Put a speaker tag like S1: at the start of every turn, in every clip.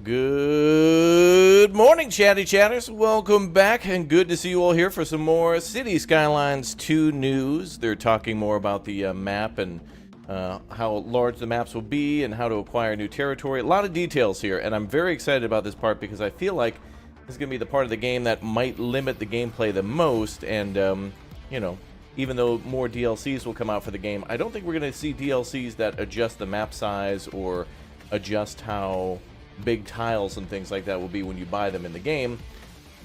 S1: Good morning, chatty chatters. Welcome back, and good to see you all here for some more City Skylines 2 news. They're talking more about the map and how large the maps will be and how to acquire new territory. A lot of details here, and I'm very excited about this part because I feel like this is going to be the part of the game that might limit the gameplay the most. And, you know, even though more DLCs will come out for the game, I don't think we're going to see DLCs that adjust the map size or adjust how big tiles and things like that will be when you buy them in the game.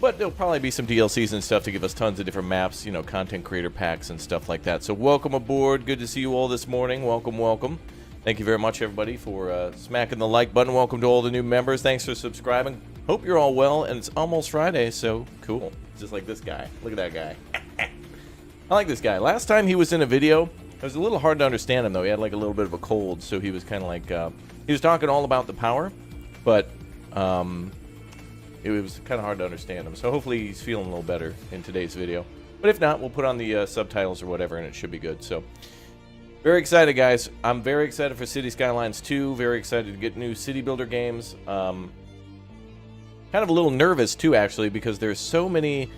S1: But there'll probably be some DLCs and stuff to give us tons of different maps, you know, content creator packs and stuff like that. So welcome aboard. Good to see you all this morning. Welcome, welcome. Thank you very much, everybody, for smacking the like button. Welcome to all the new members. Thanks for subscribing. Hope you're all well, and it's almost Friday, so cool. Just like this guy. Look at that guy. I like this guy. Last time he was in a video, it was a little hard to understand him, though. He had like a little bit of a cold, so he was kind of like, he was talking all about the power, but it was kind of hard to understand him. So hopefully he's feeling a little better in today's video. But if not, we'll put on the subtitles or whatever, and it should be good. So very excited, guys. I'm very excited for City Skylines 2. Very excited to get new city builder games. Kind of a little nervous, too, actually, because there's so many.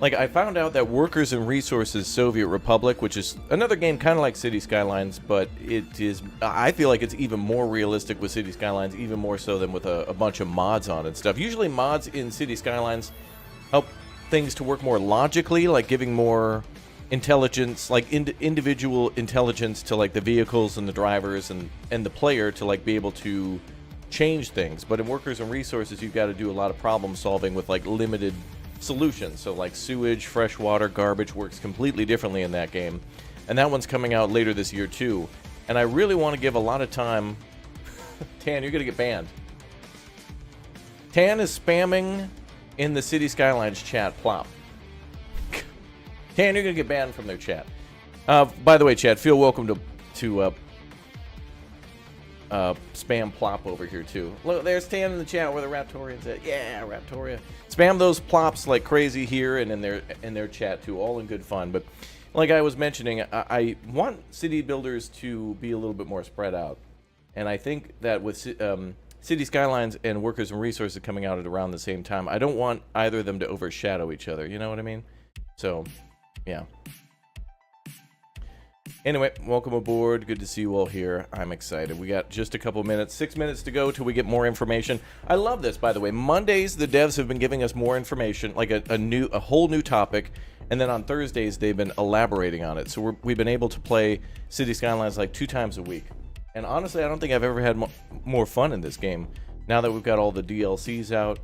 S1: Like, I found out that Workers and Resources Soviet Republic, which is another game kind of like City Skylines, but it is, I feel like it's even more realistic with City Skylines, even more so than with a bunch of mods on it and stuff. Usually mods in City Skylines help things to work more logically, like giving more intelligence, like individual intelligence to like the vehicles and the drivers and the player to like be able to change things. But in Workers and Resources, you've got to do a lot of problem solving with like limited solutions. So like sewage, fresh water, garbage works completely differently in that game. And that one's coming out later this year too. And I really want to give a lot of time. Tan, you're gonna get banned. Tan is spamming in the City Skylines chat plop. Tan, you're gonna get banned from their chat. By the way, chat, feel welcome to spam plop over here too. Look, there's Tan in the chat where the Raptorian's at. Yeah, Raptoria. Spam those plops like crazy here and in their chat too, all in good fun. But like I was mentioning, I want city builders to be a little bit more spread out, and I think that with City Skylines and Workers and Resources coming out at around the same time, I don't want either of them to overshadow each other. You know what I mean? So, yeah. Anyway, welcome aboard. Good to see you all here. I'm excited. We got just a couple minutes, 6 minutes to go till we get more information. I love this, by the way. Mondays, the devs have been giving us more information, like a whole new topic, and then on Thursdays, they've been elaborating on it. So we've been able to play City Skylines like 2 times a week. And honestly, I don't think I've ever had more fun in this game. Now that we've got all the DLCs out,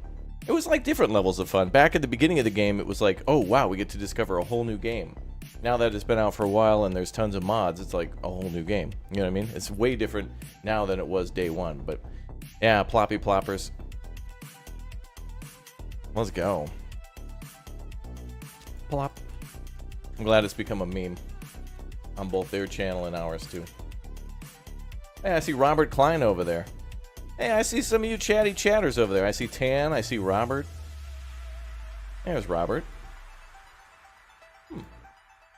S1: it was like different levels of fun. Back at the beginning of the game, it was like, oh wow, we get to discover a whole new game. Now that it's been out for a while and there's tons of mods, it's like a whole new game. You know what I mean? It's way different now than it was day one. But yeah, ploppy ploppers. Let's go. Plop. I'm glad it's become a meme on both their channel and ours too. Hey, I see Robert Klein over there. Hey, I see some of you chatty chatters over there. I see Tan, I see Robert. There's Robert.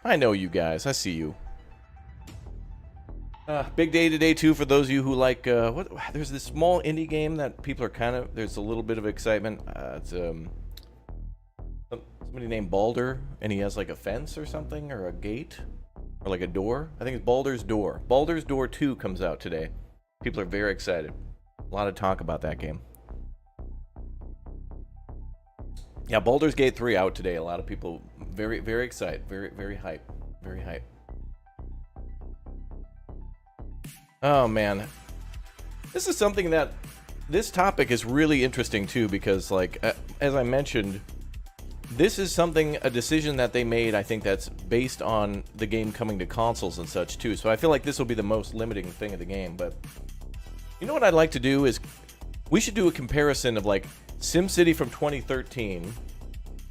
S1: I know you guys. I see you. Big day today, too, for those of you who like... there's this small indie game that people are kind of... There's a little bit of excitement. It's somebody named Balder, and he has like a fence or something, or a gate, or like a door. I think it's Baldur's Door. Baldur's Door 2 comes out today. People are very excited. A lot of talk about that game. Yeah, Baldur's Gate 3 out today. A lot of people very, very excited. Very, very hype. Very hype. Oh, man. This is something that... This topic is really interesting, too, because, like, as I mentioned, this is something, a decision that they made, I think, that's based on the game coming to consoles and such, too. So I feel like this will be the most limiting thing of the game. But you know what I'd like to do is... We should do a comparison of, like, SimCity from 2013,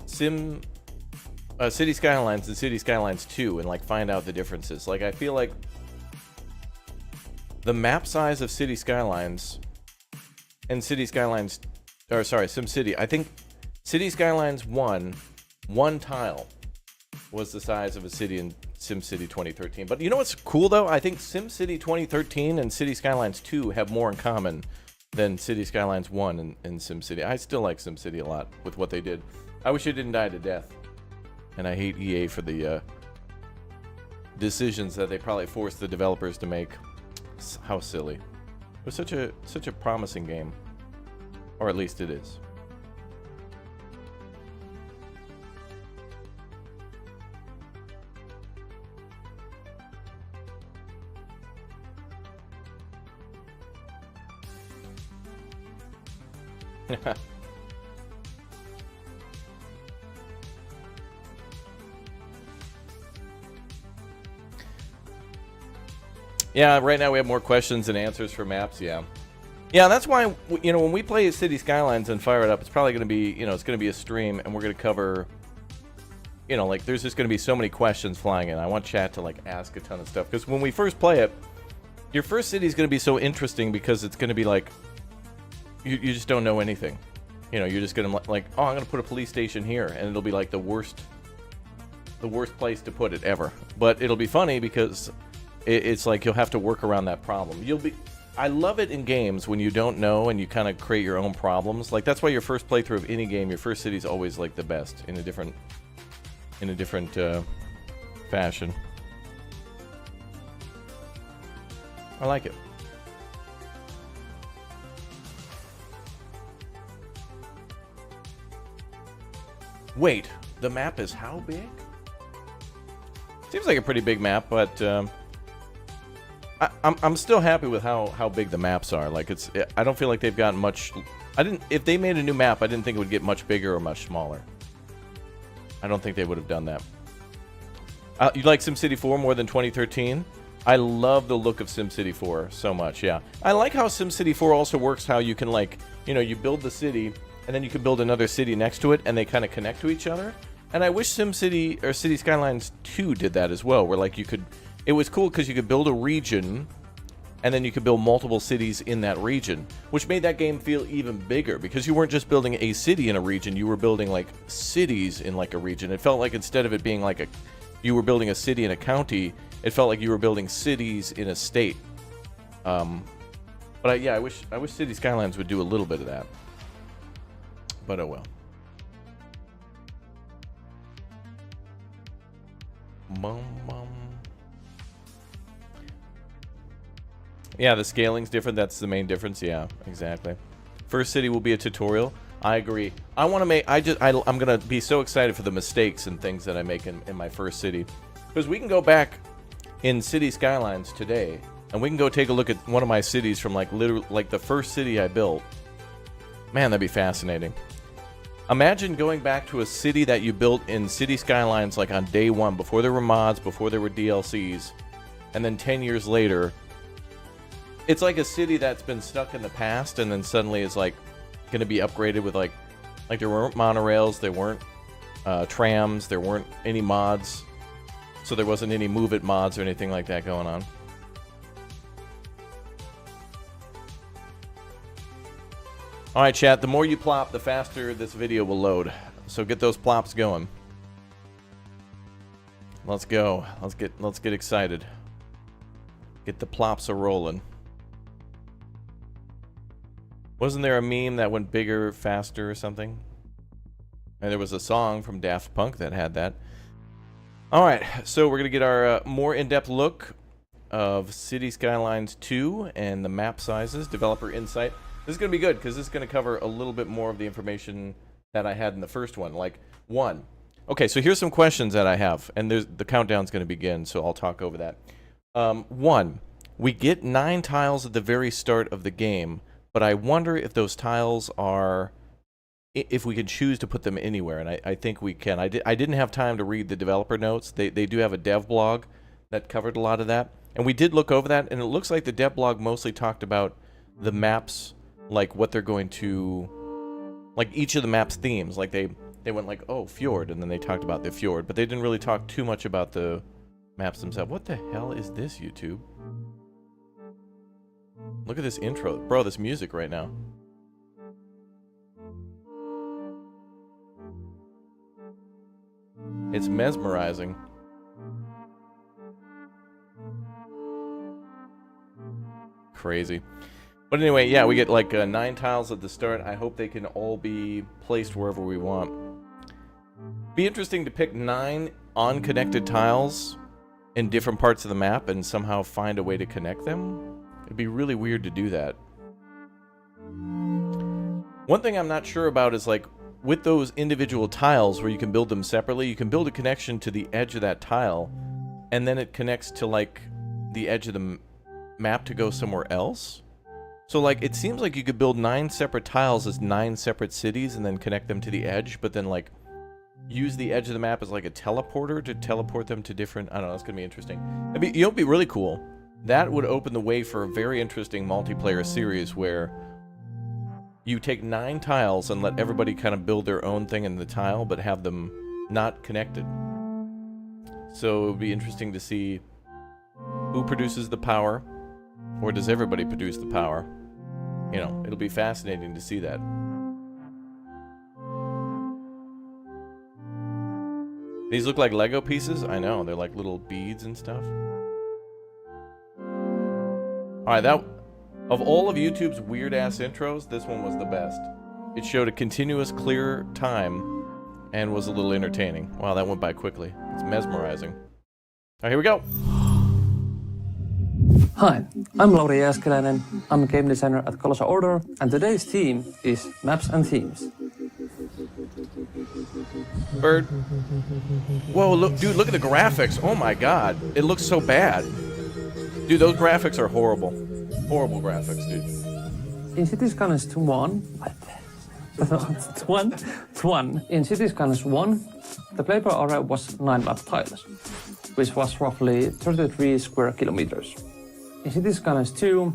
S1: City Skylines and City Skylines 2, and like find out the differences. Like, I feel like the map size of City Skylines and City Skylines, or sorry, SimCity, I think City Skylines 1, one tile, was the size of a city in SimCity 2013. But you know what's cool though? I think SimCity 2013 and City Skylines 2 have more in common than City Skylines 1 and SimCity. I still like SimCity a lot with what they did. I wish it didn't die to death. And I hate EA for the decisions that they probably forced the developers to make. How silly. It was such a promising game. Or at least it is. Yeah, right now we have more questions than answers for maps. Yeah, that's why, you know, when we play City Skylines and fire it up, it's probably going to be, you know, it's going to be a stream, and we're going to cover, you know, like there's just going to be so many questions flying in. I want chat to like ask a ton of stuff, because when we first play it, your first city is going to be so interesting because it's going to be like you just don't know anything. You know, you're just going to like, oh, I'm going to put a police station here, and it'll be like the worst place to put it ever. But it'll be funny because it's like you'll have to work around that problem. I love it in games when you don't know and you kind of create your own problems. Like that's why your first playthrough of any game, your first city is always like the best in a different fashion. I like it. Wait, the map is how big? Seems like a pretty big map, but I'm still happy with how big the maps are. Like I don't feel like they've gotten much. If they made a new map, I didn't think it would get much bigger or much smaller. I don't think they would have done that. You like SimCity 4 more than 2013? I love the look of SimCity 4 so much. Yeah, I like how SimCity 4 also works. How you can, like, you know, you build the city and then you can build another city next to it, and they kind of connect to each other. And I wish SimCity or City Skylines 2 did that as well, where like you could. It was cool because you could build a region, and then you could build multiple cities in that region, which made that game feel even bigger because you weren't just building a city in a region, you were building like cities in like a region. It felt like instead of it being like you were building a city in a county, it felt like you were building cities in a state. But yeah, I wish City Skylines would do a little bit of that. But oh well. Yeah, the scaling's different. That's the main difference. Yeah, exactly. First city will be a tutorial. I agree. I want to make. I'm gonna be so excited for the mistakes and things that I make in my first city, because we can go back in City Skylines today, and we can go take a look at one of my cities from like literally like the first city I built. Man, that'd be fascinating. Imagine going back to a city that you built in City Skylines like on day one, before there were mods, before there were DLCs, and then 10 years later, it's like a city that's been stuck in the past and then suddenly is like going to be upgraded with like there weren't monorails, there weren't trams, there weren't any mods, so there wasn't any Move It mods or anything like that going on. Alright, chat, the more you plop, the faster this video will load. So get those plops going. Let's go. Let's get excited. Get the plops a rolling. Wasn't there a meme that went bigger, faster or something? And there was a song from Daft Punk that had that. Alright, so we're going to get our more in-depth look of City Skylines 2 and the map sizes, developer insight. This is going to be good because this is going to cover a little bit more of the information that I had in the first one. Like, one. Okay, so here's some questions that I have, and the countdown's going to begin, so I'll talk over that. One, we get 9 tiles at the very start of the game, but I wonder if those tiles are, if we can choose to put them anywhere, and I think we can. I didn't have time to read the developer notes. They do have a dev blog that covered a lot of that, and we did look over that, and it looks like the dev blog mostly talked about the maps, like what they're going to, like each of the maps themes. Like they went like, oh, fjord, and then they talked about the fjord, but they didn't really talk too much about the maps themselves. What the hell is this, YouTube? Look at this intro. Bro, this music right now. It's mesmerizing. Crazy. But anyway, yeah, we get like 9 tiles at the start. I hope they can all be placed wherever we want. Be interesting to pick 9 unconnected tiles in different parts of the map and somehow find a way to connect them. It'd be really weird to do that. One thing I'm not sure about is like with those individual tiles where you can build them separately, you can build a connection to the edge of that tile and then it connects to like the edge of the map to go somewhere else. So like it seems like you could build 9 separate tiles as 9 separate cities and then connect them to the edge, but then like use the edge of the map as like a teleporter to teleport them to different... I don't know, it's gonna be interesting. You know, it'd be really cool. That would open the way for a very interesting multiplayer series where you take 9 tiles and let everybody kind of build their own thing in the tile, but have them not connected. So it would be interesting to see who produces the power, or does everybody produce the power? You know, it'll be fascinating to see that. These look like Lego pieces? I know, they're like little beads and stuff. Alright, that... Of all of YouTube's weird-ass intros, this one was the best. It showed a continuous, clear time and was a little entertaining. Wow, that went by quickly. It's mesmerizing. Alright, here we go.
S2: Hi, I'm Lauri Skylines. I'm a game designer at Colossal Order, and today's theme is Maps and Themes.
S1: Bird. Whoa, look, dude, look at the graphics. Oh my god. It looks so bad. Dude, those graphics are horrible. Horrible graphics, dude.
S2: In Cities Skylines 1, in Cities Skylines 1, the playable area was 9 map tiles, which was roughly 33 square kilometers. In Cities Skylines 2,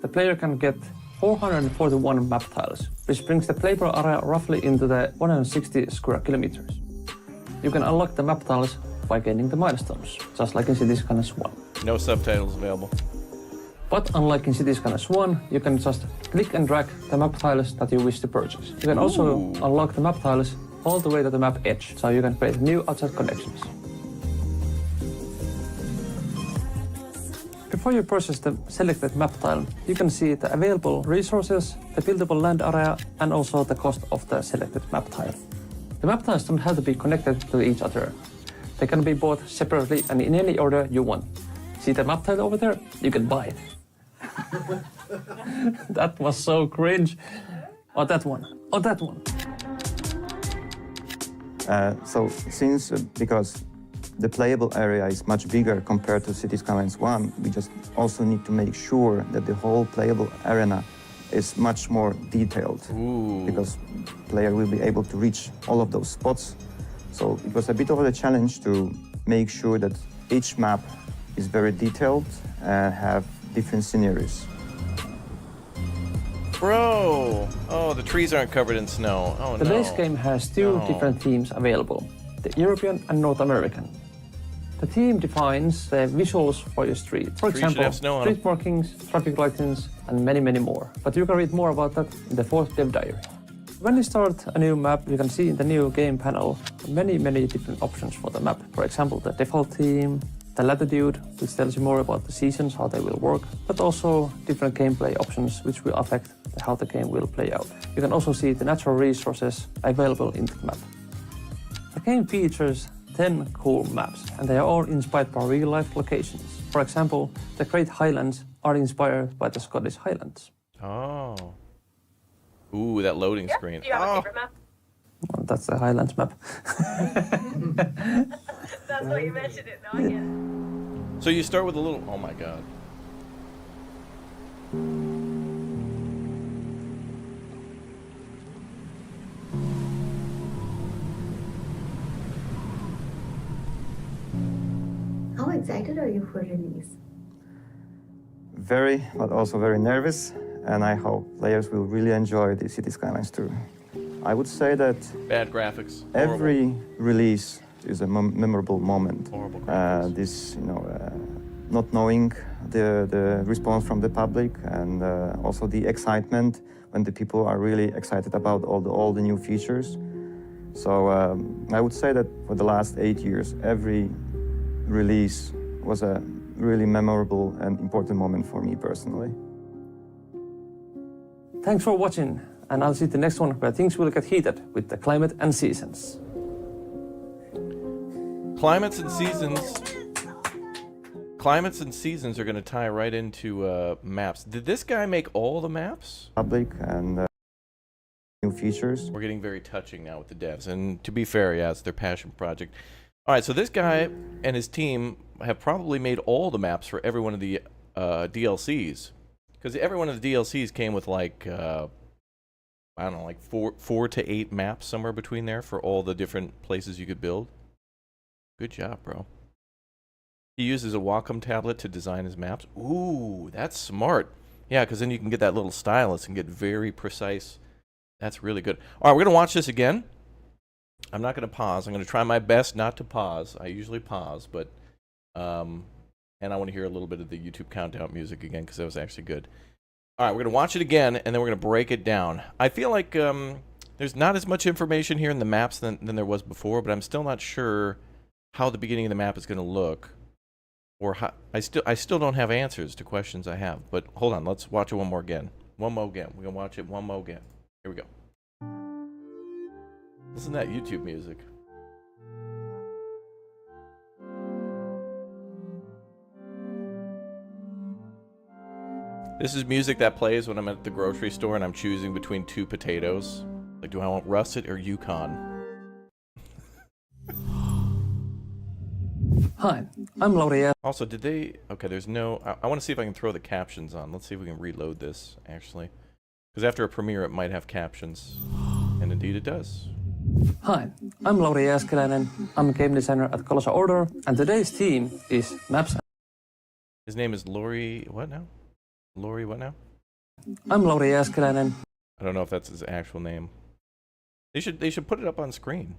S2: the player can get 441 map tiles, which brings the playable area roughly into the 160 square kilometers. You can unlock the map tiles by gaining the milestones, just like in Cities Skylines 1.
S1: No subtitles available.
S2: But unlike in Cities Skylines 1, you can just click and drag the map tiles that you wish to purchase. You can also unlock the map tiles all the way to the map edge, so you can create new outside connections. Before you purchase the selected map tile, you can see the available resources, the buildable land area, and also the cost of the selected map tile. The map tiles don't have to be connected to each other. They can be bought separately and in any order you want. See the map tile over there? You can buy it. That was so cringe. Or that one. Or that one.
S3: Because the playable area is much bigger compared to Cities Skylines 1, we just also need to make sure that the whole playable arena is much more detailed. Because the player will be able to reach all of those spots. So it was a bit of a challenge to make sure that each map is very detailed and have different scenarios.
S1: Bro! Oh, the trees aren't covered in snow. Oh, no.
S2: The base game has 2 different themes available, the European and North American. The theme defines the visuals for your street. For example, street markings, traffic lightings, and many, many more. But you can read more about that in the 4th dev diary. When you start a new map, you can see in the new game panel many, many different options for the map. For example, the default theme, the latitude, which tells you more about the seasons, how they will work, but also different gameplay options which will affect how the game will play out. You can also see the natural resources available in the map. The game features 10 cool maps, and they are all inspired by real-life locations. For example, the Great Highlands are inspired by the Scottish Highlands.
S1: Oh. Ooh, that loading screen.
S4: Do you have a favorite map?
S2: Well, that's the Highlands map.
S4: That's what you mentioned it, though, I get it.
S1: So you start with a little... Oh my god.
S5: How excited are you for release?
S3: Very, but also very nervous, and I hope players will really enjoy the Cities Skylines 2. I would say that
S1: bad graphics.
S3: Every release is a memorable moment.
S1: Horrible graphics.
S3: Not knowing the response from the public, and also the excitement when the people are really excited about all the new features. So I would say that for the last 8 years, every release was a really memorable and important moment for me personally.
S2: Thanks for watching, and I'll see the next one where things will get heated with the climate and seasons.
S1: Climates and seasons are going to tie right into maps. Did this guy make all the maps?
S3: Public and new features.
S1: We're getting very touching now with the devs, and to be fair, yeah, it's their passion project. All right, so this guy and his team have probably made all the maps for every one of the DLCs, because every one of the DLCs came with like I don't know, like four to 8 maps, somewhere between there, for all the different places you could build. Good job, bro. He uses a Wacom tablet to design his maps. Ooh, that's smart. Yeah, because then you can get that little stylus and get very precise. That's really good. All right, we're going to watch this again. I'm not going to pause. I'm going to try my best not to pause. I usually pause, but... and I want to hear a little bit of the YouTube countdown music again, because that was actually good. All right, we're going to watch it again, and then we're going to break it down. I feel like there's not as much information here in the maps than there was before, but I'm still not sure how the beginning of the map is going to look. Or how, I still don't have answers to questions I have. But hold on, let's watch it one more again. One more again. We're going to watch it one more again. Here we go. Listen to that YouTube music. This is music that plays when I'm at the grocery store and I'm choosing between 2 potatoes. Like, do I want russet or Yukon?
S2: Hi, I'm Lauri.
S1: Also, did they... Okay, there's no... I want to see if I can throw the captions on. Let's see if we can reload this, actually. Because after a premiere, it might have captions. And indeed it does.
S2: Hi, I'm Lauri Jääskeläinen. I'm a game designer at Colossal Order, and today's theme is Maps.
S1: His name is Lauri... What now? Lauri what now?
S2: I'm Lauri Jääskeläinen.
S1: I don't know if that's his actual name. They should put it up on screen.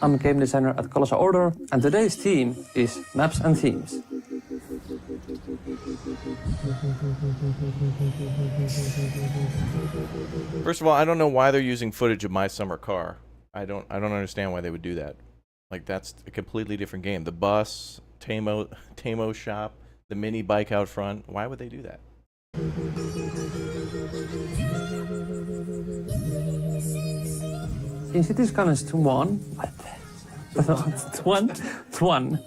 S2: I'm a game designer at Colossal Order, and today's theme is Maps and Themes.
S1: First of all, I don't know why they're using footage of my summer car. I don't understand why they would do that. Like, that's a completely different game. The bus, Tamo shop, the mini bike out front. Why would they do that?
S2: In City Skylines 1,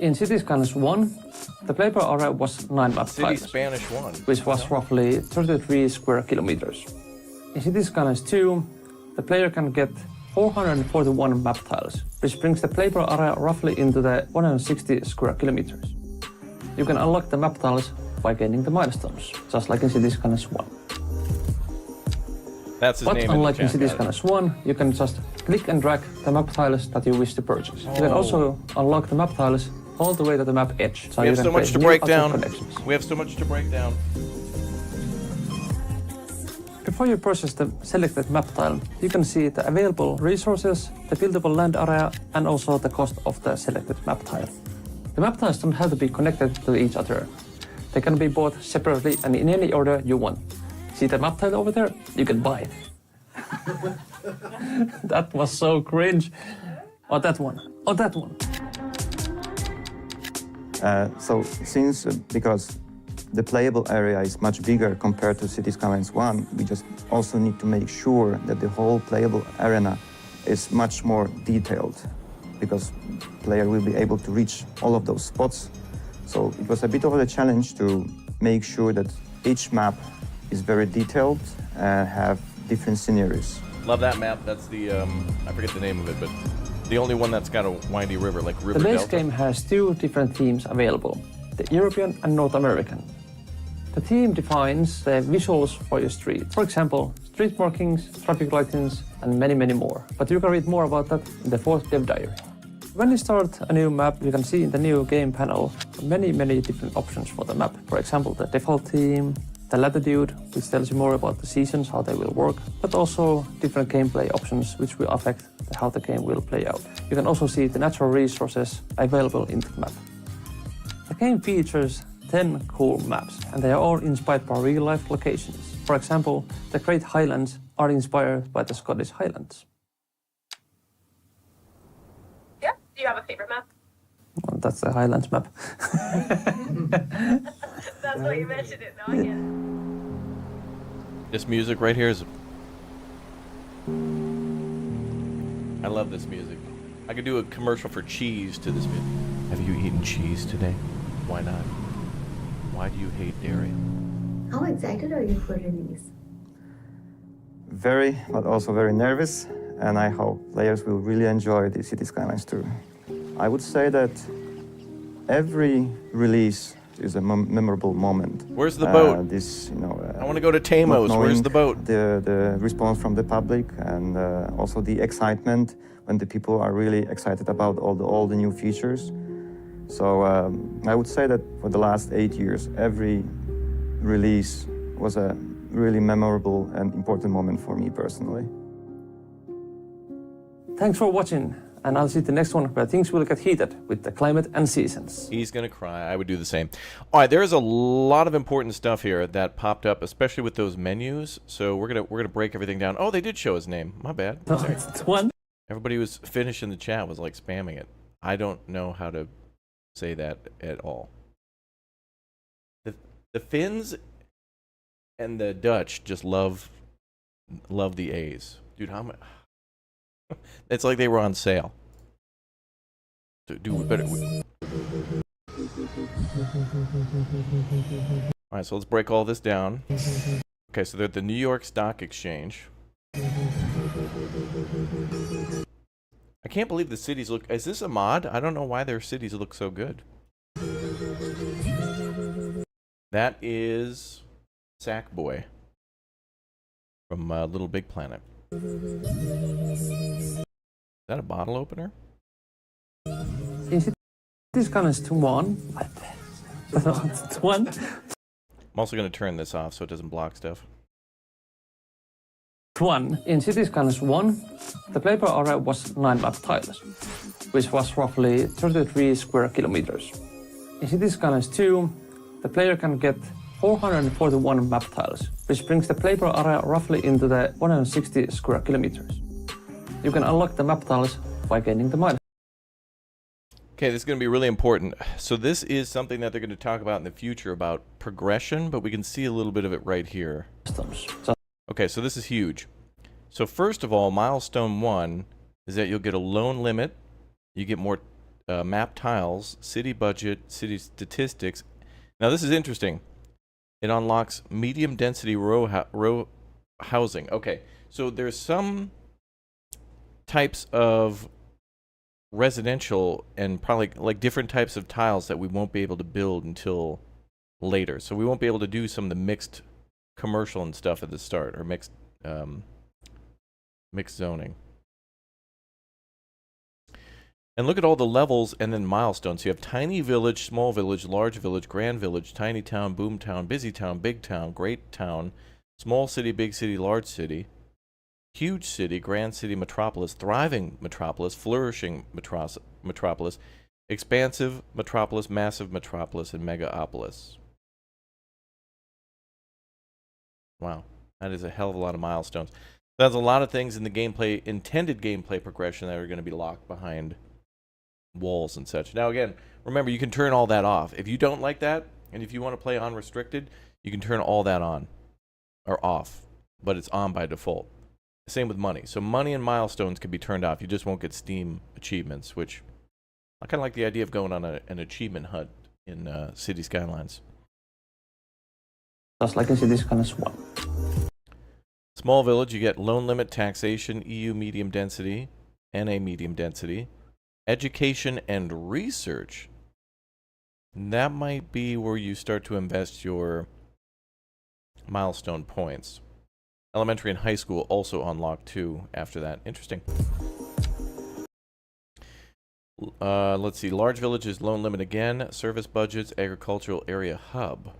S2: in City Skylines 1, the playable area was 9 map
S1: City
S2: tiles,
S1: Spanish 1,
S2: which was roughly 33 square kilometers. In City Skylines 2, the player can get 441 map tiles, which brings the playable area roughly into the 160 square kilometers. You can unlock the map tiles by gaining the milestones, just like in City Skylines 1.
S1: That's his name.
S2: But unlike in City Skylines 1, you can just click and drag the map tiles that you wish to purchase. You can also unlock the map tiles all the way to the map edge. So
S1: we have
S2: you can
S1: so much to
S2: create
S1: break
S2: new
S1: down.
S2: connections.
S1: We have so much to break down.
S2: Before you purchase the selected map tile, you can see the available resources, the buildable land area, and also the cost of the selected map tile. The map tiles don't have to be connected to each other. They can be bought separately and in any order you want. See the map tile over there? You can buy it. That was so cringe. Or that one. Or that one.
S3: Because the playable area is much bigger compared to City Skylines 1, we just also need to make sure that the whole playable arena is much more detailed, because the player will be able to reach all of those spots. So it was a bit of a challenge to make sure that each map is very detailed and have different scenarios.
S1: Love that map. That's the, I forget the name of it, but the only one that's got a windy river, like River
S2: The base
S1: Delta.
S2: game has 2 different themes available, the European and North American. The theme defines the visuals for your street. For example, street markings, traffic lightings, and many, many more. But you can read more about that in the 4th dev diary. When you start a new map, you can see in the new game panel many, many different options for the map. For example, the default theme, the latitude, which tells you more about the seasons, how they will work, but also different gameplay options which will affect how the game will play out. You can also see the natural resources available in the map. The game features 10 cool maps, and they are all inspired by real-life locations. For example, the Great Highlands are inspired by the Scottish Highlands.
S4: Do you have a favorite map?
S2: Well, that's the Highlands map.
S4: That's why you mentioned it, no, I get it.
S1: This music right here is... I love this music. I could do a commercial for cheese to this music. Have you eaten cheese today? Why not? Why do you hate dairy?
S5: How excited are you for release?
S3: Very, but also very nervous, and I hope players will really enjoy the City Skylines 2. I would say that every release is a memorable moment.
S1: Where's the boat? I want to go to Tamos. Where's the boat?
S3: The response from the public, and also the excitement when the people are really excited about all the new features. So I would say that for the last 8 years, every release was a really memorable and important moment for me personally.
S2: Thanks for watching, and I'll see the next one where things will get heated with the climate and seasons.
S1: He's gonna cry. I would do the same. All right, there's a lot of important stuff here that popped up, especially with those menus. So we're gonna break everything down. Oh, they did show his name. My bad. Sorry.
S2: It's one.
S1: Everybody who was finished in the chat was like spamming it. I don't know how to say that at all. The Finns and the Dutch just love the A's, dude. How much? It's like they were on sale. Do better. All right, so let's break all this down. Okay, so they're at the New York Stock Exchange. I can't believe the cities look... Is this a mod? I don't know why their cities look so good. That is Sackboy from Little Big Planet. Is that a bottle opener?
S2: Is it this kind of one? It's one.
S1: I'm also going to turn this off so it doesn't block stuff.
S2: One. In City Skylines 1, the playable area was 9 map tiles, which was roughly 33 square kilometers. In City Skylines 2, the player can get 441 map tiles, which brings the playable area roughly into the 160 square kilometers. You can unlock the map tiles by gaining the milestones.
S1: Okay, this is going to be really important. So this is something that they're going to talk about in the future about progression, but we can see a little bit of it right here. Okay, so this is huge. So first of all, milestone 1 is that you'll get a loan limit, you get more map tiles, city budget, city statistics. Now this is interesting. It unlocks medium density row housing. Okay, so there's some types of residential and probably like different types of tiles that we won't be able to build until later. So we won't be able to do some of the mixed commercial and stuff at the start, or mixed zoning. And look at all the levels and then milestones. You have tiny village, small village, large village, grand village, tiny town, boom town, busy town, big town, great town, small city, big city, large city, huge city, grand city, metropolis, thriving metropolis, flourishing metropolis, expansive metropolis, massive metropolis, and megaopolis. Wow, that is a hell of a lot of milestones. There's a lot of things in the gameplay, intended gameplay progression that are going to be locked behind walls and such. Now again, remember, you can turn all that off. If you don't like that, and if you want to play unrestricted, you can turn all that on or off, but it's on by default. Same with money. So money and milestones can be turned off. You just won't get Steam achievements, which I kind of like the idea of going on an achievement hunt in City Skylines.
S2: Just like in City Skylines 1.
S1: Small village, you get loan limit, taxation, EU medium density, NA medium density, education and research. That might be where you start to invest your milestone points. Elementary and high school also unlock too after that. Interesting. Let's see. Large villages, loan limit again. Service budgets, agricultural area hub.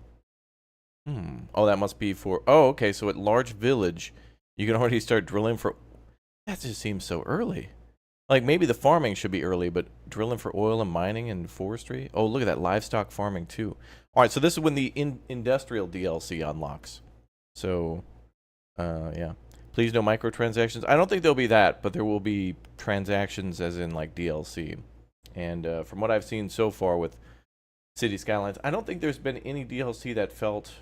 S1: Oh, that must be for... Oh, okay. So at large village, you can already start drilling for... That just seems so early. Like, maybe the farming should be early, but drilling for oil and mining and forestry? Oh, look at that. Livestock farming, too. All right, so this is when the industrial DLC unlocks. So, yeah. Please no microtransactions. I don't think there'll be that, but there will be transactions as in, like, DLC. And from what I've seen so far with City Skylines, I don't think there's been any DLC that felt...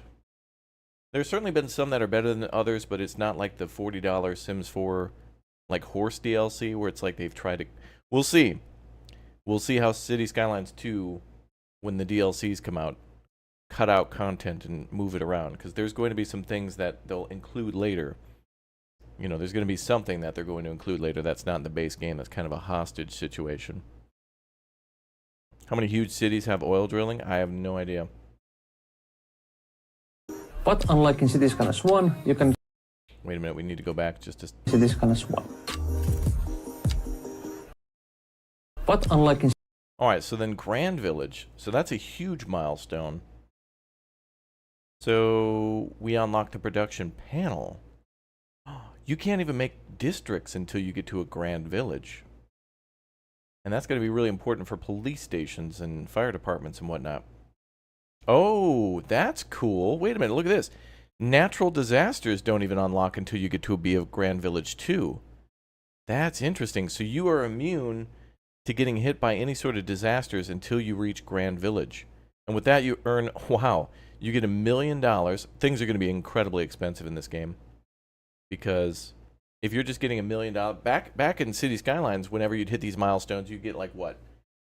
S1: There's certainly been some that are better than others, but it's not like the $40 Sims 4 like horse DLC where it's like they've tried to... We'll see. We'll see how City Skylines 2, when the DLCs come out, cut out content and move it around, because there's going to be some things that they'll include later. You know, there's going to be something that they're going to include later that's not in the base game. That's kind of a hostage situation. How many huge cities have oil drilling? I have no idea.
S2: But unlike in City Skylines 1, you can...
S1: Wait a minute, we need to go back just to...
S2: City Skylines 1. But unlike in...
S1: Alright, so then Grand Village. So that's a huge milestone. So we unlock the production panel. You can't even make districts until you get to a Grand Village. And that's going to be really important for police stations and fire departments and whatnot. Oh, that's cool. Wait a minute, look at this. Natural disasters don't even unlock until you get to a Grand Village 2. That's interesting. So you are immune to getting hit by any sort of disasters until you reach Grand Village. And with that you earn, wow, you get $1 million. Things are going to be incredibly expensive in this game. Because if you're just getting $1 million, back in City Skylines, whenever you'd hit these milestones, you get like what,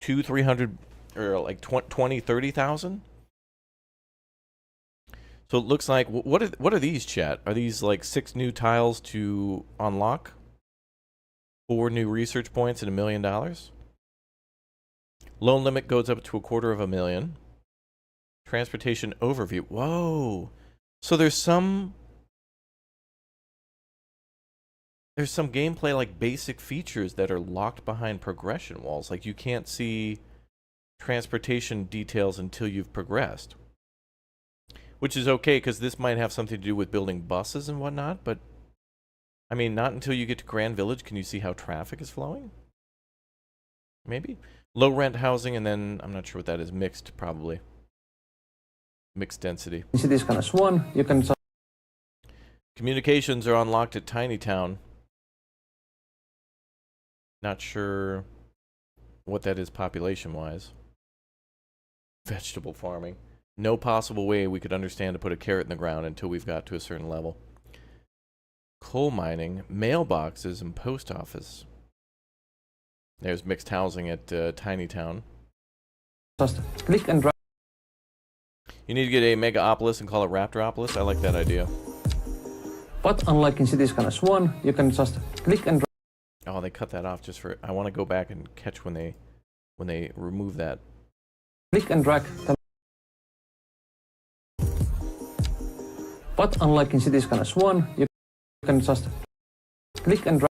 S1: 200-300 or like 20-30,000. So it looks like what are these, chat? Are these like 6 new tiles to unlock? 4 new research points and $1 million. Loan limit goes up to $250,000. Transportation overview. Whoa! So there's some gameplay like basic features that are locked behind progression walls. Like you can't see transportation details until you've progressed. Which is okay, because this might have something to do with building buses and whatnot, but I mean, not until you get to Grand Village can you see how traffic is flowing? Maybe? Low rent housing, and then, I'm not sure what that is, mixed, probably. Mixed density.
S2: In City Skylines 1, you can...
S1: Communications are unlocked at Tiny Town. Not sure what that is population-wise. Vegetable farming. No possible way we could understand to put a carrot in the ground until we've got to a certain level. Coal mining, mailboxes, and post office. There's mixed housing at Tiny Town.
S2: Just click and drag.
S1: You need to get a Megaopolis and call it Raptoropolis. I like that idea.
S2: But unlike in City Skylines 1, you can just click and drag.
S1: Oh, they cut that off just for... I want to go back and catch when they remove that.
S2: Click and drag. But unlike in City Skylines 1, you can just click and drag.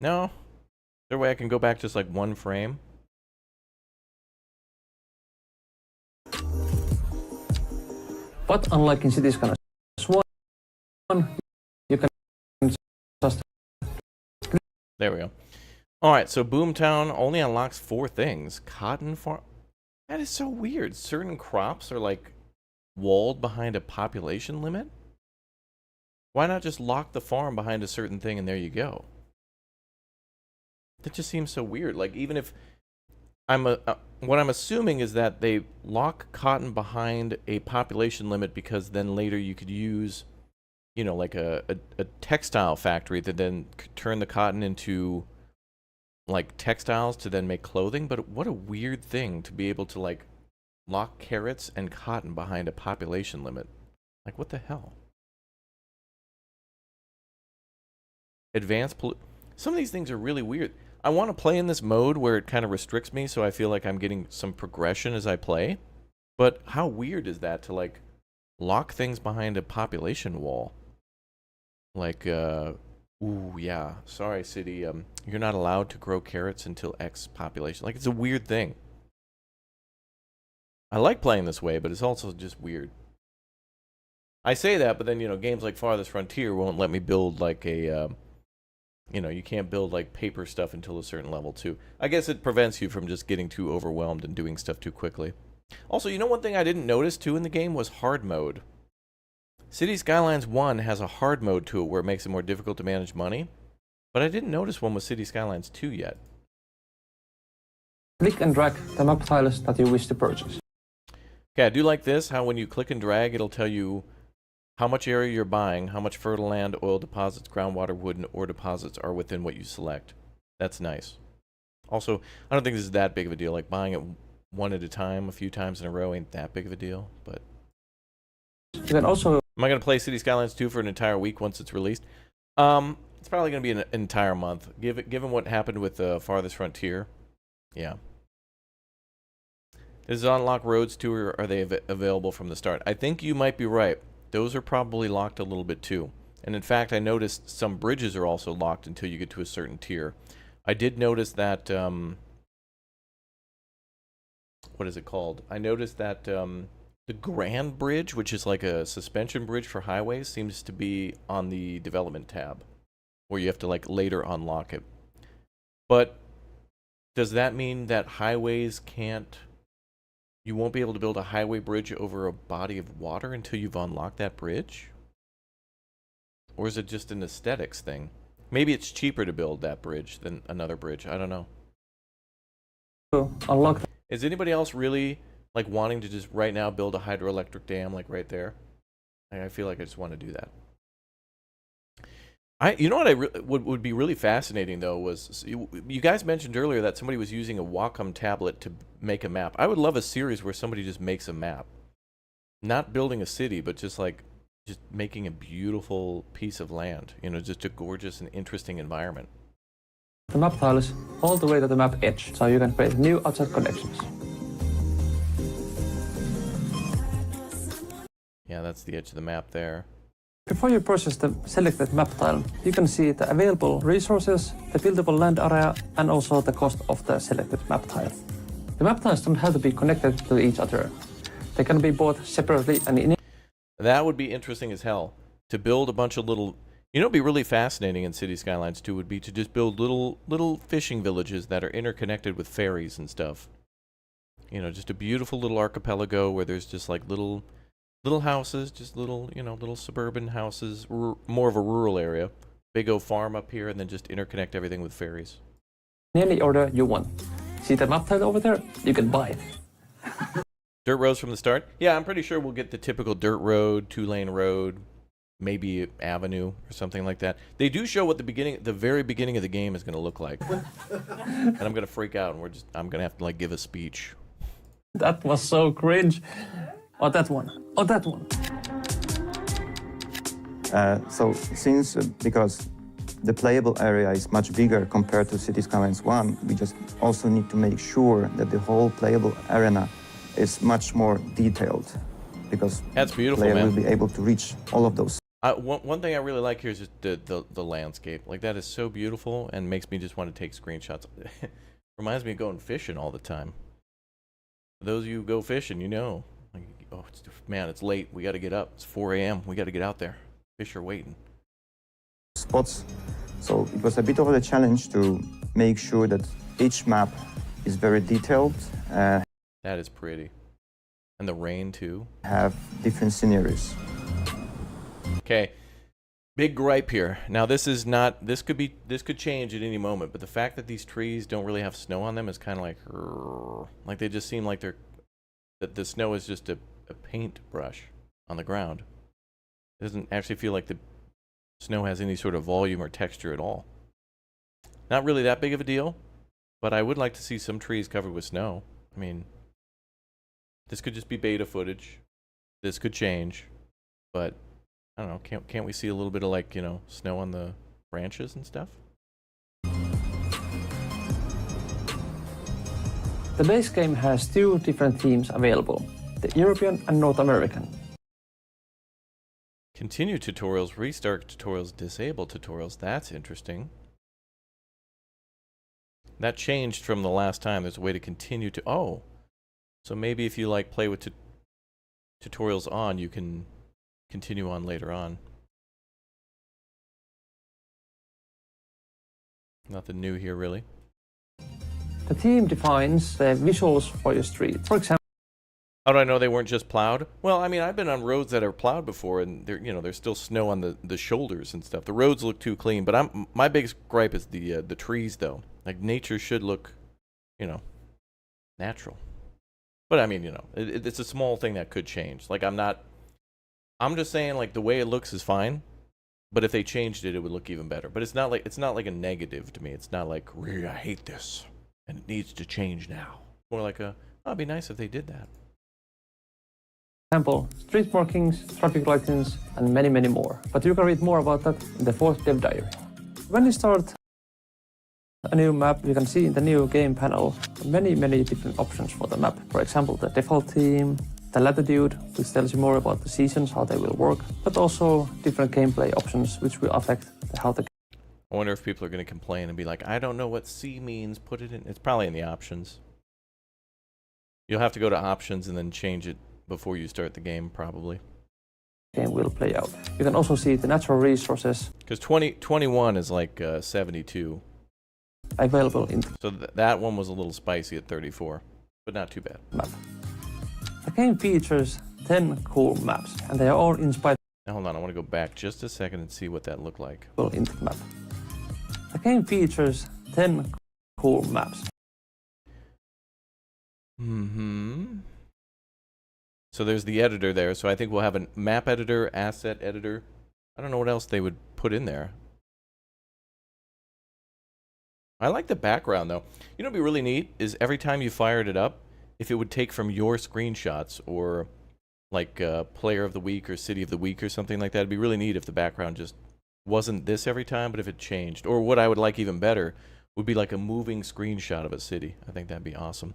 S1: No? Is there a way I can go back just like 1 frame?
S2: But unlike in City Skylines 1, you can just click.
S1: There we go. Alright, so Boomtown only unlocks 4 things. Cotton farm... That is so weird. Certain crops are like walled behind a population limit? Why not just lock the farm behind a certain thing and there you go? That just seems so weird. Like, even if what I'm assuming is that they lock cotton behind a population limit because then later you could use, you know, like a textile factory that then turn the cotton into like textiles to then make clothing. But what a weird thing to be able to like lock carrots and cotton behind a population limit. Like, what the hell? Some of these things are really weird. I want to play in this mode where it kind of restricts me so I feel like I'm getting some progression as I play. But how weird is that to like lock things behind a population wall? Like, ooh, yeah, sorry city, you're not allowed to grow carrots until X population. Like, it's a weird thing. I like playing this way, but it's also just weird. I say that, but then, you know, games like Farthest Frontier won't let me build like a, you know, you can't build like paper stuff until a certain level too. I guess it prevents you from just getting too overwhelmed and doing stuff too quickly. Also, you know, one thing I didn't notice too in the game was hard mode. City Skylines 1 has a hard mode to it where it makes it more difficult to manage money, but I didn't notice one with City Skylines 2 yet.
S2: Click and drag the map tiles that you wish to purchase.
S1: Okay, I do like this, how when you click and drag, it'll tell you how much area you're buying, how much fertile land, oil deposits, groundwater, wood, and ore deposits are within what you select. That's nice. Also, I don't think this is that big of a deal. Like buying it one at a time, a few times in a row, ain't that big of a deal. But
S2: you can also.
S1: Am I going to play City Skylines 2 for an entire week once it's released? It's probably going to be an entire month. Given what happened with Farthest Frontier, yeah. Does it unlock roads too, or are they available from the start? I think you might be right. Those are probably locked a little bit too. And in fact, I noticed some bridges are also locked until you get to a certain tier. I did notice that, what is it called? I noticed that the Grand Bridge, which is like a suspension bridge for highways, seems to be on the development tab, where you have to like later unlock it. But does that mean that highways can't... You won't be able to build a highway bridge over a body of water until you've unlocked that bridge? Or is it just an aesthetics thing? Maybe it's cheaper to build that bridge than another bridge. I don't know.
S2: Unlock.
S1: Is anybody else really like wanting to just right now build a hydroelectric dam like right there? I feel like I just want to do that. You know what would be really fascinating though was you guys mentioned earlier that somebody was using a Wacom tablet to make a map. I would love a series where somebody just makes a map, not building a city, but just making a beautiful piece of land. You know, just a gorgeous and interesting environment.
S2: The map tiles all the way to the map edge, so you can create new outside connections.
S1: Yeah, that's the edge of the map there.
S2: Before you purchase the selected map tile, you can see the available resources, the buildable land area, and also the cost of the selected map tile. The map tiles don't have to be connected to each other. They can be bought separately and in.
S1: That would be interesting as hell. To build a bunch of little... You know what would be really fascinating in City Skylines 2 would be to just build little fishing villages that are interconnected with ferries and stuff. You know, just a beautiful little archipelago where there's just like little houses, just little suburban houses, more of a rural area. Big old farm up here, and then just interconnect everything with ferries.
S2: In any order you want. See the map tile over there? You can buy it.
S1: Dirt roads from the start? Yeah, I'm pretty sure we'll get the typical dirt road, 2-lane road, maybe avenue or something like that. They do show what the very beginning of the game is going to look like. And I'm going to freak out, and I'm going to have to like give a speech.
S2: That was so cringe. Oh, that one. Oh, that one.
S3: Because the playable area is much bigger compared to City Skylines 1, we just also need to make sure that the whole playable arena is much more detailed, because
S1: that's beautiful,
S3: player
S1: man.
S3: will be able to reach all of those.
S1: One thing I really like here is just the landscape. Like, that is so beautiful and makes me just want to take screenshots. Reminds me of going fishing all the time. For those of you who go fishing, you know. Like, oh, man, it's late. We got to get up. It's 4 a.m. We got to get out there. Fish are waiting.
S3: Spots. So it was a bit of a challenge to make sure that each map is very detailed.
S1: That is pretty. And the rain, too.
S3: Have different scenarios.
S1: Okay. Big gripe here. Now, this is not... This could change at any moment, but the fact that these trees don't really have snow on them is kind of like they just seem like they're... That the snow is just a paintbrush on the ground. It doesn't actually feel like the snow has any sort of volume or texture at all. Not really that big of a deal, but I would like to see some trees covered with snow. I mean, this could just be beta footage. This could change, but I don't know. Can't we see a little bit of, like, you know, snow on the branches and stuff?
S2: The base game has two different themes available, the European and North American.
S1: Continue tutorials, restart tutorials, disable tutorials. That's interesting. That changed from the last time. There's a way to continue to... Oh! So maybe if you, like, play with tutorials on, you can continue on later on. Nothing new here, really.
S2: The theme defines the visuals for your street. For example...
S1: How do I know they weren't just plowed? Well, I mean, I've been on roads that are plowed before, and there's still snow on the shoulders and stuff. The roads look too clean, but my biggest gripe is the trees, though. Like, nature should look, you know, natural. But I mean, you know, it's a small thing that could change. Like I'm just saying, like, the way it looks is fine. But if they changed it, it would look even better. But it's not like a negative to me. It's not like, really, I hate this and it needs to change now. More like oh, it'd be nice if they did that.
S2: Example, street markings, traffic lights, and many, many more. But you can read more about that in the 4th dev diary. When you start a new map, you can see in the new game panel many, many different options for the map. For example, the default theme, the latitude, which tells you more about the seasons, how they will work, but also different gameplay options, which will affect how the...
S1: I wonder if people are going to complain and be like, I don't know what C means, put it in. It's probably in the options. You'll have to go to options and then change it before you start the game, probably.
S2: Game will play out. You can also see the natural resources.
S1: Because 21 is like 72.
S2: Available in...
S1: So that one was a little spicy at 34, but not too bad.
S2: Map. The game features 10 cool maps, and they are all inspired...
S1: Now hold on, I want to go back just a second and see what that looked like.
S2: ...in the map. The game features 10 cool maps.
S1: So there's the editor there, so I think we'll have a map editor, asset editor. I don't know what else they would put in there. I like the background, though. You know what'd be really neat is every time you fired it up, if it would take from your screenshots or like player of the week or city of the week or something like that. It'd be really neat if the background just wasn't this every time, but if it changed. Or what I would like even better would be like a moving screenshot of a city. I think that'd be awesome.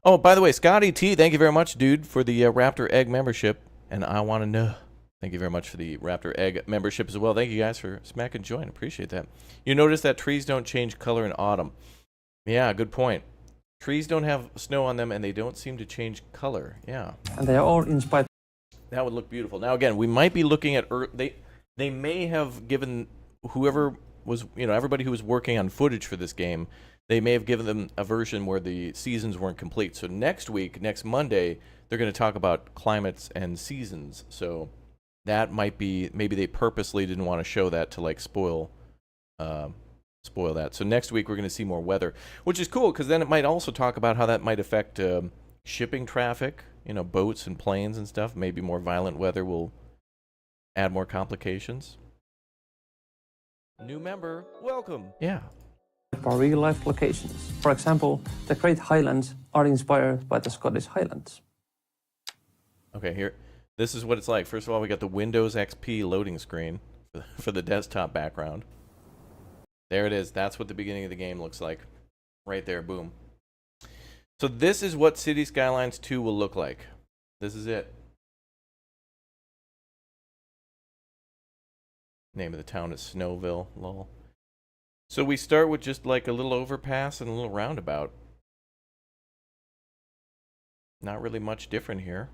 S1: Oh, by the way, Scotty T, thank you very much, dude, for the Raptor Egg membership. And I want to know, thank you very much for the Raptor Egg membership as well. Thank you guys for smack and join. Appreciate that. You notice that trees don't change color in autumn. Yeah, good point. Trees don't have snow on them, and they don't seem to change color. Yeah.
S2: And they are all inspired.
S1: That would look beautiful. Now, again, we might be looking at... They may have given whoever was... You know, everybody who was working on footage for this game, they may have given them a version where the seasons weren't complete. So next week, next Monday, they're going to talk about climates and seasons. So that might be... Maybe they purposely didn't want to show that to, like, spoil that. So next week we're going to see more weather, which is cool because then it might also talk about how that might affect shipping traffic, you know, boats and planes and stuff. Maybe more violent weather will add more complications. New member, welcome. Yeah.
S2: For real life locations. For example, the Great Highlands are inspired by the Scottish Highlands.
S1: Okay, here. This is what it's like. First of all, we got the Windows XP loading screen for the desktop background. There it is. That's what the beginning of the game looks like. Right there. Boom. So this is what City Skylines 2 will look like. This is it. Name of the town is Snowville. Lol. So we start with just like a little overpass and a little roundabout. Not really much different here.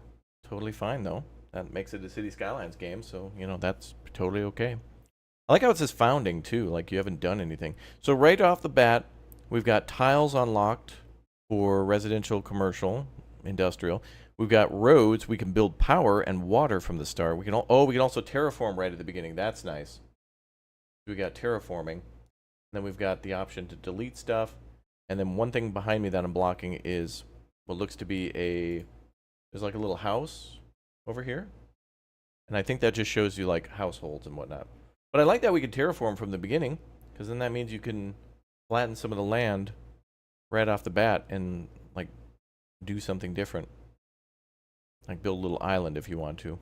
S1: Totally fine, though. That makes it a City Skylines game, so, you know, that's totally okay. I like how it says founding, too, like you haven't done anything. So right off the bat, we've got tiles unlocked for residential, commercial, industrial. We've got roads. We can build power and water from the start. We can we can also terraform right at the beginning. That's nice. We got terraforming. Then we've got the option to delete stuff. And then one thing behind me that I'm blocking is what looks to be there's like a little house over here. And I think that just shows you like households and whatnot. But I like that we can terraform from the beginning, because then that means you can flatten some of the land right off the bat and like do something different. Like build a little island if you want to.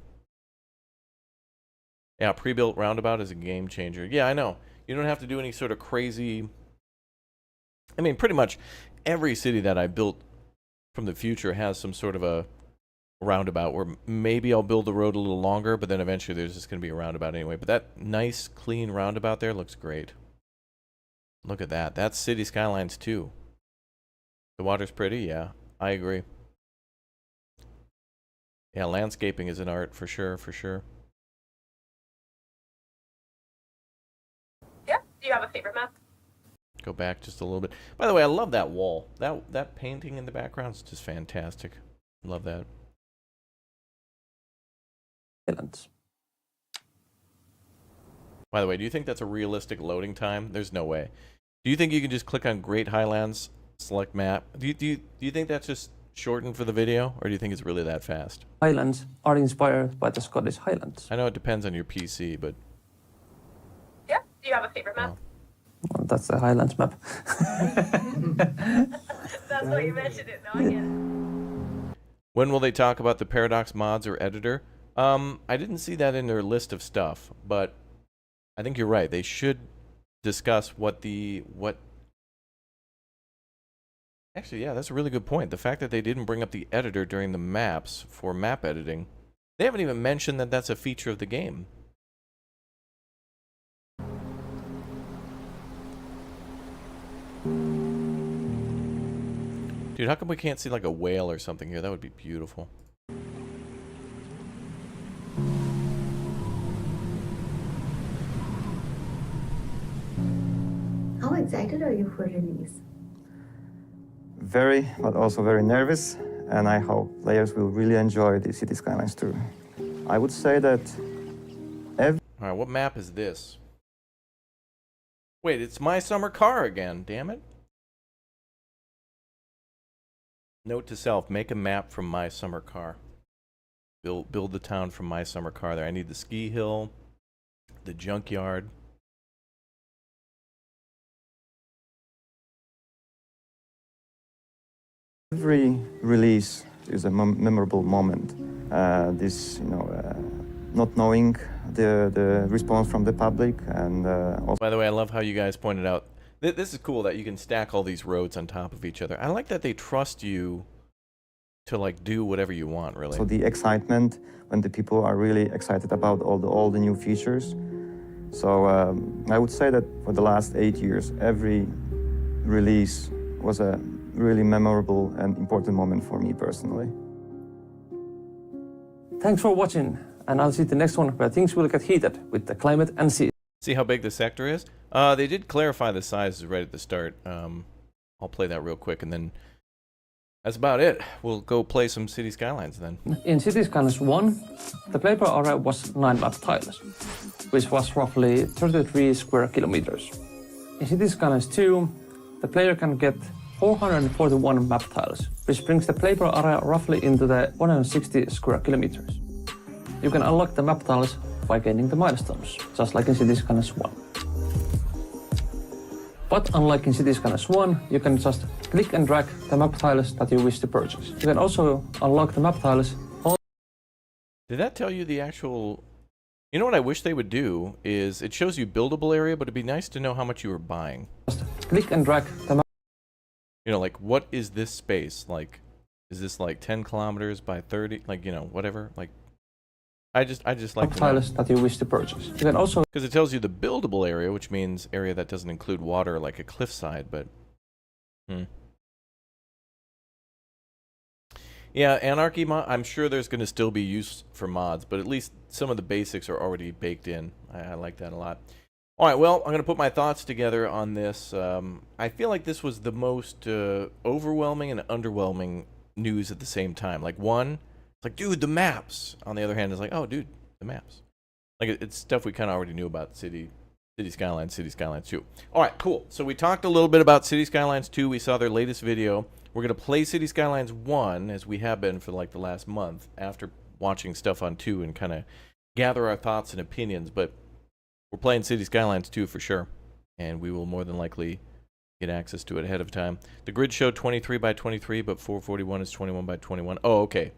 S1: Yeah, pre-built roundabout is a game changer. Yeah, I know. You don't have to do any sort of crazy... I mean, pretty much every city that I built from the future has some sort of a roundabout where maybe I'll build the road a little longer, but then eventually there's just going to be a roundabout anyway. But that nice, clean roundabout there looks great. Look at that. That's City Skylines 2. The water's pretty? Yeah, I agree. Yeah, landscaping is an art for sure, for sure.
S4: Yeah. Do you have a favorite map?
S1: Go back just a little bit. By the way, I love that wall. That painting in the background is just fantastic. Love that. By the way, do you think that's a realistic loading time? There's no way. Do you think you can just click on Great Highlands select map. Do you think that's just shortened for the video, or do you think it's really that fast?
S2: Highlands are inspired by the Scottish Highlands.
S1: I know it depends on your PC, but...
S4: Yeah. Do you have a favorite map?
S2: Well, that's the Highlands map.
S4: That's why you mentioned it. No, I get it.
S1: When will they talk about the Paradox mods or editor? I didn't see that in their list of stuff, but I think you're right. They should discuss Actually, yeah, that's a really good point. The fact that they didn't bring up the editor during the maps for map editing. They haven't even mentioned that that's a feature of the game. Dude, how come we can't see like a whale or something here? That would be beautiful.
S5: How excited are you for release?
S3: Very, but also very nervous, and I hope players will really enjoy the City Skylines 2. I would say that
S1: Alright, what map is this? Wait, it's My Summer Car again, damn it. Note to self, make a map from My Summer Car. Build the town from My Summer Car there. I need the ski hill, the junkyard.
S3: every release is a memorable moment. Not knowing the response from the public, and also.
S1: By the way, I love how you guys pointed out. This is cool that you can stack all these roads on top of each other. I like that they trust you to like do whatever you want, really.
S3: So the excitement when the people are really excited about all the new features. So I would say that for the last 8 years, every release was a really memorable and important moment for me personally.
S2: Thanks for watching, and I'll see the next one where things will get heated with the climate and sea.
S1: See how big the sector is? They did clarify the sizes right at the start. I'll play that real quick, and then that's about it. We'll go play some City Skylines then.
S2: In City Skylines 1, the playable area was 9 map tiles, which was roughly 33 square kilometers. In City Skylines 2, the player can get 441 map tiles, which brings the playable area roughly into the 160 square kilometers. You can unlock the map tiles by gaining the milestones, just like in City Skylines 1. But unlike in City Skylines 1, you can just click and drag the map tiles that you wish to purchase. You can also unlock the map tiles.
S1: Did that tell you the actual... You know what I wish they would do is it shows you buildable area, but it'd be nice to know how much you were buying.
S2: Just click and drag the map.
S1: You know, like, what is this space? Like, is this like 10 kilometers by 30? Like, you know, whatever. Like, I just like
S2: map tiles that you wish to purchase. You can also...
S1: Because it tells you the buildable area, which means area that doesn't include water, like a cliffside, but... Yeah, Anarchy mod, I'm sure there's going to still be use for mods, but at least some of the basics are already baked in. I like that a lot. Alright, well, I'm going to put my thoughts together on this. I feel like this was the most overwhelming and underwhelming news at the same time. Like, one, it's like, dude, the maps! On the other hand, it's like, oh, dude, the maps. Like, it's stuff we kind of already knew about City Skylines 2. Alright, cool. So we talked a little bit about City Skylines 2. We saw their latest video. We're going to play City Skylines 1, as we have been for like the last month, after watching stuff on 2 and kind of gather our thoughts and opinions. But we're playing City Skylines 2 for sure, and we will more than likely get access to it ahead of time. The grid showed 23 by 23, but 441 is 21 by 21. Oh, okay.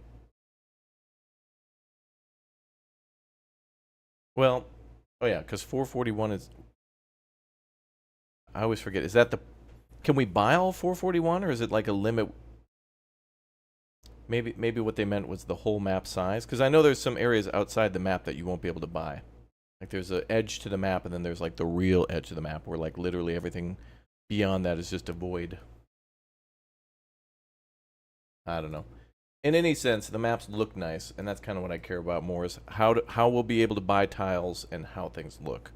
S1: Well, oh yeah, because 441 is... I always forget. Is that the... Can we buy all 441, or is it like a limit? Maybe what they meant was the whole map size, because I know there's some areas outside the map that you won't be able to buy. Like there's an edge to the map, and then there's like the real edge of the map, where like literally everything beyond that is just a void. I don't know. In any sense, the maps look nice, and that's kind of what I care about more, is how we'll be able to buy tiles and how things look.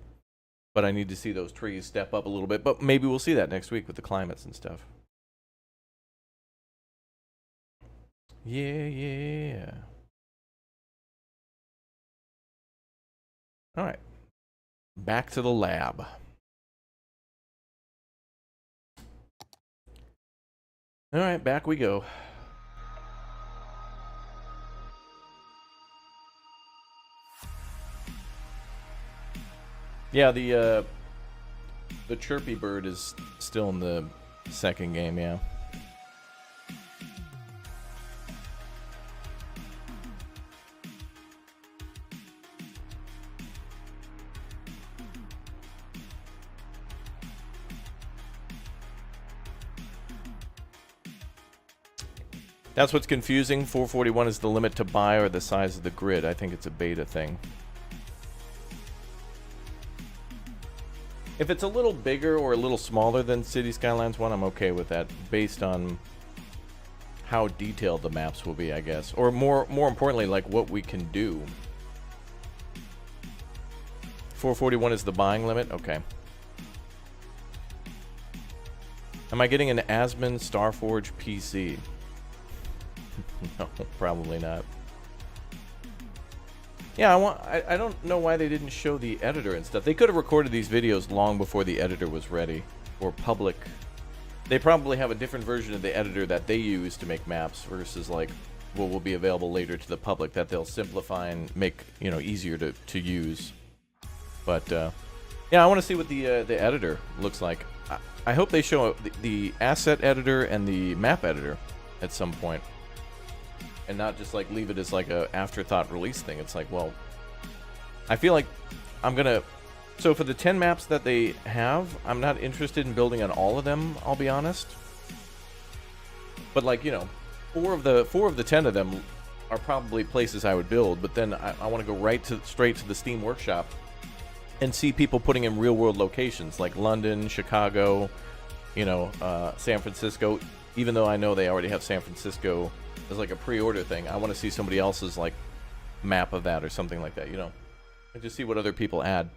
S1: But I need to see those trees step up a little bit. But maybe we'll see that next week with the climates and stuff. Yeah. All right. Back to the lab. All right, back we go. Yeah, the chirpy bird is still in the second game, yeah. That's what's confusing. 441 is the limit to buy or the size of the grid. I think it's a beta thing. If it's a little bigger or a little smaller than City Skylines 1, I'm okay with that, based on how detailed the maps will be, I guess. Or more importantly, like what we can do. 441 is the buying limit? Okay. Am I getting an Asmon Starforge PC? No, probably not. Yeah, I don't know why they didn't show the editor and stuff. They could have recorded these videos long before the editor was ready or public. They probably have a different version of the editor that they use to make maps versus like what will be available later to the public that they'll simplify and make, you know, easier to use. But yeah, I want to see what the editor looks like. I hope they show the asset editor and the map editor at some point. And not just like leave it as like a afterthought release thing. It's like, well, I feel like I'm gonna. So for the 10 maps that they have, I'm not interested in building on all of them. I'll be honest. But like, you know, four of the 10 of them are probably places I would build. But then I want to go straight to the Steam Workshop and see people putting in real world locations like London, Chicago, you know, San Francisco. Even though I know they already have San Francisco as like a pre-order thing, I want to see somebody else's like map of that or something like that, you know, and just see what other people add.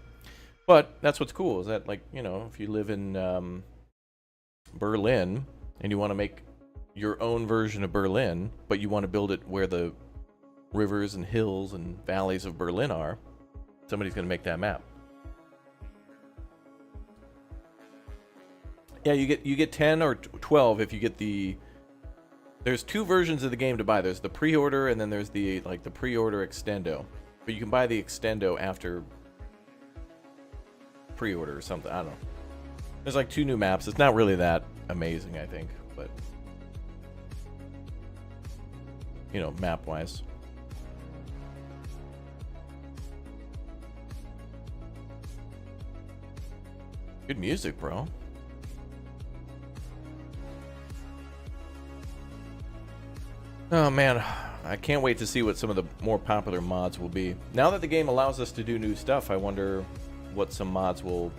S1: But that's what's cool is that, like, you know, if you live in Berlin and you want to make your own version of Berlin, but you want to build it where the rivers and hills and valleys of Berlin are, somebody's going to make that map. Yeah, you get 10 or 12 if you get the. There's two versions of the game to buy. There's the pre-order and then there's the like the pre-order extendo. But you can buy the extendo after pre-order or something. I don't know. There's like 2 new maps. It's not really that amazing, I think, but you know, map-wise. Good music, bro. Oh man, I can't wait to see what some of the more popular mods will be. Now that the game allows us to do new stuff, I wonder what some mods will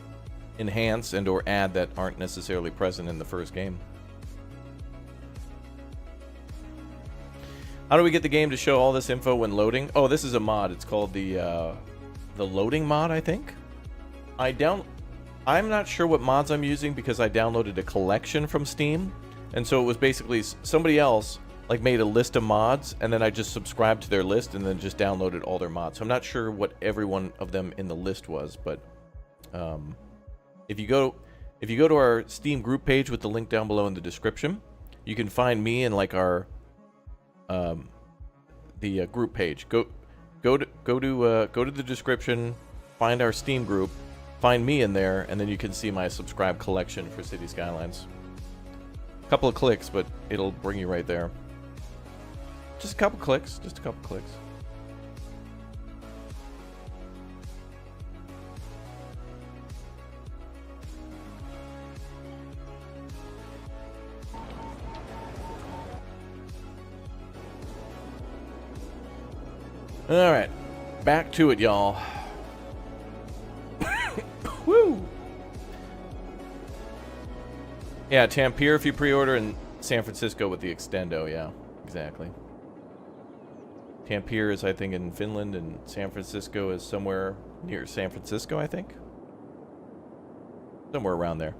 S1: enhance and or add that aren't necessarily present in the first game. How do we get the game to show all this info when loading? Oh, this is a mod. It's called the loading mod, I think. I'm not sure what mods I'm using because I downloaded a collection from Steam, and so it was basically somebody else like made a list of mods, and then I just subscribed to their list and then just downloaded all their mods. So I'm not sure what every one of them in the list was, but if you go to our Steam group page with the link down below in the description, you can find me in like our the group page. Go to the description, find our Steam group, find me in there, and then you can see my subscribe collection for City Skylines. A couple of clicks, but it'll bring you right there. Just a couple clicks. Just a couple clicks. All right, back to it, y'all. Woo! Yeah, Tampere if you pre-order, and San Francisco with the extendo. Yeah, exactly. Tampere is, I think, in Finland, and San Francisco is somewhere near San Francisco, I think. Somewhere around there.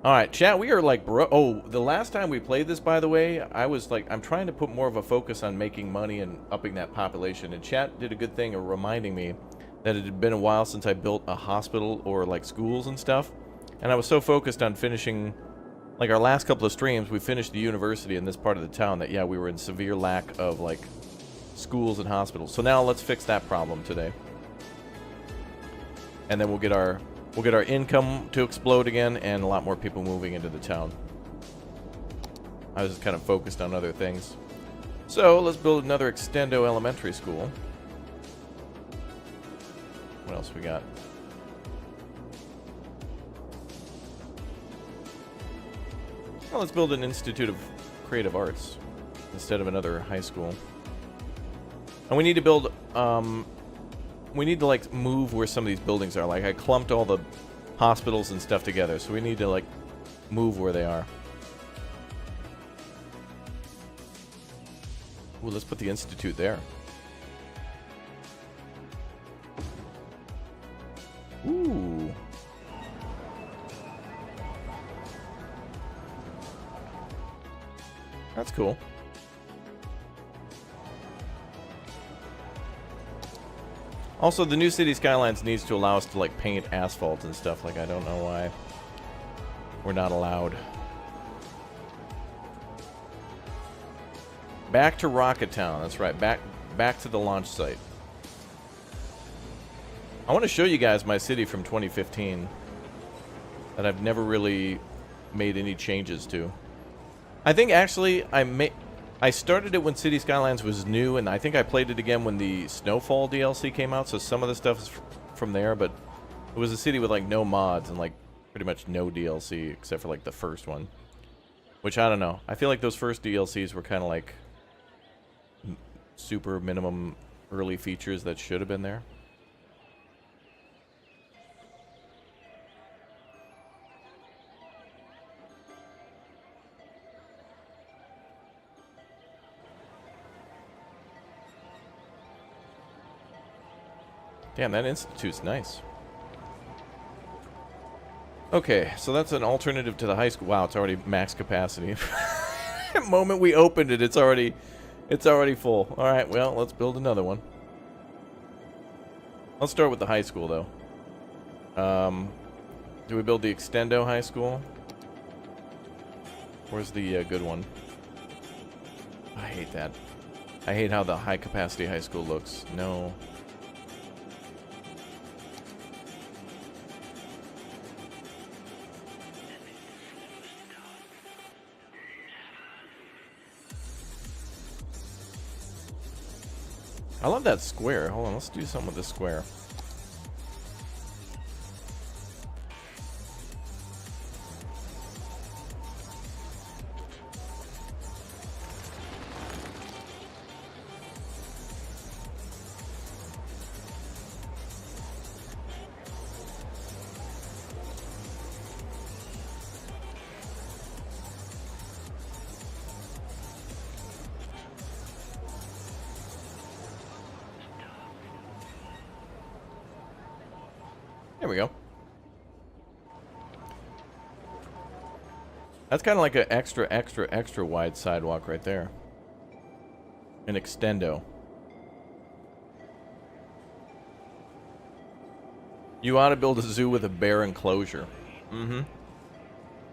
S1: All right, chat, we are like, bro. Oh, the last time we played this, by the way, I was like, I'm trying to put more of a focus on making money and upping that population. And chat did a good thing of reminding me that it had been a while since I built a hospital or like schools and stuff. And I was so focused on finishing like our last couple of streams, we finished the university in this part of the town that, yeah, we were in severe lack of, like, schools and hospitals. So now let's fix that problem today. And then we'll get our income to explode again and a lot more people moving into the town. I was just kind of focused on other things. So let's build another extendo elementary school. What else we got? Well, let's build an Institute of Creative Arts instead of another high school. And we need to build, we need to, like, move where some of these buildings are. Like, I clumped all the hospitals and stuff together, so we need to, like, move where they are. Ooh, let's put the Institute there. Ooh. That's cool. Also, the new city Skylines needs to allow us to, like, paint asphalt and stuff. Like, I don't know why we're not allowed. Back to Rocket Town. That's right. Back to the launch site. I want to show you guys my city from 2015 that I've never really made any changes to. I think actually I started it when City Skylines was new, and I think I played it again when the Snowfall DLC came out, so some of the stuff is from there, but it was a city with, like, no mods and, like, pretty much no DLC except for, like, the first one. Which, I don't know. I feel like those first DLCs were kind of like super minimum early features that should have been there. Damn, that institute's nice. Okay, so that's an alternative to the high school. Wow, it's already max capacity. The moment we opened it, it's already full. All right, well, let's build another one. Let's start with the high school, though. Do we build the Extendo High School? Where's the good one? I hate that. I hate how the high capacity high school looks. No. I love that square. Hold on, let's do something with the square. There we go. That's kind of like an extra wide sidewalk right there. An extendo. You ought to build a zoo with a bear enclosure. Mm-hmm.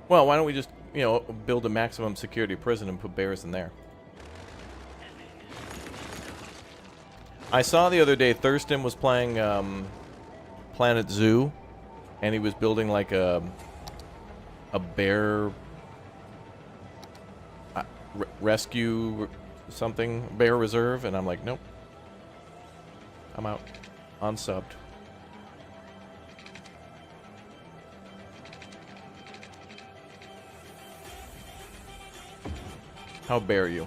S1: Well, why don't we just, you know, build a maximum security prison and put bears in there? I saw the other day Thurston was playing Planet Zoo, and he was building like a bear rescue something, bear reserve, and I'm like, nope, I'm out, unsubbed. How bear you?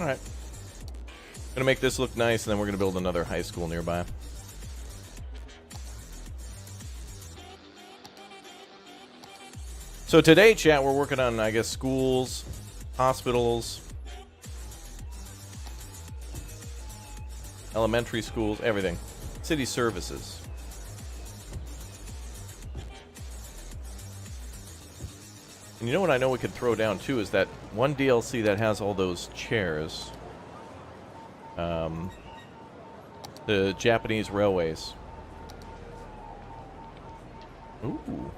S1: Alright. Gonna make this look nice, and then we're gonna build another high school nearby. So today, chat, we're working on, I guess, schools, hospitals, elementary schools, everything. City services. And you know what I know we could throw down too is that one DLC that has all those chairs. The Japanese railways. Ooh.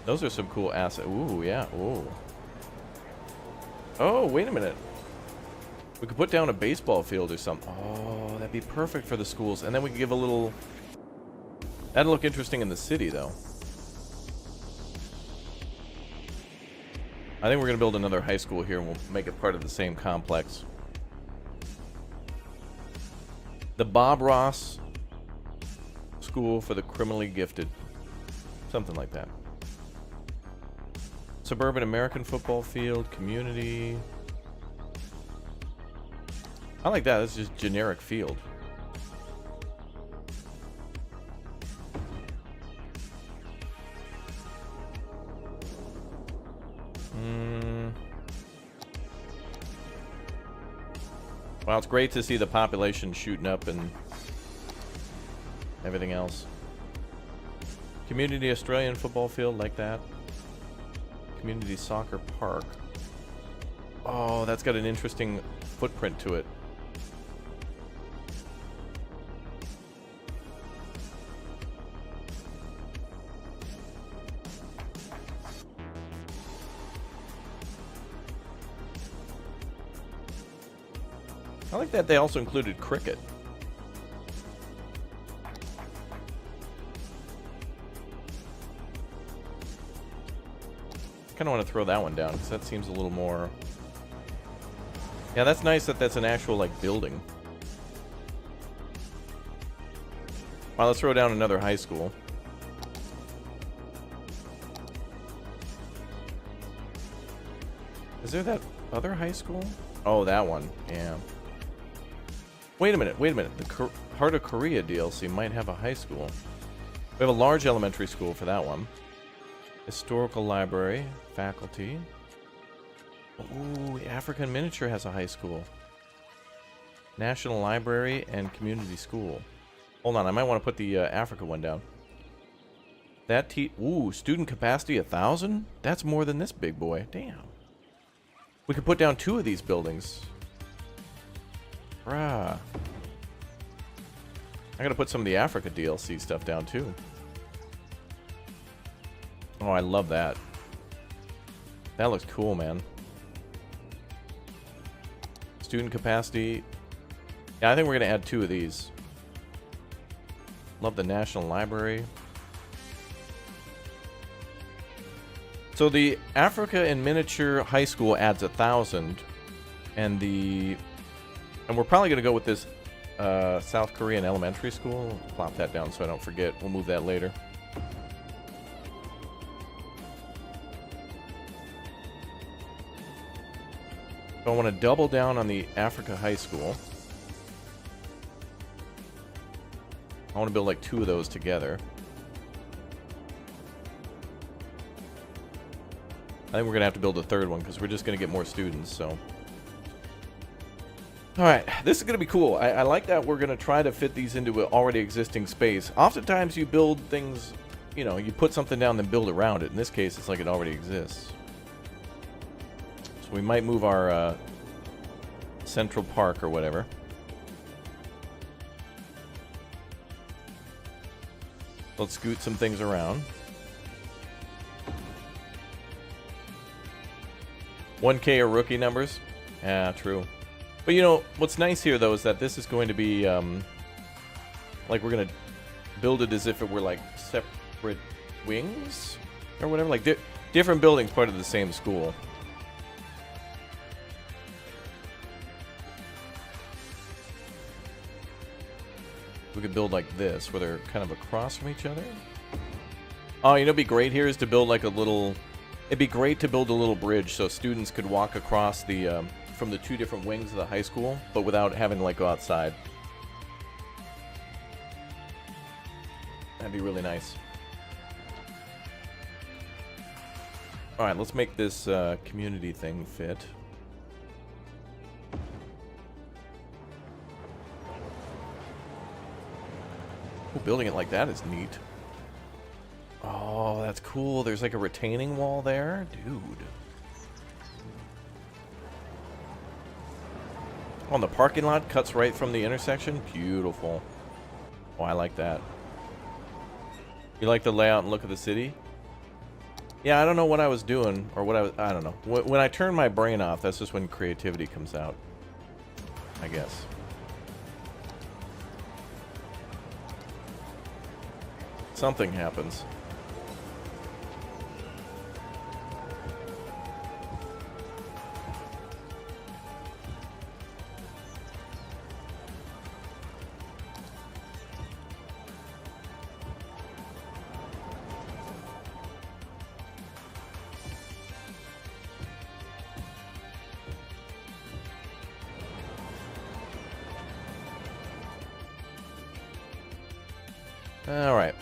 S1: Those are some cool assets. Ooh, yeah. Ooh. Oh, wait a minute. We could put down a baseball field or something. Oh, that'd be perfect for the schools. And then we could give a little... That'd look interesting in the city, though. I think we're going to build another high school here, and we'll make it part of the same complex. The Bob Ross School for the Criminally Gifted. Something like that. Suburban American football field, community. I like that. That's just generic field. Well, it's great to see the population shooting up and everything else. Community Australian football field, like that. Community soccer park. Oh, that's got an interesting footprint to it. I like that they also included cricket. Kind of want to throw that one down because that seems a little more... Yeah, that's nice that that's an actual, like, building. Well, let's throw down another high school. Is there that other high school? Oh, that one. Yeah. Wait a minute, wait a minute. The Heart of Korea DLC might have a high school. We have a large elementary school for that one. Historical library, faculty. Ooh, African Miniature has a high school. National Library and Community School. Hold on, I might want to put the Africa one down. That ooh, student capacity 1,000? That's more than this big boy. Damn. We could put down 2 of these buildings. Bruh. I gotta put some of the Africa DLC stuff down too. Oh, I love that. That looks cool, man. Student capacity. Yeah, I think we're gonna add 2 of these. Love the National Library. So the Africa in Miniature High School adds 1,000, and we're probably gonna go with this South Korean Elementary School. Plop that down so I don't forget. We'll move that later. So I want to double down on the Africa High School. I want to build like 2 of those together. I think we're going to have to build a 3rd one because we're just going to get more students, so. Alright, this is going to be cool. I like that we're going to try to fit these into an already existing space. Oftentimes you build things, you know, you put something down then build around it. In this case, it's like it already exists. So we might move our Central Park or whatever. Let's scoot some things around. 1K are rookie numbers. Yeah, true. But you know, what's nice here though is that this is going to be like we're going to build it as if it were like separate wings or whatever, like different buildings part of the same school. We could build like this where they're kind of across from each other. Oh, you know what'd be great here is to build like a little... It'd be great to build a little bridge so students could walk across the from the 2 different wings of the high school, but without having to like go outside. That'd be really nice. All right, let's make this community thing fit. building it like that is neat. Oh, that's cool. There's like a retaining wall there. Dude. On the parking lot, cuts right from the intersection. Beautiful. Oh, I like that. You like the layout and look of the city? Yeah, I don't know what I was doing, or I don't know. When I turn my brain off, that's just when creativity comes out, I guess. Something happens. Alright.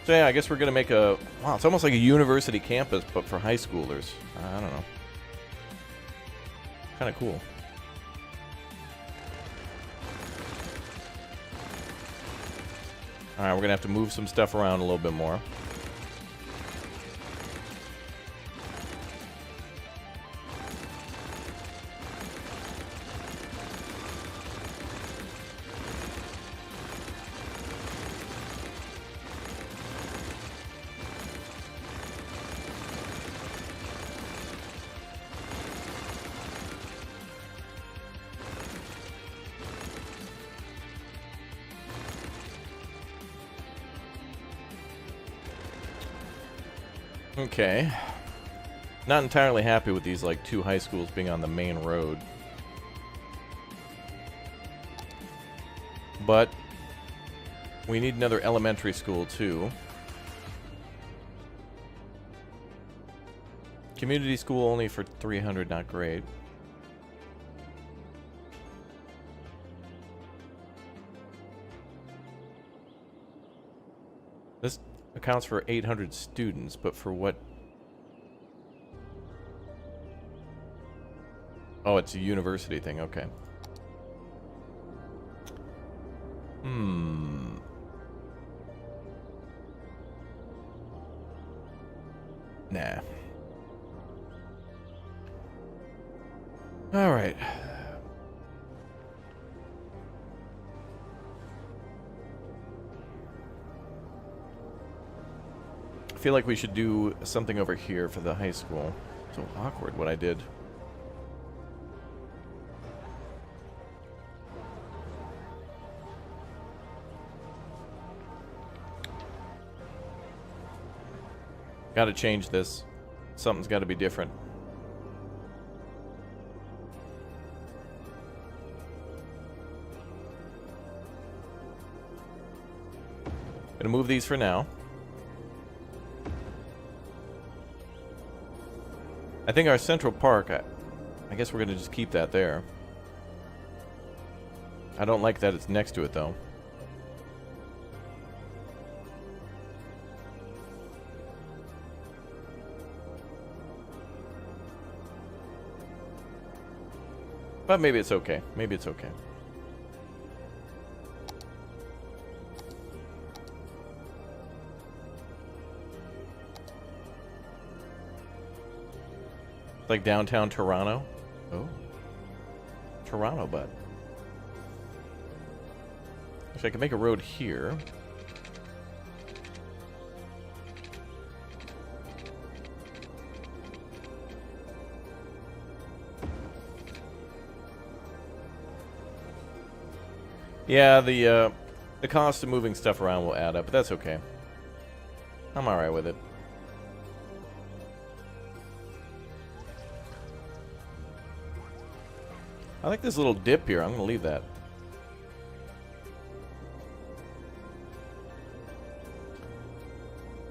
S1: So yeah, I guess we're going to make a... Wow, it's almost like a university campus, but for high schoolers. I don't know. Kind of cool. Alright, we're going to have to move some stuff around a little bit more. Okay. Not entirely happy with these, like, 2 high schools being on the main road. But we need another elementary school, too. Community school only for 300, not great. This accounts for 800 students, but for what? Oh, it's a university thing, okay. Nah. All right. I feel like we should do something over here for the high school. So awkward what I did. Gotta change this. Something's gotta be different. Gonna move these for now. I think our Central Park, I guess we're gonna just keep that there. I don't like that it's next to it, though. But maybe it's okay. Maybe it's okay. Like downtown Toronto. Oh. Toronto, bud. Actually, I could make a road here. Yeah, the cost of moving stuff around will add up, but that's okay. I'm alright with it. I like this little dip here. I'm going to leave that.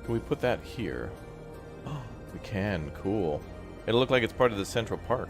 S1: Can we put that here? Oh, we can. Cool. It'll look like it's part of the Central Park.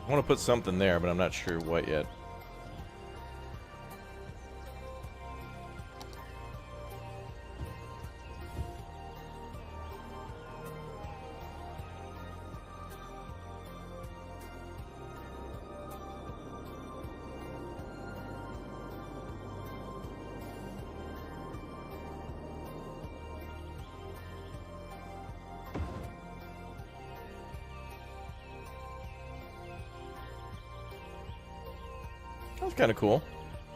S1: I want to put something there, but I'm not sure what yet. That's kind of cool.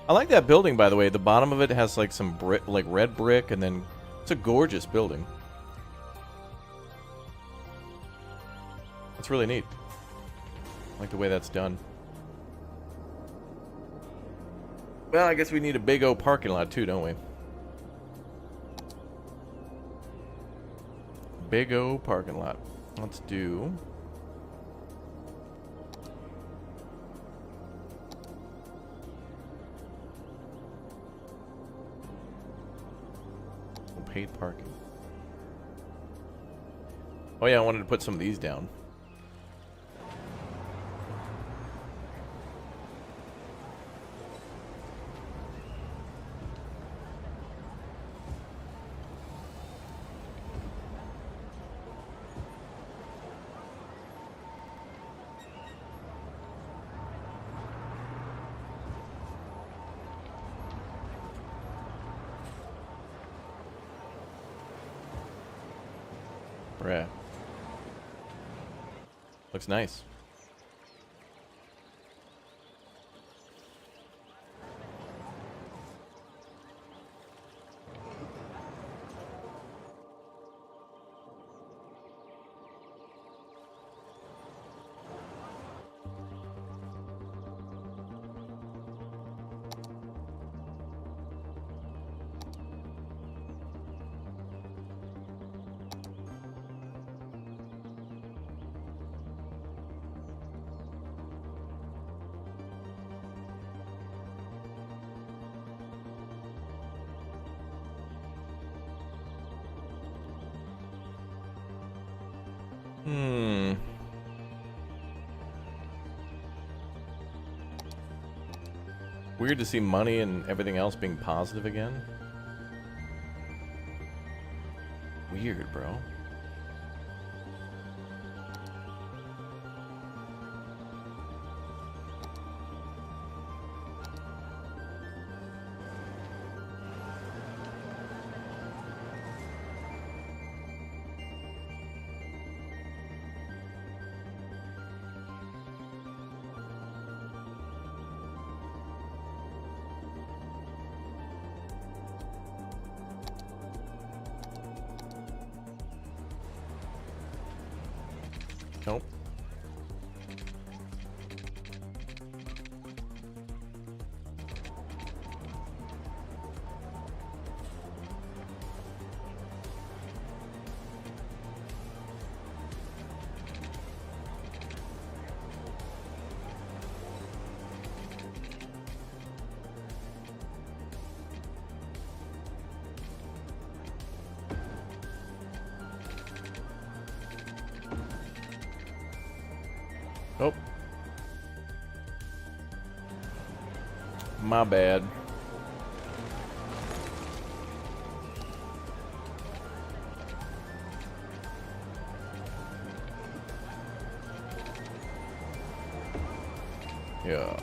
S1: I like that building, by the way. The bottom of it has like some brick, like red brick, and then it's a gorgeous building. That's really neat. I like the way that's done. Well, I guess we need a big old parking lot too, don't we? Big old parking lot. Let's do... paid parking. Oh yeah, I wanted to put some of these down. Bruh. Looks nice. Weird to see money and everything else being positive again. Weird, bro. Nope. Oh. My bad. Yeah.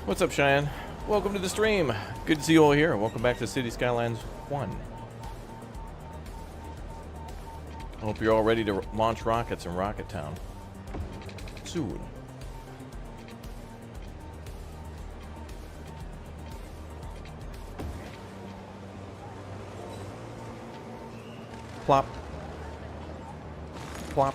S1: What's up, Cheyenne? Welcome to the stream. Good to see you all here. Welcome back to City Skylines 1. I hope you're all ready to launch rockets in Rocket Town soon. Plop. Plop.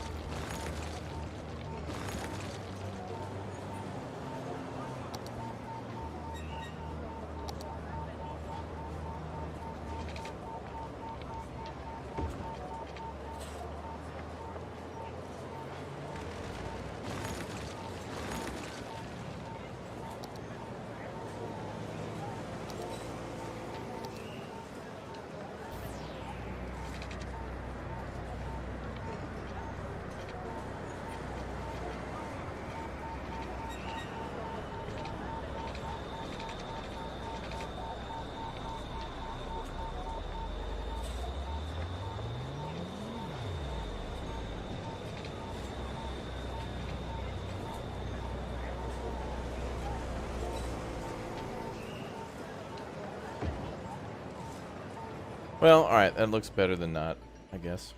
S1: Well, alright, that looks better than not, I guess.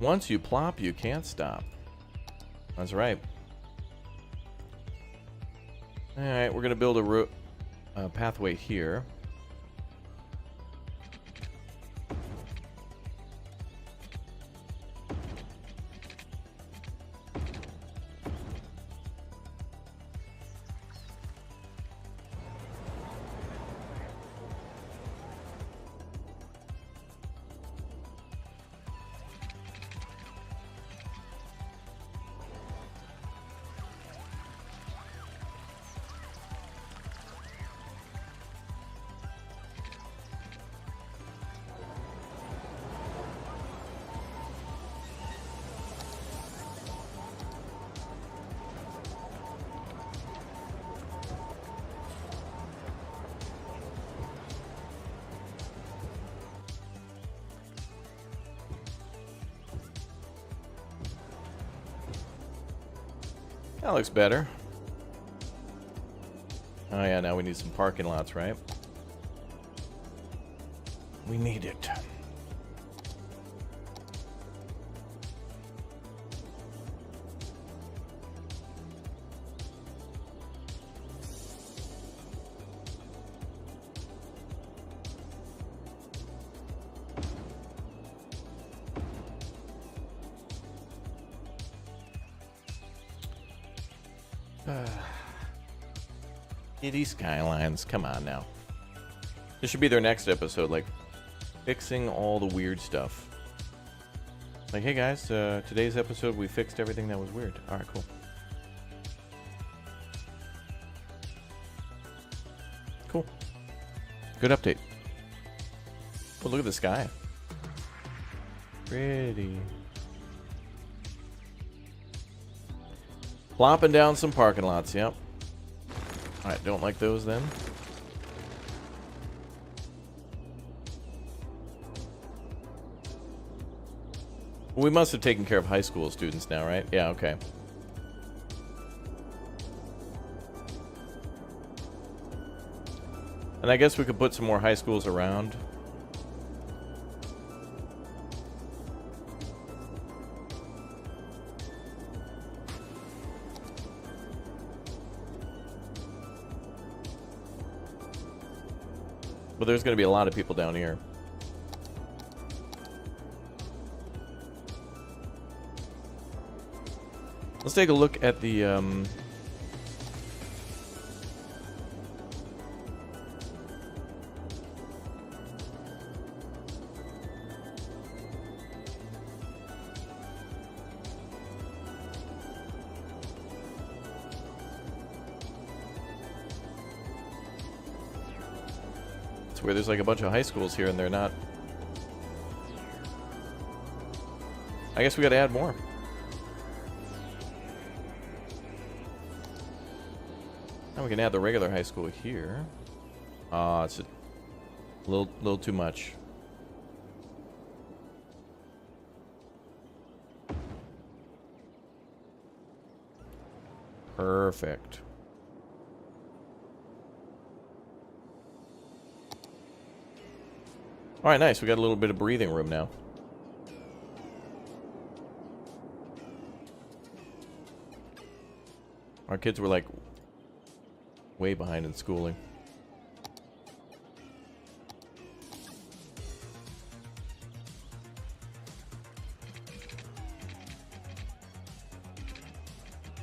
S1: Once you plop, you can't stop. That's right. Alright, we're going to build a pathway here. That looks better. Oh yeah, now we need some parking lots, right? We need it. City Skylines, come on now. This should be their next episode, like fixing all the weird stuff. Like, hey guys, today's episode we fixed everything that was weird. Alright, cool. Cool. Good update. Oh, look at the sky. Pretty. Plopping down some parking lots, yep. Alright, don't like those then. We must have taken care of high school students now, right? Yeah, okay. And I guess we could put some more high schools around. But there's going to be a lot of people down here. Let's take a look at the where there's like a bunch of high schools here and they're not. I guess we gotta add more. Now we can add the regular high school here. It's a little too much. Perfect. Alright, nice. We got a little bit of breathing room now. Our kids were like way behind in schooling.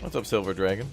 S1: What's up, Silver Dragon?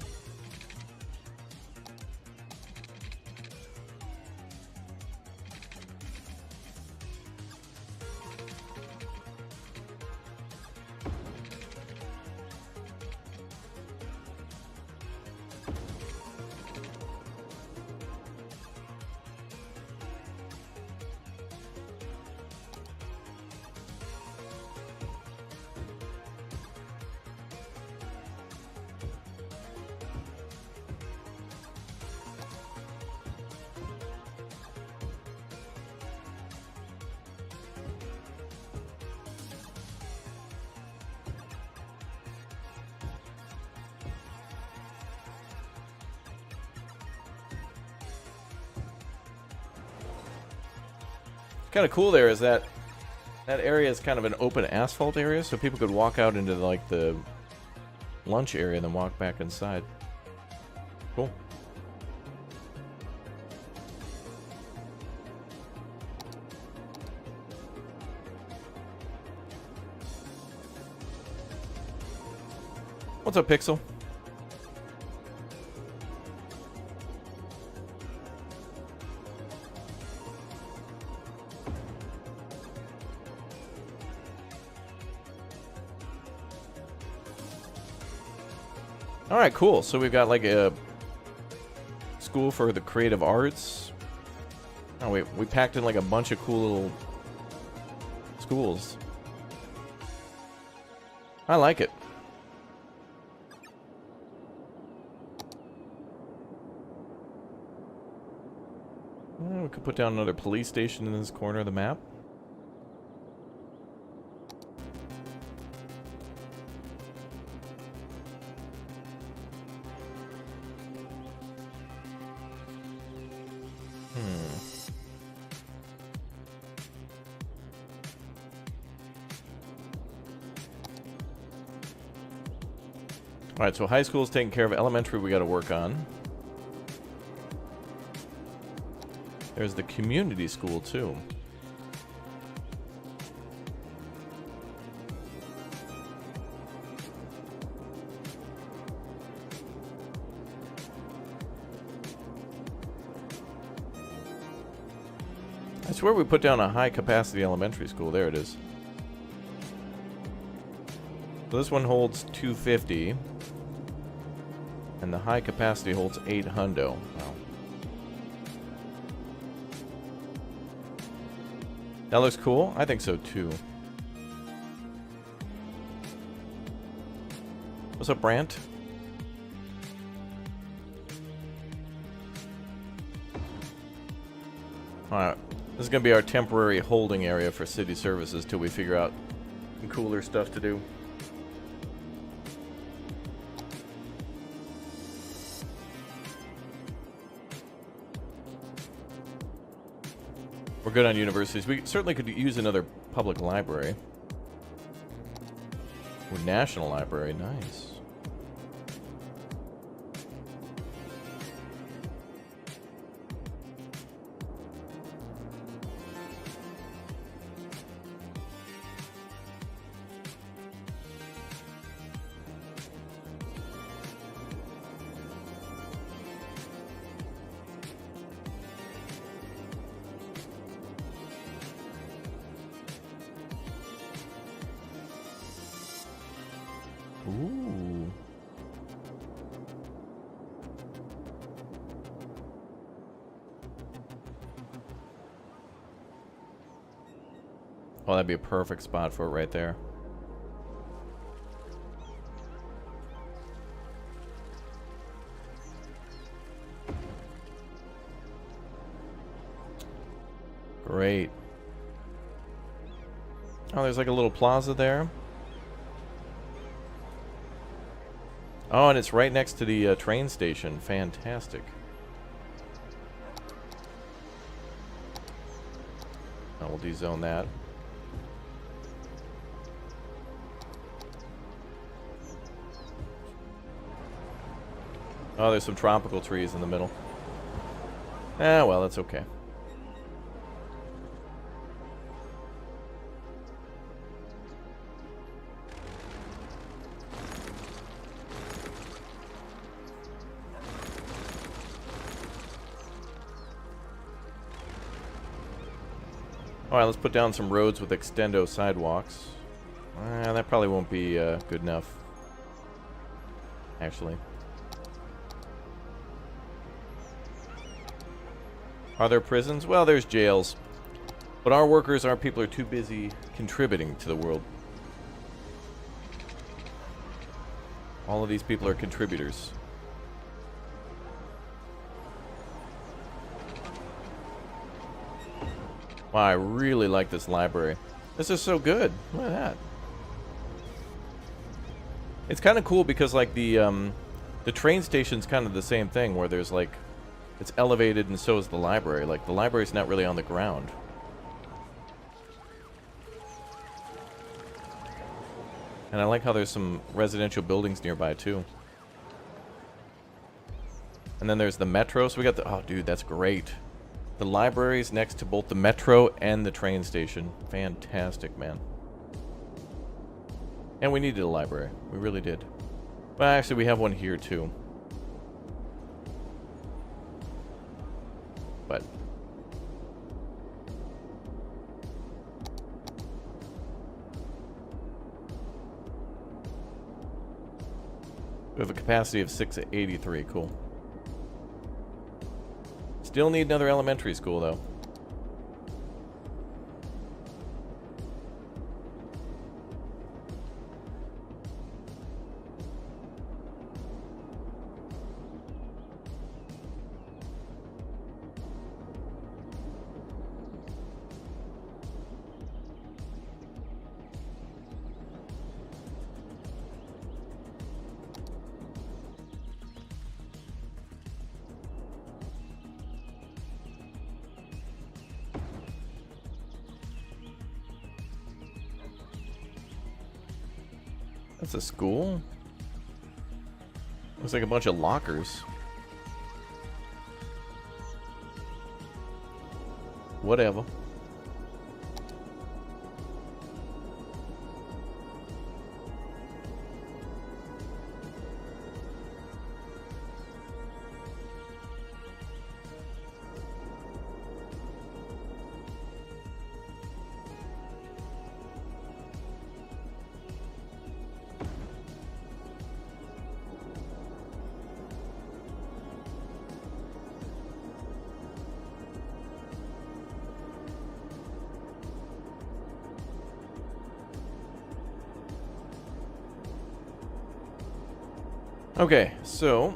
S1: kind of cool there is that area is kind of an open asphalt area, so people could walk out into like the lunch area and then walk back inside. Cool. What's up, Pixel? All right, cool. So we've got like a school for the creative arts. Oh wait, we packed in like a bunch of cool little schools. I like it. We could put down another police station in this corner of the map. Alright, so high school's taking care of. Elementary we gotta work on. There's the community school, too. I swear we put down a high-capacity elementary school. There it is. So this one holds 250. And the high capacity holds 800. Wow. That looks cool. I think so too. What's up, Brant? Alright. This is going to be our temporary holding area for city services till we figure out some cooler stuff to do. We're good on universities. We certainly could use another public library. Or national library. Nice. Ooh. Oh, that'd be a perfect spot for it right there. Great. Oh, there's like a little plaza there. Oh, and it's right next to the train station. Fantastic. Oh, we'll dezone that. Oh, there's some tropical trees in the middle. Ah, well, that's okay. Alright, let's put down some roads with extendo sidewalks. That probably won't be good enough. Actually. Are there prisons? Well, there's jails. But our workers, our people are too busy contributing to the world. All of these people are contributors. Wow, I really like this library. This is so good. Look at that. It's kind of cool because like the train station's kind of the same thing where there's like it's elevated and so is the library. Like the library's not really on the ground. And I like how there's some residential buildings nearby, too. And then there's the metro. So we got the... Oh, dude, that's great. The library's next to both the metro and the train station. Fantastic, man. And we needed a library. We really did. Well, actually, we have one here, too. But... we have a capacity of 683. Cool. Still need another elementary school, though. That's a school? Looks like a bunch of lockers. Whatever. Okay, so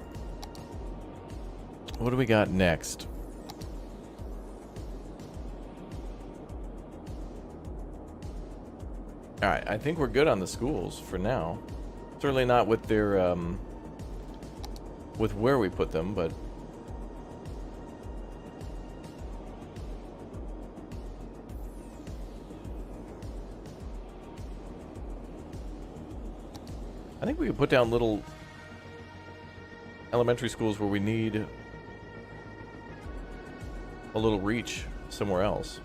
S1: what do we got next? Alright, I think we're good on the schools for now. Certainly not with their, with where we put them, but... I think we could put down little elementary schools where we need a little reach somewhere else.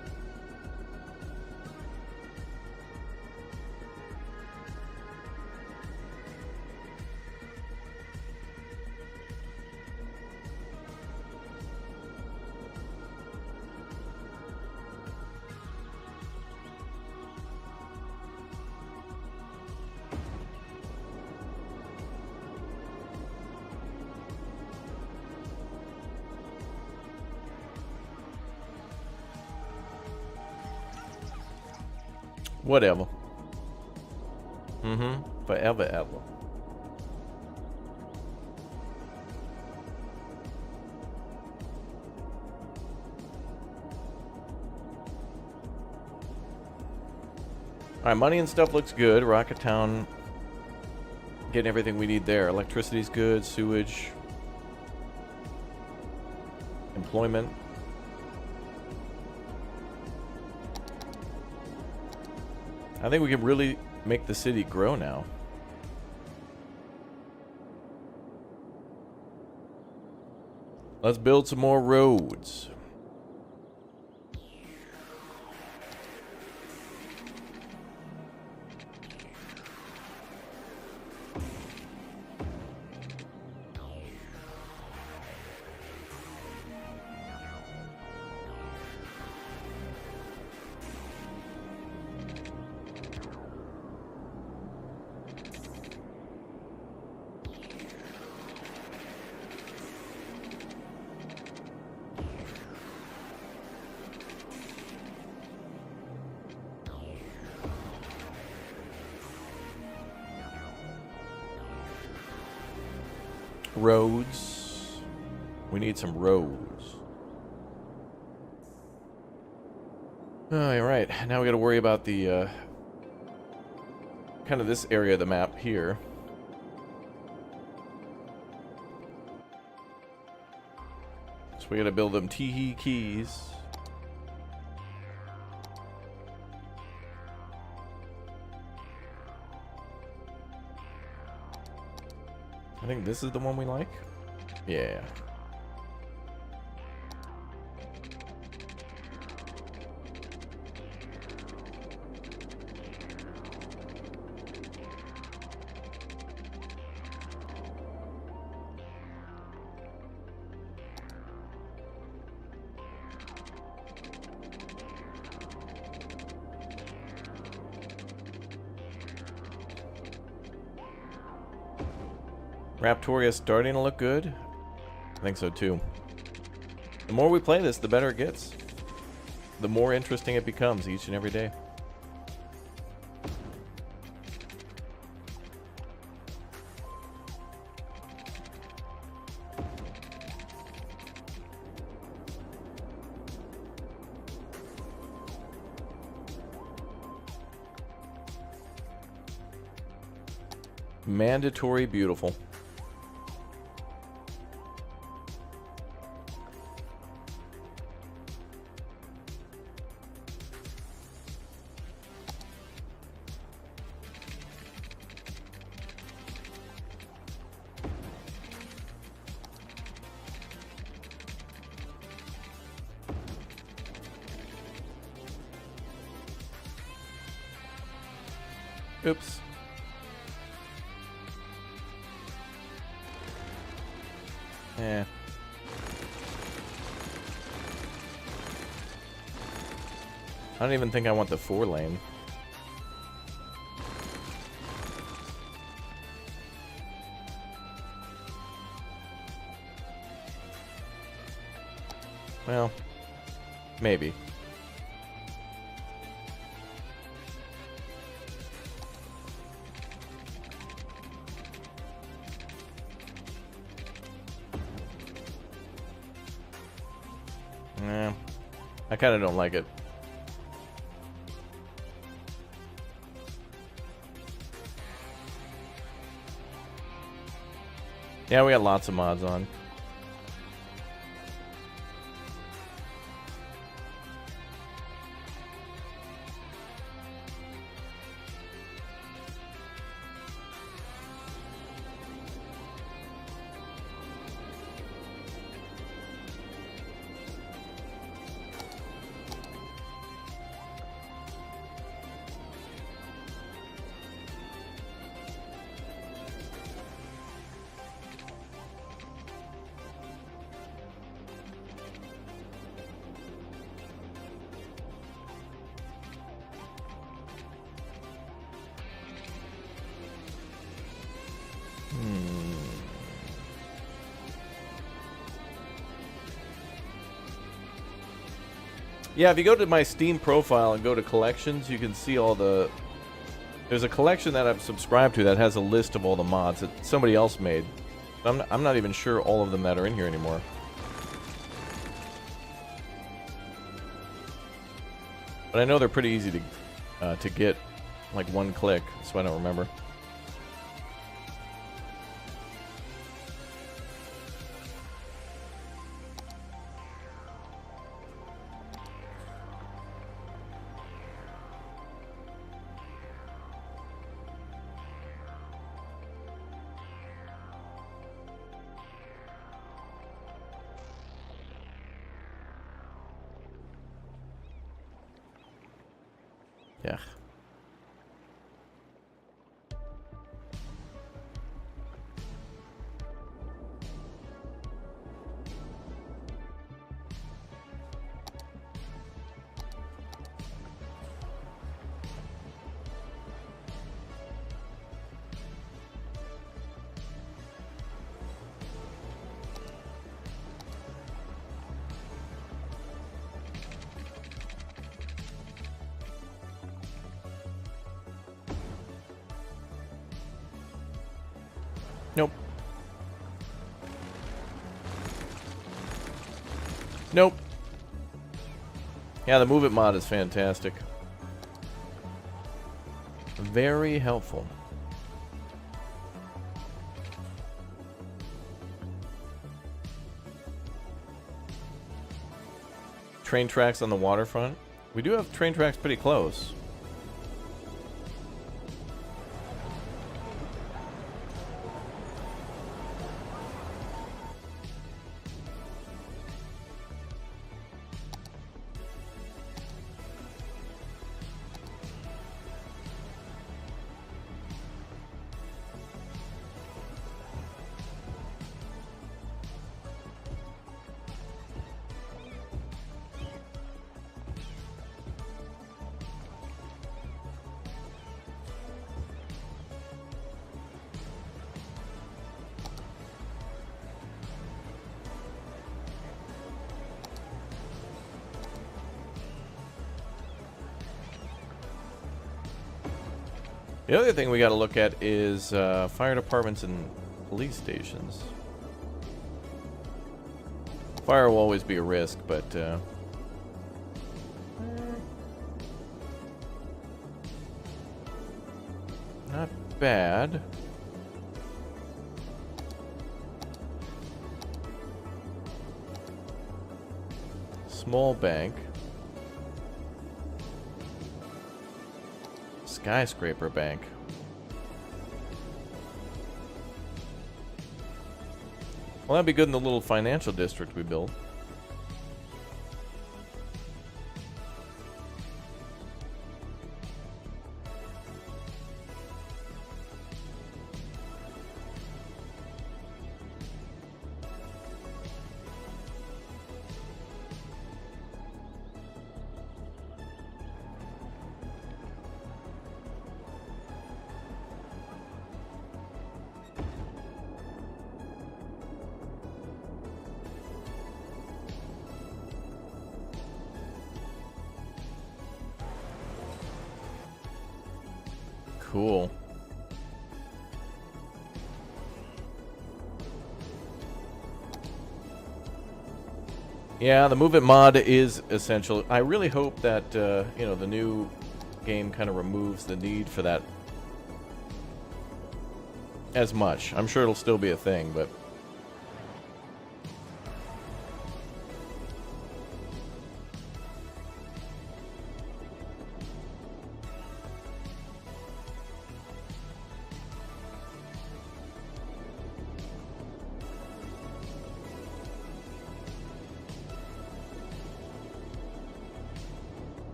S1: Whatever. Forever, ever. Alright, money and stuff looks good. Rocket Town, getting everything we need there. Electricity's good. Sewage. Employment. I think we can really make the city grow now. Let's build some more roads. Roads. We need some roads. All right, now we got to worry about the kind of this area of the map here. So we got to build them teehee keys. I think this is the one we like. Yeah. Raptoria starting to look good. I think so too. The more we play this, the better it gets. The more interesting it becomes each and every day. Mandatory beautiful. Oops. Yeah. I don't even think I want the 4-lane. Well, maybe. I kind of don't like it. Yeah, we got lots of mods on. Yeah, if you go to my Steam profile and go to collections, you can see all the... There's a collection that I've subscribed to that has a list of all the mods that somebody else made. I'm not even sure all of them that are in here anymore. But I know they're pretty easy to get, like one click, so I don't remember. Yeah. Nope. Nope. Yeah, the Move It mod is fantastic. Very helpful. Train tracks on the waterfront. We do have train tracks pretty close. The other thing we got to look at is fire departments and police stations. Fire will always be a risk, but not bad. Small bank. Skyscraper bank. Well, that'd be good in the little financial district we built. Cool. Yeah, the Move It mod is essential. I really hope that, you know, the new game kind of removes the need for that as much. I'm sure it'll still be a thing, but...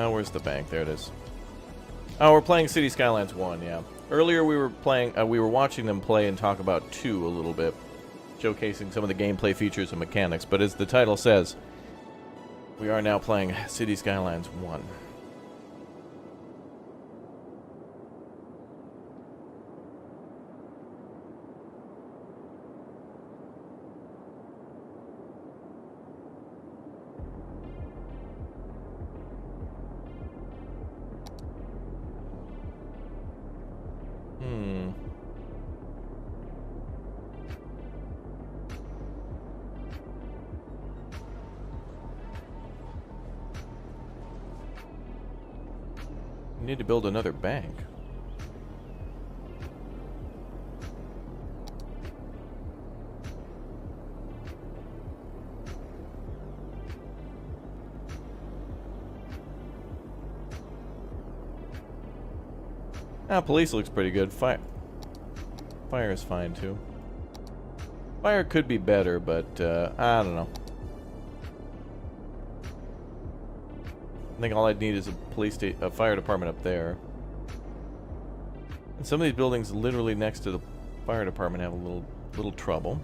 S1: where's the bank? There it is. Oh, we're playing City Skylines 1, yeah. Earlier we were playing, we were watching them play and talk about 2 a little bit, showcasing some of the gameplay features and mechanics, but as the title says, we are now playing City Skylines 1. Need to build another bank. Police looks pretty good. Fire is fine too. Fire could be better, but I don't know. I think all I'd need is a fire department up there. And some of these buildings literally next to the fire department have a little trouble.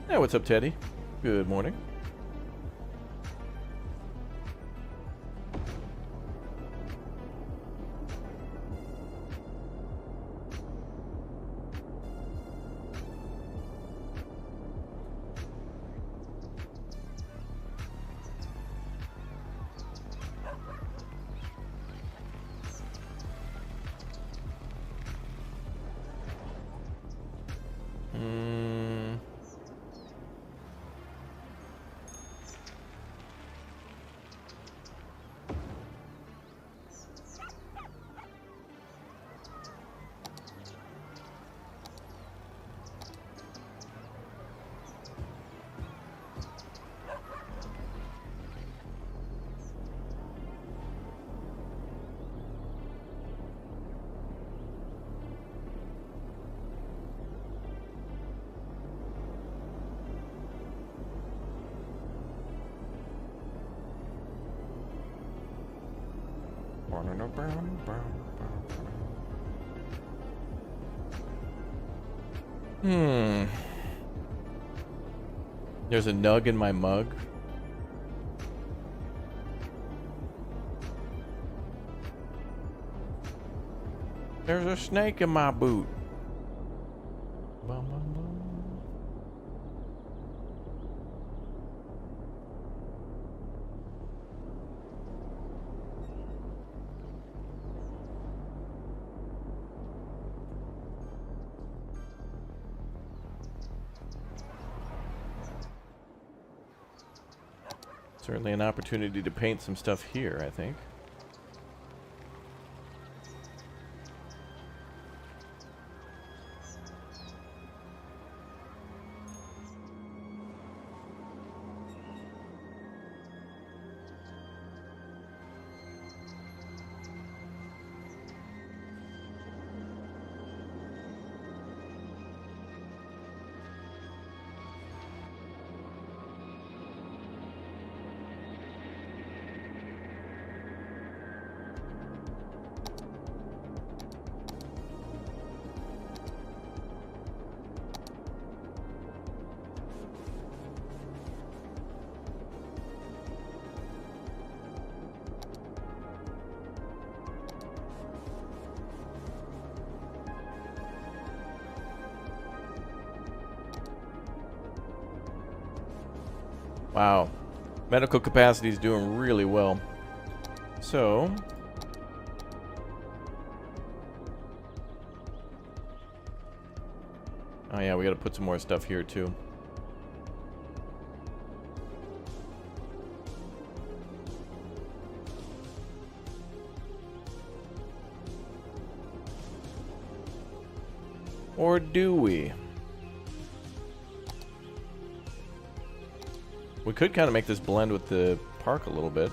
S1: Hey, what's up, Teddy? Good morning. There's a nug in my mug. There's a snake in my boot. Bum, bum, bum. Certainly an opportunity to paint some stuff here, I think. Wow. Medical capacity is doing really well. So... oh yeah, we gotta put some more stuff here too. Or do we? We could kind of make this blend with the park a little bit.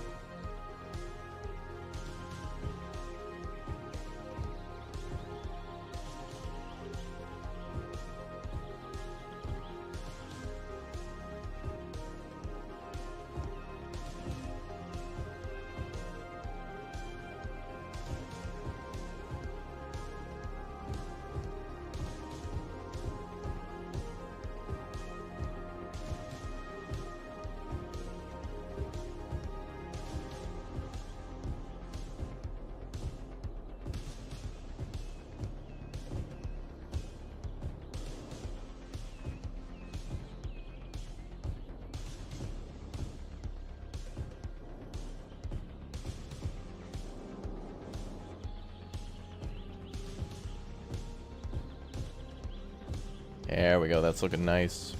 S1: There we go, that's looking nice.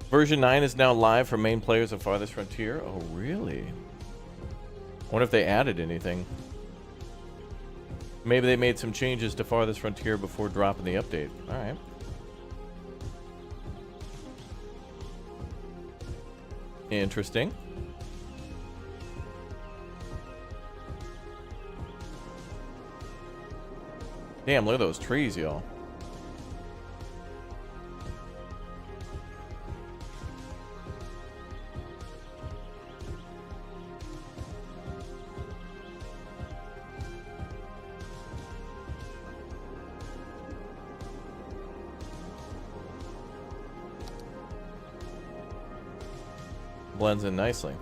S1: Version 9 is now live for main players of Farthest Frontier. Oh, really? I wonder if they added anything. Maybe they made some changes to Farthest Frontier before dropping the update. Alright. Interesting. Damn, look at those trees, y'all. Blends in nicely.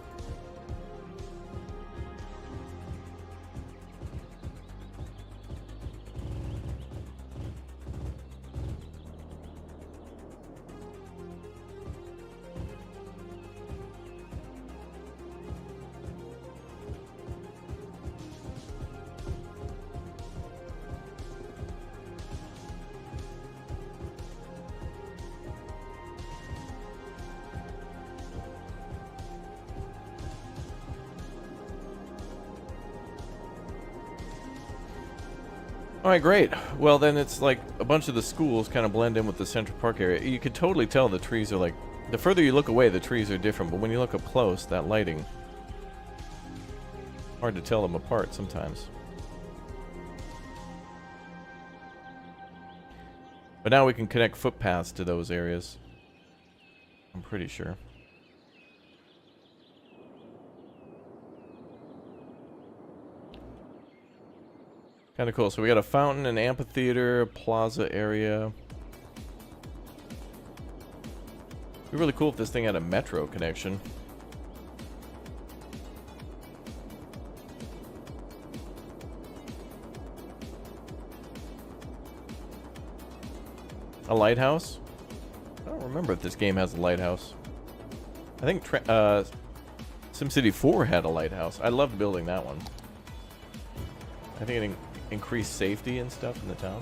S1: Alright, great. Well, then it's like a bunch of the schools kind of blend in with the Central Park area. You could totally tell the trees are like... the further you look away, the trees are different. But when you look up close, that lighting... hard to tell them apart sometimes. But now we can connect footpaths to those areas. I'm pretty sure. Kind of cool. So we got a fountain, an amphitheater, plaza area. It'd be really cool if this thing had a metro connection. A lighthouse? I don't remember if this game has a lighthouse. I think SimCity 4 had a lighthouse. I loved building that one. I think it increased safety and stuff in the town.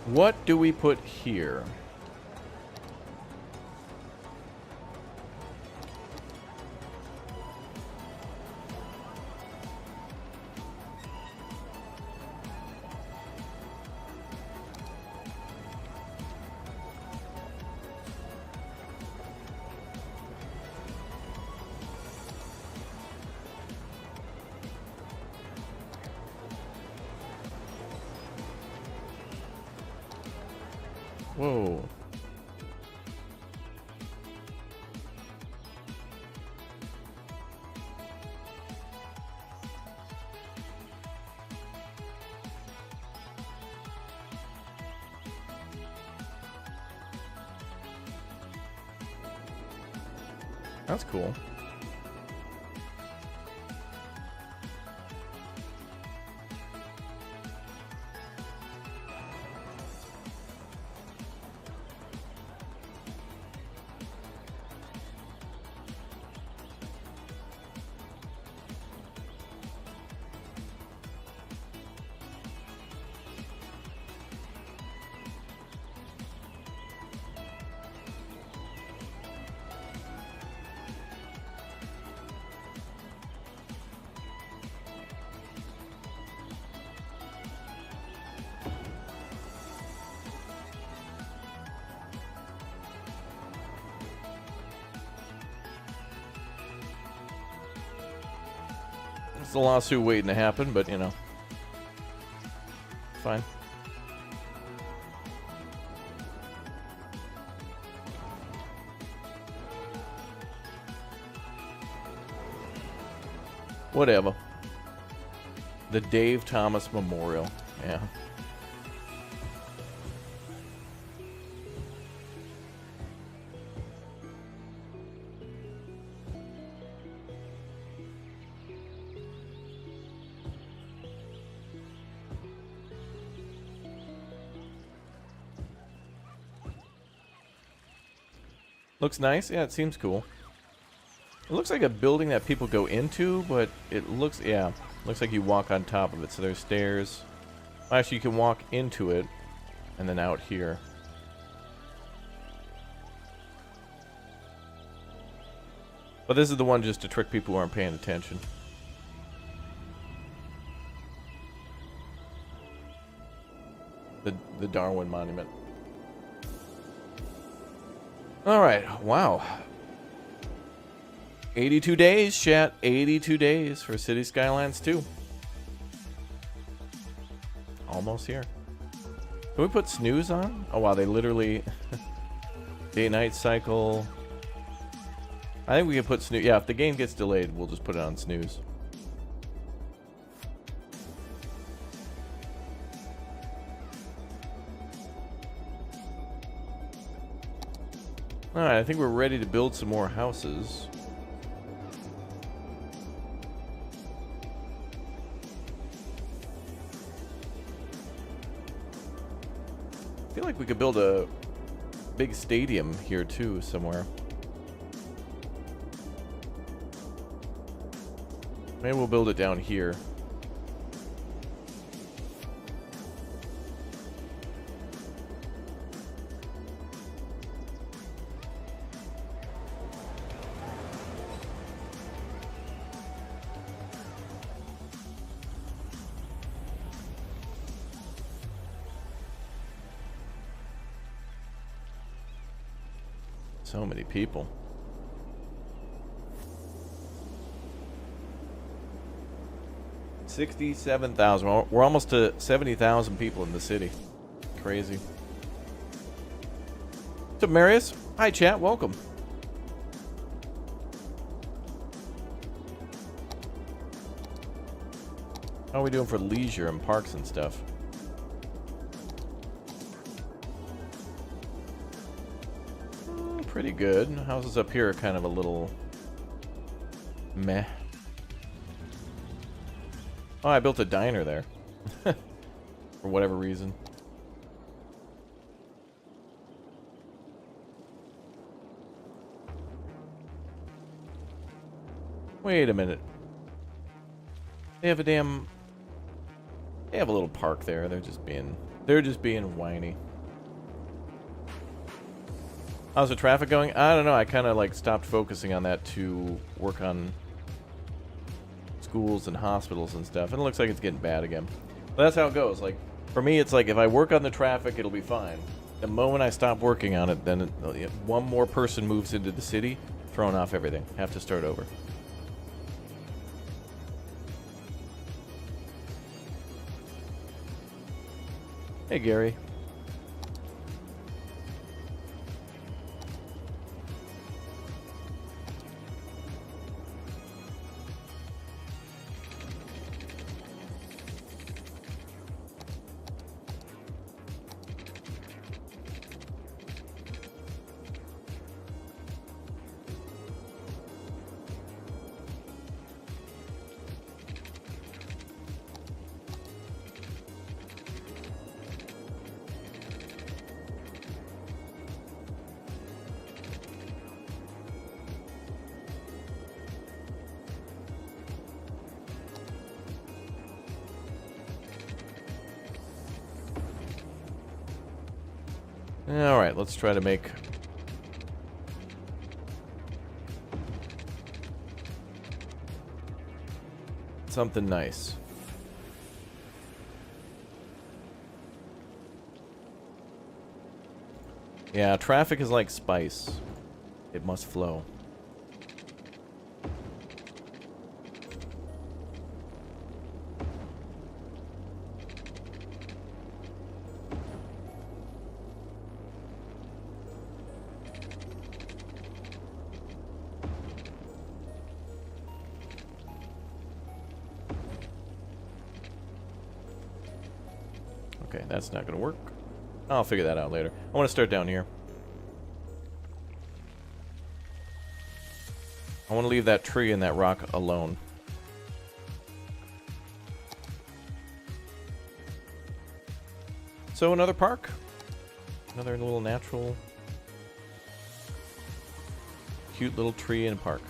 S1: What do we put here? Whoa. That's cool. It's a lawsuit waiting to happen, but you know, fine. Whatever. The Dave Thomas Memorial. Yeah. Looks nice. Yeah, it seems cool. It looks like a building that people go into, but it looks, yeah, looks like you walk on top of it. So there's stairs. Actually, you can walk into it and then out here. But this is the one just to trick people who aren't paying attention. The Darwin Monument. Alright, wow. 82 days, chat. 82 days for City Skylines 2. Almost here. Can we put snooze on? Oh wow, they literally... Day-night cycle. I think we can put snooze... Yeah, if the game gets delayed, we'll just put it on snooze. Alright, I think we're ready to build some more houses. I feel like we could build a big stadium here too, somewhere. Maybe we'll build it down here. So many people. 67,000. We're almost to 70,000 people in the city. Crazy. What's up, Marius? Hi, chat. Welcome. How are we doing for leisure and parks and stuff? Pretty good. Houses up here are kind of a little meh. Oh, I built a diner there. For whatever reason. Wait a minute. They have a damn... They have a little park there. They're just being whiny. How's the traffic going? I don't know. I kind of like stopped focusing on that to work on schools and hospitals and stuff. And it looks like it's getting bad again. But that's how it goes. Like, for me, it's like if I work on the traffic, it'll be fine. The moment I stop working on it, then one more person moves into the city, throwing off everything. Have to start over. Hey, Gary. Alright, let's try to make... something nice. Yeah, traffic is like spice. It must flow. Okay, that's not gonna work. I'll figure that out later. I want to start down here. I want to leave that tree and that rock alone. So another park. Another little natural, cute little tree and park.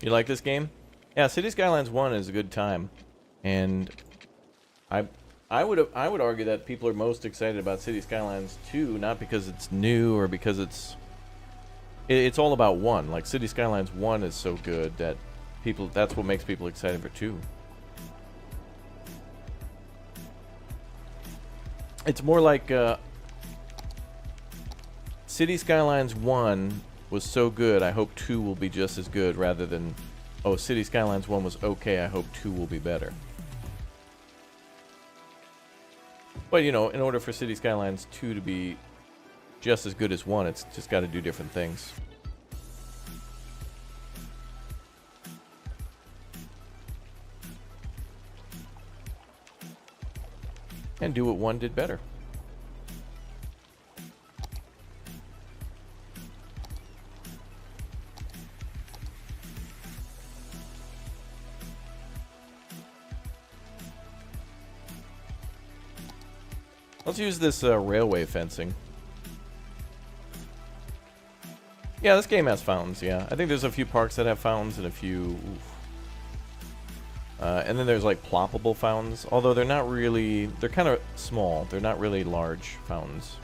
S1: You like this game? Yeah, City Skylines 1 is a good time, and I would argue that people are most excited about City Skylines 2 not because it's new or because it's all about 1. Like City Skylines 1 is so good that that's what makes people excited for 2. It's more like City Skylines 1 was so good, I hope 2 will be just as good, rather than, oh, City Skylines 1 was okay, I hope 2 will be better. But, you know, in order for City Skylines 2 to be just as good as 1, it's just got to do different things. And do what 1 did better. Let's use this railway fencing. Yeah, this game has fountains, yeah. I think there's a few parks that have fountains and a few... and then there's like ploppable fountains, although they're not really... They're kind of small. They're not really large fountains.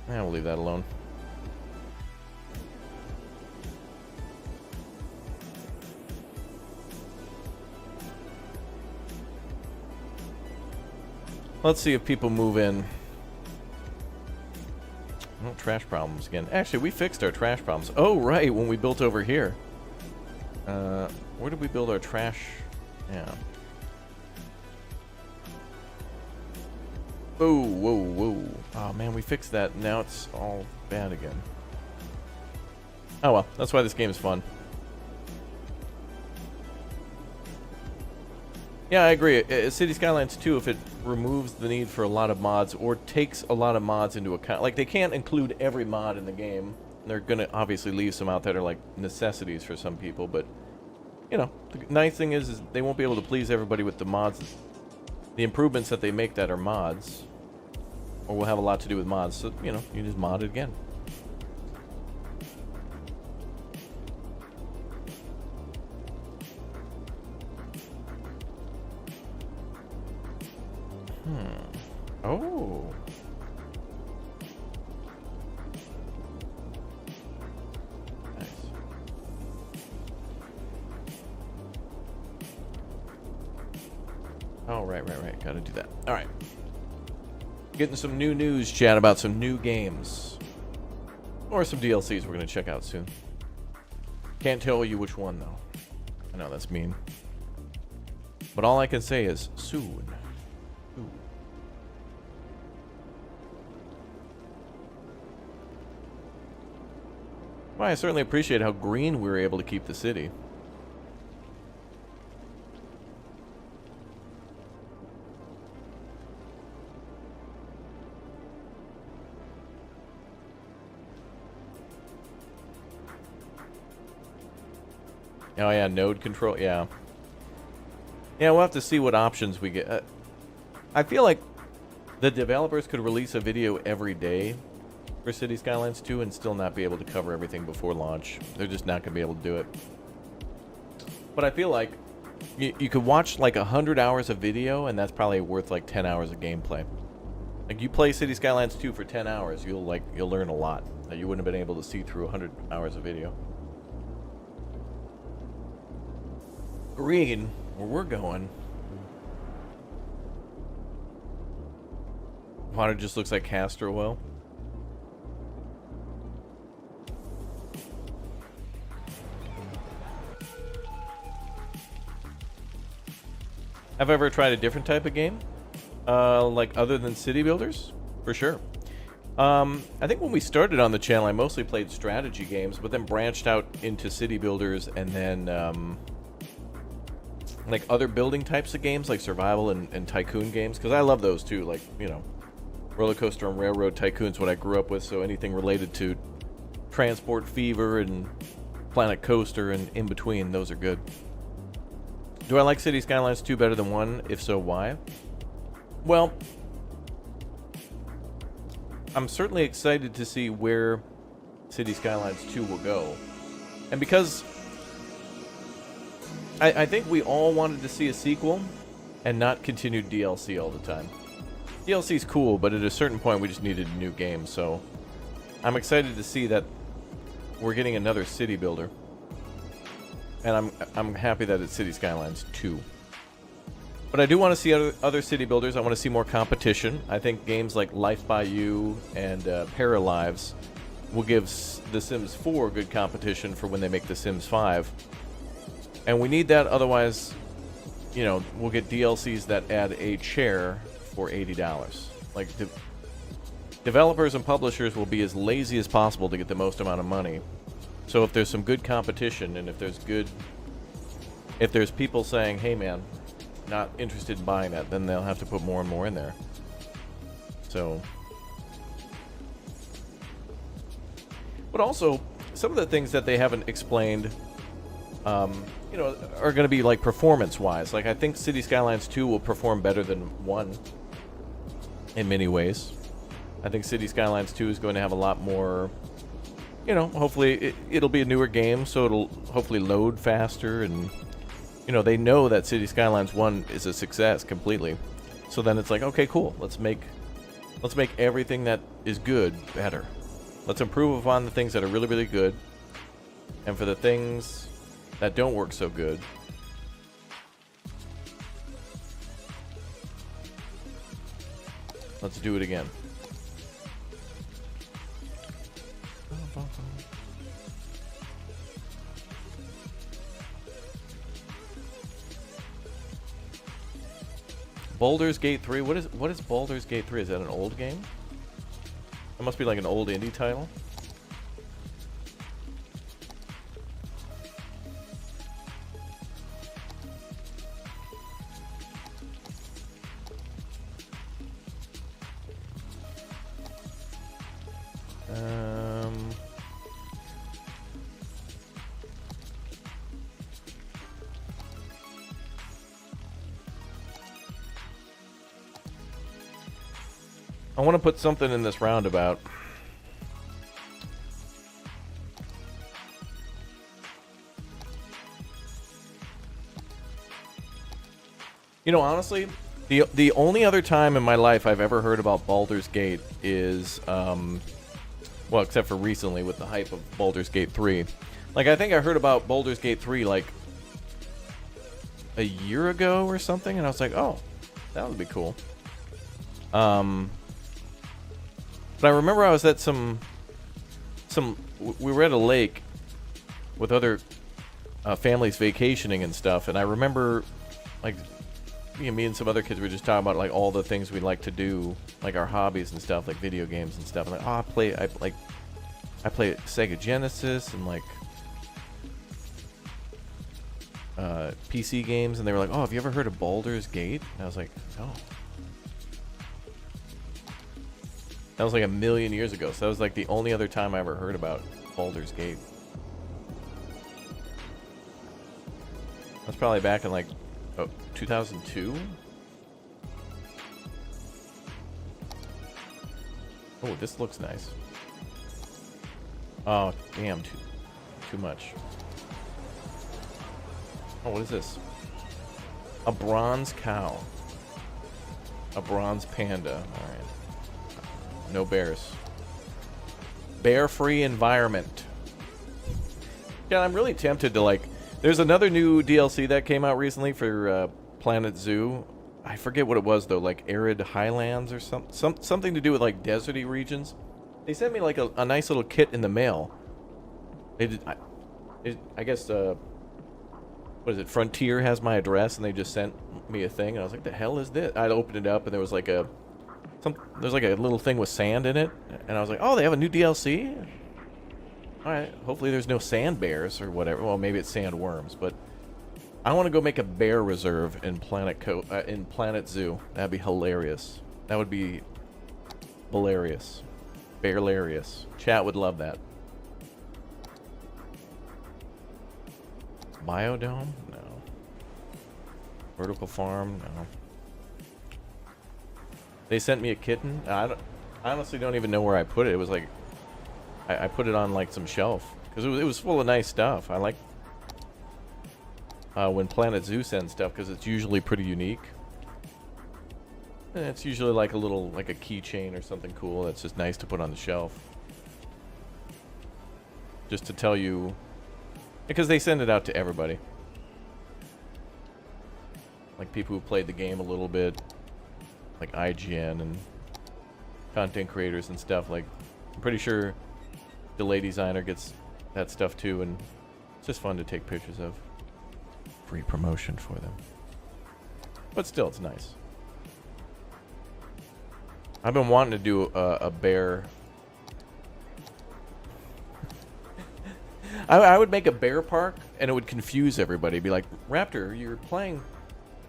S1: Yeah, we'll leave that alone. Let's see if people move in. Oh, trash problems again. Actually, we fixed our trash problems. Oh, right, when we built over here. Where did we build our trash? Yeah. Whoa, whoa, whoa. Oh, man, we fixed that. Now it's all bad again. Oh, well. That's why this game is fun. Yeah, I agree. City Skylines 2, if it removes the need for a lot of mods or takes a lot of mods into account. Like, they can't include every mod in the game. They're going to obviously leave some out that are, like, necessities for some people. But, you know, the nice thing is they won't be able to please everybody with the mods. The improvements that they make that are mods. Or will have a lot to do with mods. So, you know, you just mod it again. Oh. Nice. Oh, right. Gotta do that. All right. Getting some new news, chat, about some new games. Or some DLCs we're gonna check out soon. Can't tell you which one, though. I know, that's mean. But all I can say is, soon. Ooh. Well, I certainly appreciate how green we were able to keep the city. Oh yeah, node control, yeah. Yeah, we'll have to see what options we get. I feel like the developers could release a video every day for City Skylines 2 and still not be able to cover everything before launch. They're just not going to be able to do it. But I feel like you could watch like 100 hours of video, and that's probably worth like 10 hours of gameplay. Like, you play City Skylines 2 for 10 hours, you'll learn a lot that you wouldn't have been able to see through 100 hours of video. Green, where we're going. Water just looks like castor oil. Have I ever tried a different type of game? Like other than city builders? For sure. I think when we started on the channel, I mostly played strategy games, but then branched out into city builders and then like other building types of games, like survival and tycoon games, because I love those too. Like, you know, Roller Coaster and Railroad Tycoon's what I grew up with, so anything related to Transport Fever and Planet Coaster and in between, those are good. Do I like City Skylines 2 better than 1? If so, why? Well, I'm certainly excited to see where City Skylines 2 will go. And because I think we all wanted to see a sequel and not continued DLC all the time. DLC's cool, but at a certain point we just needed a new game, so I'm excited to see that we're getting another city builder. And I'm happy that it's City Skylines 2. But I do want to see other city builders. I want to see more competition. I think games like Life by You and Paralives will give The Sims 4 good competition for when they make The Sims 5. And we need that, otherwise, you know, we'll get DLCs that add a chair for $80. Like, developers and publishers will be as lazy as possible to get the most amount of money. So if there's some good competition, and if there's people saying, hey man, not interested in buying that, then they'll have to put more and more in there. So, but also, some of the things that they haven't explained you know, are going to be like performance-wise. Like I think City Skylines 2 will perform better than 1 in many ways. I think City Skylines 2 is going to have a lot more, you know, hopefully it'll be a newer game, so it'll hopefully load faster, and you know, they know that City Skylines 1 is a success completely. So then it's like, okay, cool. Let's make everything that is good better. Let's improve upon the things that are really, really good. And for the things that don't work so good, let's do it again. Baldur's Gate 3. What is Baldur's Gate 3? Is that an old game? That must be like an old indie title. I want to put something in this roundabout. You know, honestly, the only other time in my life I've ever heard about Baldur's Gate is, well, except for recently with the hype of Baldur's Gate 3. Like, I think I heard about Baldur's Gate 3, like, a year ago or something, and I was like, oh, that would be cool. But I remember I was at we were at a lake with other families vacationing and stuff, and I remember, like, me and some other kids were just talking about like all the things we like to do, like our hobbies and stuff, like video games and stuff. And like, oh, I play Sega Genesis and like PC games, and they were like, oh, have you ever heard of Baldur's Gate? And I was like, no. That was like a million years ago, so that was like the only other time I ever heard about Baldur's Gate. That's probably back in like 2002? Oh, this looks nice. Oh, damn, too much. Oh, what is this? A bronze cow. A bronze panda. Alright. No bears. Bear-free environment. Yeah, I'm really tempted to, like... There's another new DLC that came out recently for Planet Zoo. I forget what it was, though. Like, Arid Highlands or something to do with, like, deserty regions. They sent me, like, a nice little kit in the mail. I guess, what is it? Frontier has my address, and they just sent me a thing. And I was like, the hell is this? I opened it up, and there was, like, there's like a little thing with sand in it, and I was like, oh, they have a new DLC? Alright, hopefully there's no sand bears or whatever. Well, maybe it's sandworms, but I want to go make a bear reserve in Planet Zoo. That'd be hilarious. That would be hilarious. Bearlarious. Chat would love that. Biodome? No. Vertical farm? No. They sent me a kitten. I honestly don't even know where I put it. It was like, I put it on like some shelf because it was full of nice stuff. I like when Planet Zoo sends stuff because it's usually pretty unique. And it's usually like a little, like a keychain or something cool that's just nice to put on the shelf. Just to tell you, because they send it out to everybody. Like people who played the game a little bit. Like IGN and content creators and stuff. Like, I'm pretty sure Delay Designer gets that stuff too, and it's just fun to take pictures of. Free promotion for them. But still, it's nice. I've been wanting to do a bear. I would make a bear park, and it would confuse everybody. Be like, Raptor, you're playing...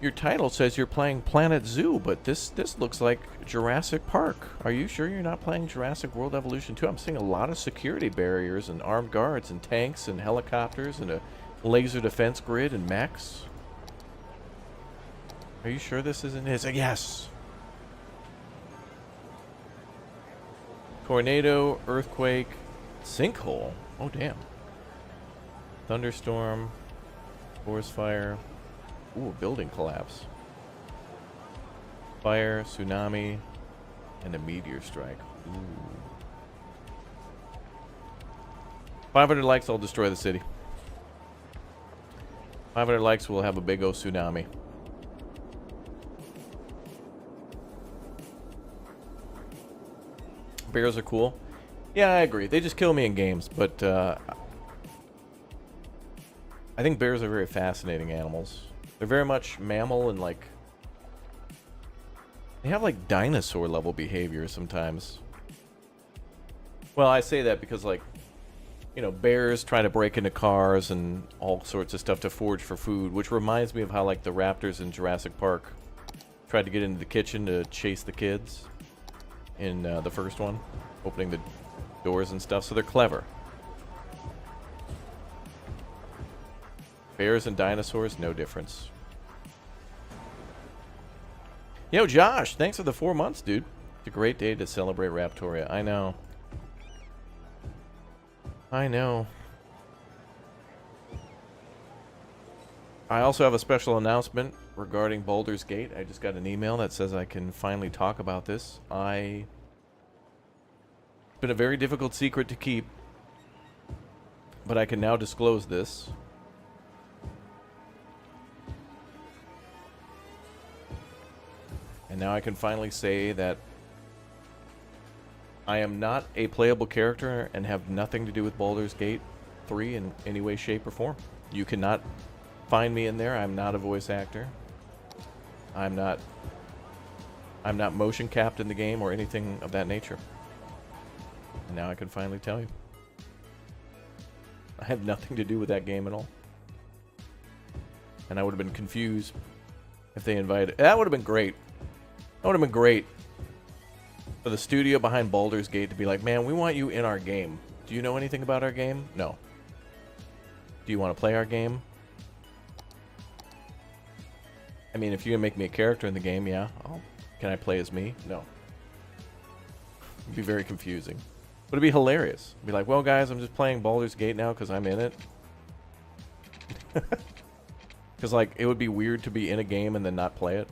S1: Your title says you're playing Planet Zoo, but this looks like Jurassic Park. Are you sure you're not playing Jurassic World Evolution 2? I'm seeing a lot of security barriers and armed guards and tanks and helicopters and a Laser defense grid and mechs. Are you sure this isn't his? Yes. Tornado, earthquake, sinkhole. Oh, damn. Thunderstorm, forest fire. Ooh, building collapse. Fire, tsunami, and a meteor strike. Ooh. 500 likes, I'll destroy the city. 500 likes, we'll have a big old tsunami. Bears are cool. Yeah, I agree. They just kill me in games, but I think bears are very fascinating animals. They're very much mammal and like they have like dinosaur level behavior sometimes. Well, I say that because like, you know, bears try to break into cars and all sorts of stuff to forage for food, which reminds me of how like the raptors in Jurassic Park tried to get into the kitchen to chase the kids in the first one, opening the doors and stuff. So they're clever. Bears and dinosaurs, no difference. Yo, Josh, thanks for the 4 months, dude. It's a great day to celebrate Raptoria. I know. I know. I also have a special announcement regarding Baldur's Gate. I just got an email that says I can finally talk about this. It's been a very difficult secret to keep, but I can now disclose this. And now I can finally say that I am not a playable character and have nothing to do with Baldur's Gate 3 in any way, shape, or form. You cannot find me in there. I'm not a voice actor. I'm not motion capped in the game or anything of that nature. And now I can finally tell you. I had nothing to do with that game at all. And I would have been confused if they invited... That would have been great. That would have been great for the studio behind Baldur's Gate to be like, man, we want you in our game. Do you know anything about our game? No. Do you want to play our game? I mean, if you can make me a character in the game, yeah. Can I play as me? No. It'd be very confusing. But it'd be hilarious. It'd be like, well, guys, I'm just playing Baldur's Gate now because I'm in it. Because, like, it would be weird to be in a game and then not play it.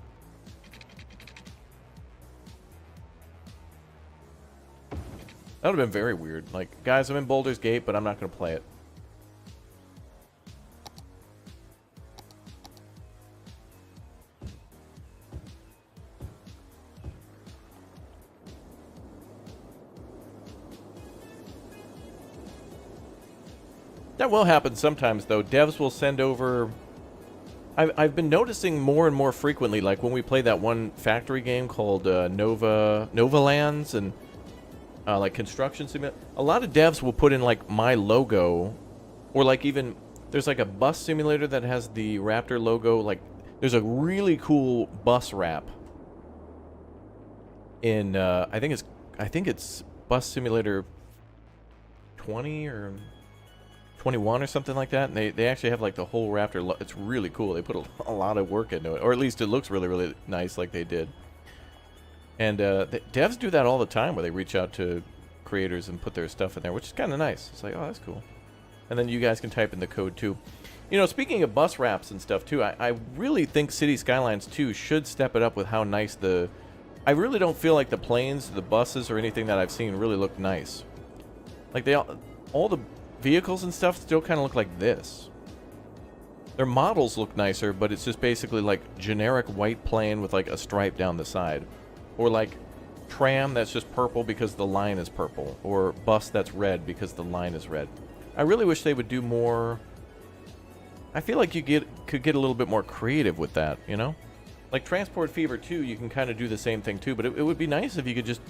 S1: That would have been very weird. Like, guys, I'm in Baldur's Gate, but I'm not going to play it. That will happen sometimes, though. Devs will send over... I've been noticing more and more frequently, like when we play that one factory game called Nova Lands and... like construction simulator. A lot of devs will put in like my logo, or like even there's like a bus simulator that has the Raptor logo. Like there's a really cool bus wrap in I think it's Bus Simulator 20 or 21 or something like that. And they actually have like the whole Raptor. It's really cool. They put a lot of work into it, or at least it looks really, really nice, like they did. And the devs do that all the time, where they reach out to creators and put their stuff in there, which is kind of nice. It's like, oh, that's cool. And then you guys can type in the code, too. You know, speaking of bus wraps and stuff, too, I really think City Skylines 2 should step it up with how nice the... I really don't feel like the planes, the buses, or anything that I've seen really look nice. Like, all the vehicles and stuff still kind of look like this. Their models look nicer, but it's just basically, like, generic white plane with, like, a stripe down the side. Or like tram that's just purple because the line is purple. Or bus that's red because the line is red. I really wish they would do more... I feel like you could get a little bit more creative with that, you know? Like Transport Fever 2, you can kind of do the same thing too. But it would be nice if you could just...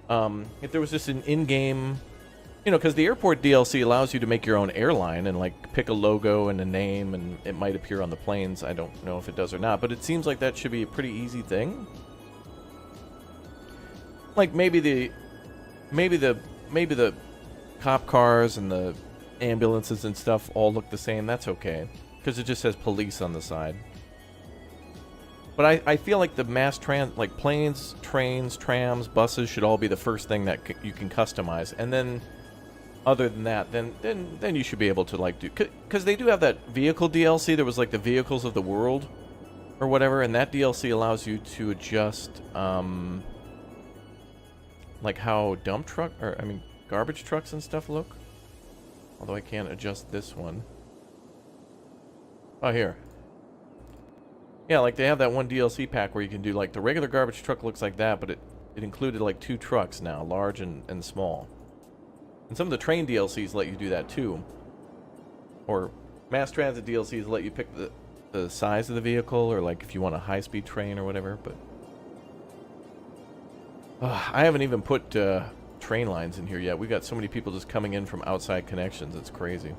S1: if there was just an in-game... You know, because the airport DLC allows you to make your own airline and like pick a logo and a name, and it might appear on the planes. I don't know if it does or not. But it seems like that should be a pretty easy thing. Like maybe the cop cars and the ambulances and stuff all look the same, that's okay. Because it just says police on the side. But I feel like the mass like planes, trains, trams, buses should all be the first thing that you can customize. And then, other than that, then you should be able to like do... Because they do have that vehicle DLC. There was like the vehicles of the world or whatever. And that DLC allows you to adjust, like how garbage trucks and stuff look. Although I can't adjust this one. Oh, here. Yeah, like they have that one DLC pack where you can do like the regular garbage truck looks like that, but it included like 2 trucks now, large and small. And some of the train DLCs let you do that too. Or mass transit DLCs let you pick the size of the vehicle, or like if you want a high-speed train or whatever, but... I haven't even put train lines in here yet. We've got so many people just coming in from outside connections, it's crazy.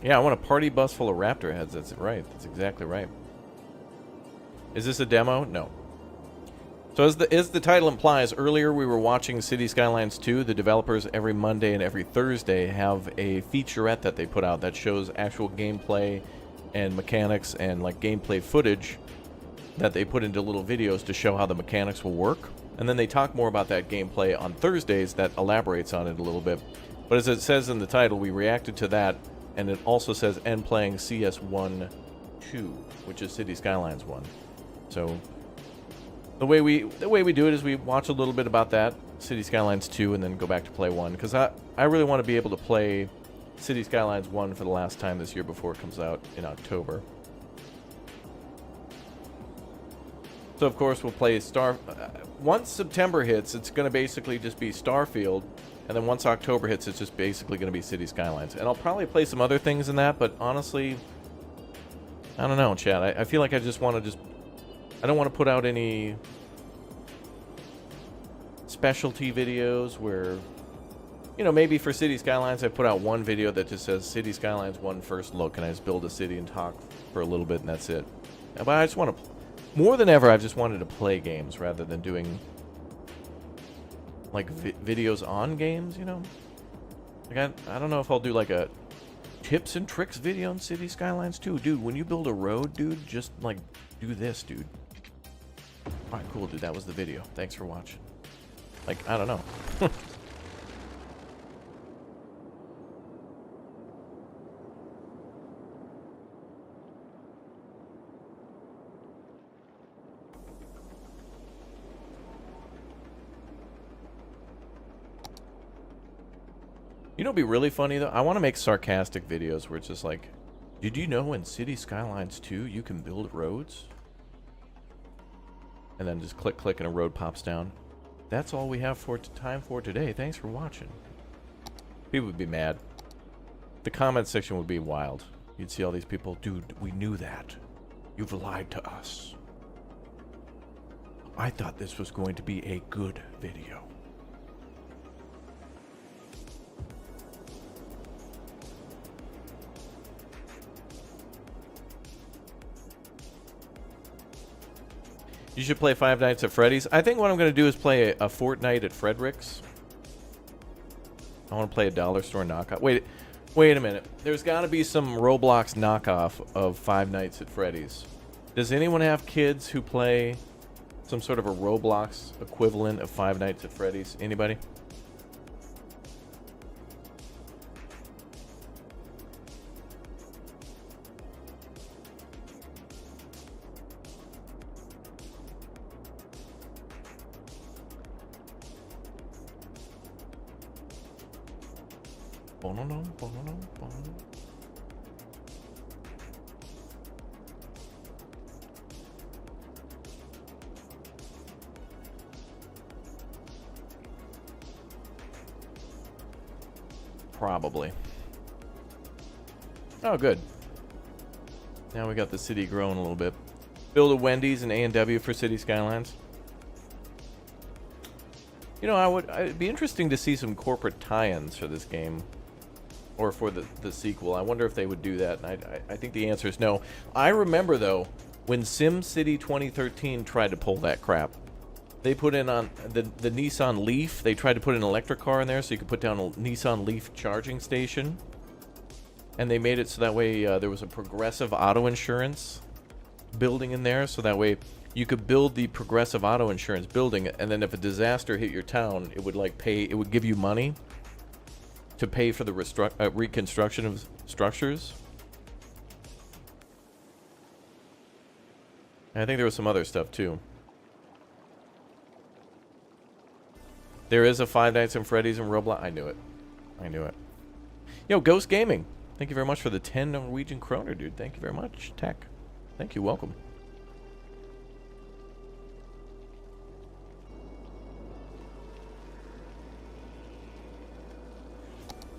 S1: Yeah, I want a party bus full of raptor heads. That's right. That's exactly right. Is this a demo? No. So as the title implies, earlier we were watching City Skylines 2. The developers every Monday and every Thursday have a featurette that they put out that shows actual gameplay and mechanics and like gameplay footage that they put into little videos to show how the mechanics will work. And then they talk more about that gameplay on Thursdays that elaborates on it a little bit. But as it says in the title, we reacted to that. And it also says end playing CS1 2, which is City Skylines 1. So the way we do it is we watch a little bit about that, City Skylines 2, and then go back to play 1. Because I really want to be able to play City Skylines 1 for the last time this year before it comes out in October. So of course we'll play once September hits, it's going to basically just be Starfield. And then once October hits, it's just basically going to be City Skylines. And I'll probably play some other things in that, but honestly, I don't know, Chad. I feel like I just want to I don't want to put out any specialty videos where, you know, maybe for City Skylines, I put out one video that just says City Skylines 1 first look, and I just build a city and talk for a little bit, and that's it. But I just want to, more than ever, I've just wanted to play games rather than doing like videos on games, you know? Like I don't know if I'll do like a tips and tricks video on City Skylines 2. Dude, when you build a road, dude, just like do this, dude. Alright, cool, dude. That was the video. Thanks for watching. Like, I don't know. You know what'd be really funny, though? I want to make sarcastic videos where it's just like, did you know in City Skylines 2 you can build roads? And then just click, and a road pops down. That's all we have time for today. Thanks for watching. People would be mad. The comment section would be wild. You'd see all these people, dude, we knew that. You've lied to us. I thought this was going to be a good video. You should play Five Nights at Freddy's. I think what I'm going to do is play a Fortnite at Frederick's. I want to play a dollar store knockoff. Wait a minute. There's got to be some Roblox knockoff of Five Nights at Freddy's. Does anyone have kids who play some sort of a Roblox equivalent of Five Nights at Freddy's? Anybody? Probably. Oh, good. Now we got the city growing a little bit. Build a Wendy's and A&W for City Skylines. You know, it'd be interesting to see some corporate tie-ins for this game. Or for the sequel. I wonder if they would do that. And I think the answer is no. I remember, though, when SimCity 2013 tried to pull that crap. They put in on the Nissan Leaf. They tried to put an electric car in there so you could put down a Nissan Leaf charging station. And they made it so that way there was a progressive auto insurance building in there. So that way you could build the progressive auto insurance building. And then if a disaster hit your town, it would like pay, it would give you money to pay for the reconstruction of structures. And I think there was some other stuff too. There is a Five Nights at Freddy's and Roblox. I knew it. I knew it. Yo, Ghost Gaming. Thank you very much for the 10 Norwegian kroner, dude. Thank you very much. Tech. Thank you. Welcome.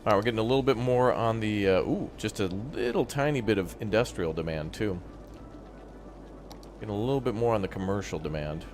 S1: All right, we're getting a little bit more on the... ooh, just a little tiny bit of industrial demand, too. Getting a little bit more on the commercial demand.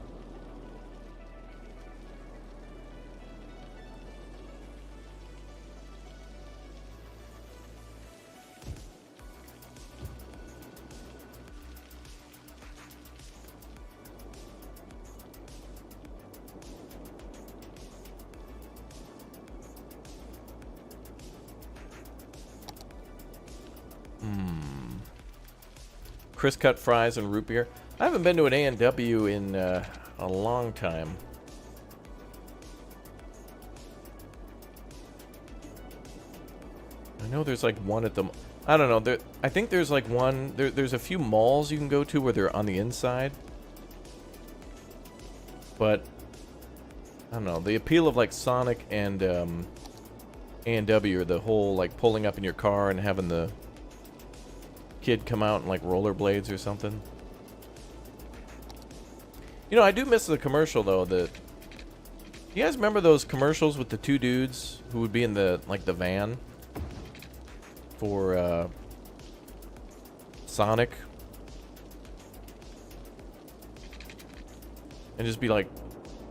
S1: Chris cut fries and root beer. I haven't been to an A&W in a long time. I know there's like one at the... I don't know. I think there's like one... There's a few malls you can go to where they're on the inside. But... I don't know. The appeal of like Sonic and A&W, or the whole like pulling up in your car and having the kid come out in like rollerblades or something. You know, I do miss the commercial though. You guys remember those commercials with the two dudes who would be in the like the van for Sonic, and just be like,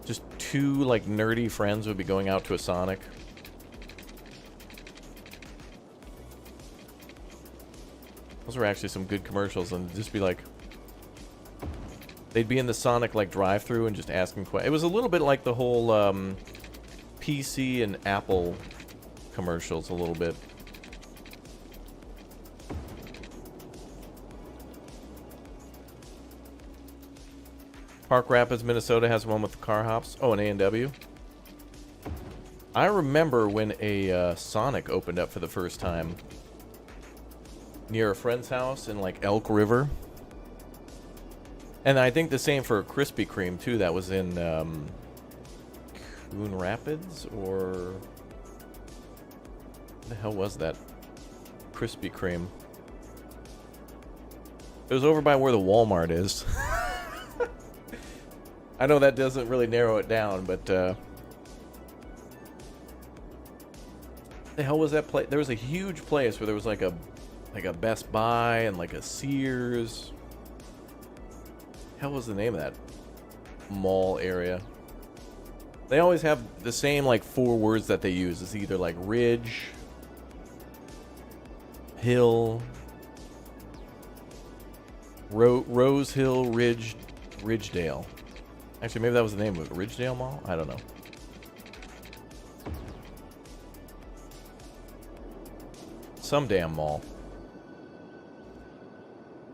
S1: just two like nerdy friends would be going out to a Sonic. Those were actually some good commercials, and just be like, they'd be in the Sonic like drive-through and just asking questions. It was a little bit like the whole PC and Apple commercials, a little bit. Park Rapids, Minnesota has one with the car hops. Oh, an A&W. I remember when a Sonic opened up for the first time near a friend's house in like Elk River. And I think the same for Krispy Kreme too. That was in Coon Rapids, or what the hell was that? Krispy Kreme. It was over by where the Walmart is. I know that doesn't really narrow it down, but the hell was that place? There was a huge place where there was like a Best Buy and like a Sears. Hell was the name of that mall area? They always have the same like 4 words that they use. It's either like Ridge, Hill, Rose Hill, Ridgedale. Actually, maybe that was the name of it. Ridgedale Mall? I don't know. Some damn mall.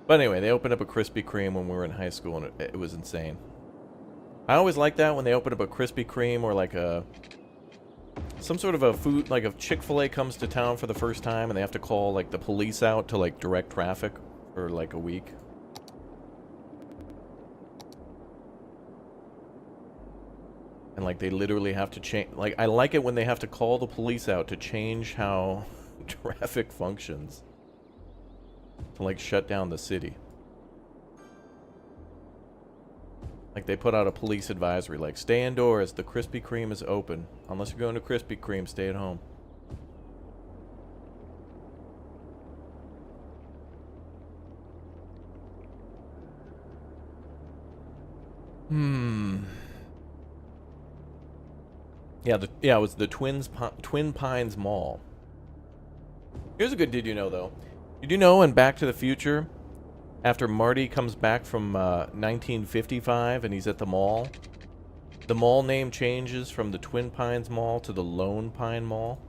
S1: But anyway, they opened up a Krispy Kreme when we were in high school, and it was insane. I always like that when they open up a Krispy Kreme, or like some sort of a food, like if Chick-fil-A comes to town for the first time and they have to call like the police out to like direct traffic for like a week. And like they literally have to change, like I like it when they have to call the police out to change how traffic functions. To like shut down the city. Like they put out a police advisory like, stay indoors, the Krispy Kreme is open. Unless you're going to Krispy Kreme, stay at home. Yeah, it was the Twin Pines Mall. Here's a good did you know though. Did you know in Back to the Future, after Marty comes back from 1955 and he's at the mall, The mall name changes from the Twin Pines Mall to the Lone Pine Mall.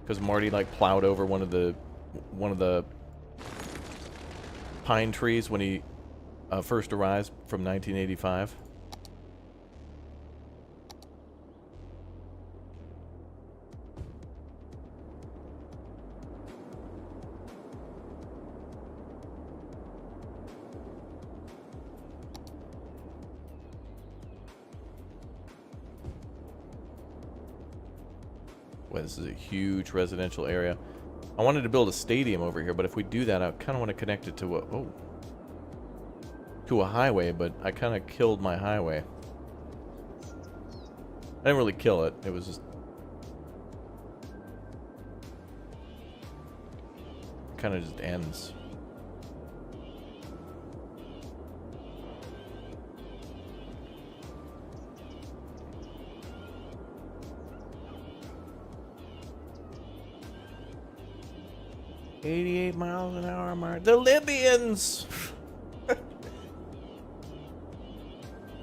S1: Because Marty like plowed over one of the pine trees when he first arrived from 1985. Well, this is a huge residential area. I wanted to build a stadium over here, but if we do that, I kind of want to connect it to to a highway, but I kind of killed my highway. I didn't really kill it. It was just kind of just ends. $88 miles an hour mark. The Libyans!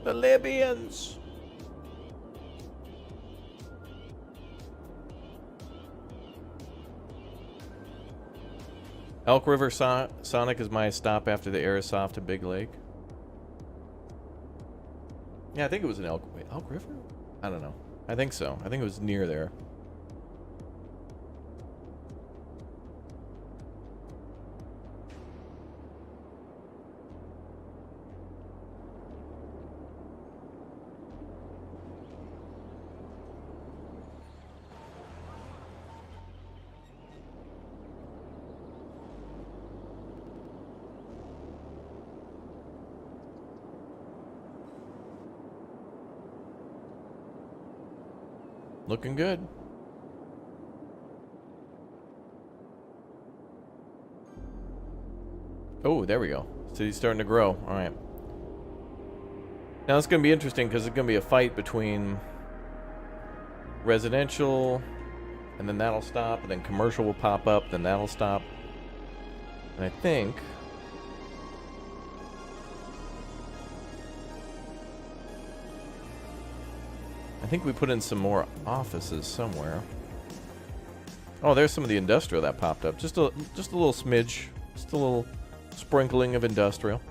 S1: The Libyans! Elk River Sonic is my stop after the Airsoft to Big Lake. Yeah, I think it was an Elk River? I don't know. I think so. I think it was near there. Looking good. Oh, there we go. City's starting to grow. All right. Now it's going to be interesting because it's going to be a fight between residential, and then that'll stop, and then commercial will pop up, then that'll stop. And I think we put in some more offices somewhere. Oh, there's some of the industrial that popped up. Just a little smidge. Just a little sprinkling of industrial.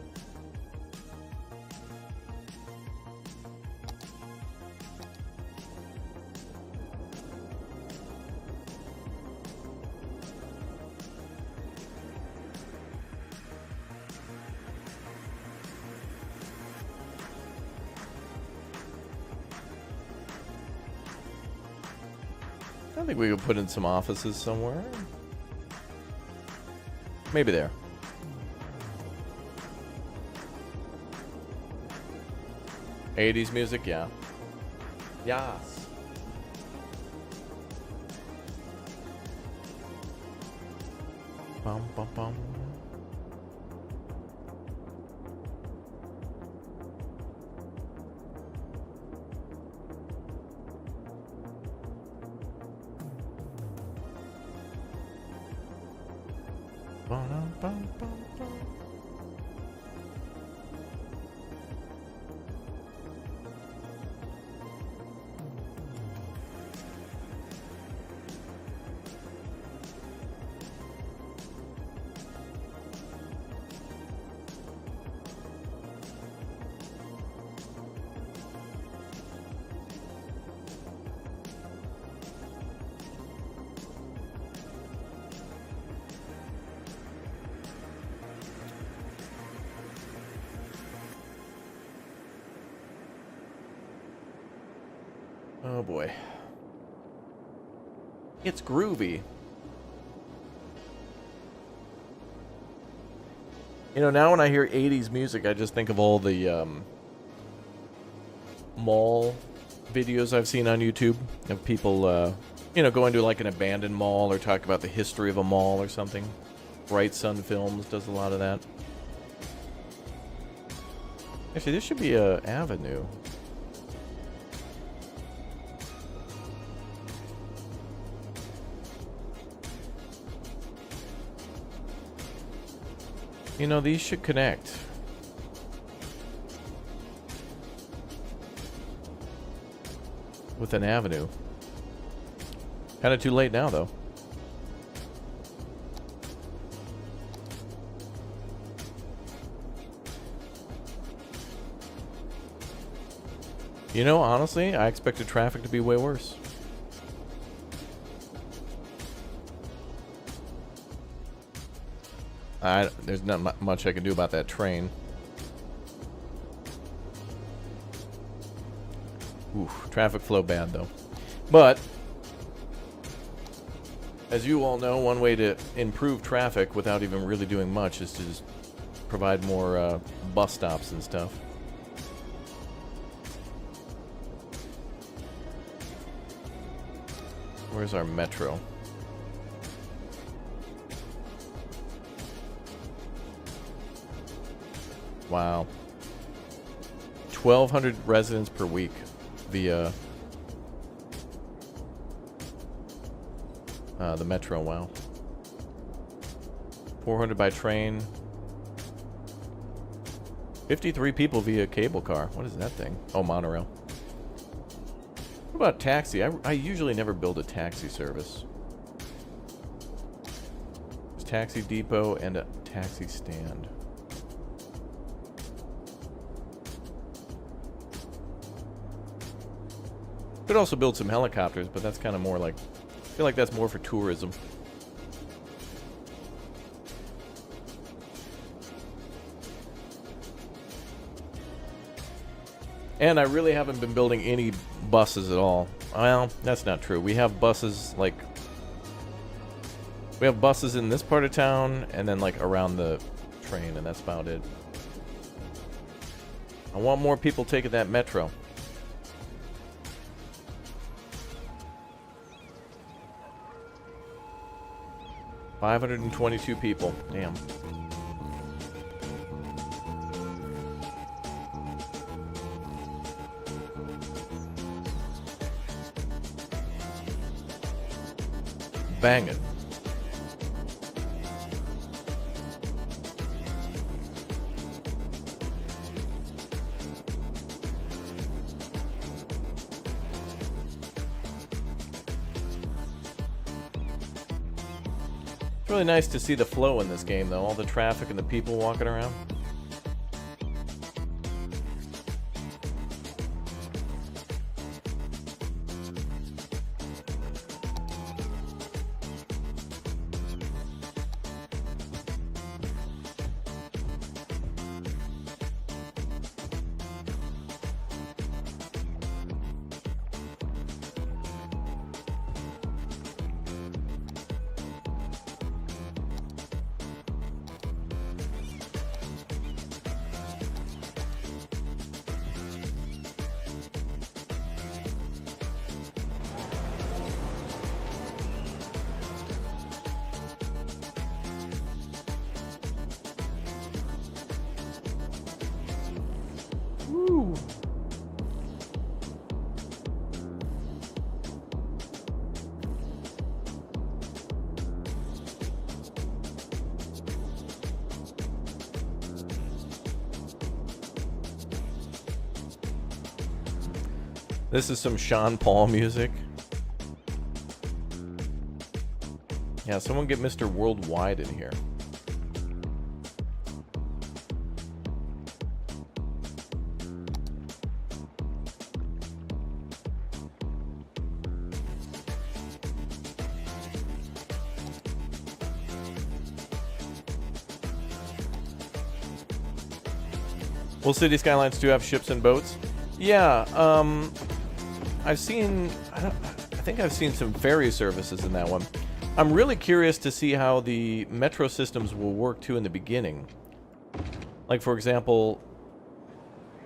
S1: I think we could put in some offices somewhere. Maybe there. '80s music, yeah. Yes. Bum bum bum. Oh boy. It's groovy. You know, now when I hear 80s music, I just think of all the mall videos I've seen on YouTube of people, you know, going to like an abandoned mall or talk about the history of a mall or something. Bright Sun Films does a lot of that. Actually, this should be a avenue. You know, these should connect. with an avenue. Kind of too late now, though. You know, honestly, I expected traffic to be way worse. There's not much I can do about that train. Oof, traffic flow bad, though. But, as you all know, one way to improve traffic without even really doing much is to just provide more bus stops and stuff. Where's our metro? Wow. 1,200 residents per week via the metro. Wow. 400 by train. 53 people via cable car. What is that thing? Oh, monorail. What about taxi? I usually never build a taxi service. There's taxi depot and a taxi stand. Could also build some helicopters, but that's kind of more like, I feel like that's more for tourism. And I really haven't been building any buses at all. Well, that's not true. We have buses like, we have buses in this part of town and then like around the train, and that's about it. I want more people taking that metro. $522 people. Damn. Bang it. It's really nice to see the flow in this game, though. All the traffic and the people walking around. Woo. This is some Sean Paul music. Yeah, someone get Mr. Worldwide in here. Will City Skylines 2 have ships and boats? Yeah, I think I've seen some ferry services in that one. I'm really curious to see how the metro systems will work too in the beginning. Like, for example,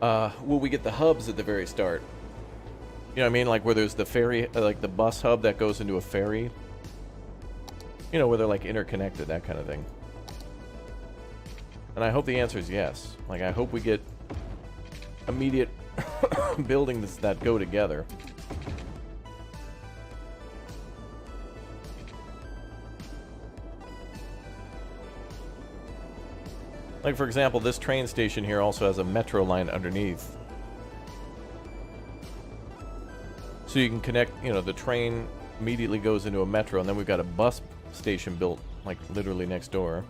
S1: will we get the hubs at the very start? You know what I mean? Like where there's the ferry, like the bus hub that goes into a ferry. You know, where they're like interconnected, that kind of thing. And I hope the answer is yes. Like, I hope we get immediate buildings that go together. Like, for example, this train station here also has a metro line underneath. So you can connect, you know, the train immediately goes into a metro, and then we've got a bus station built, like, literally next door.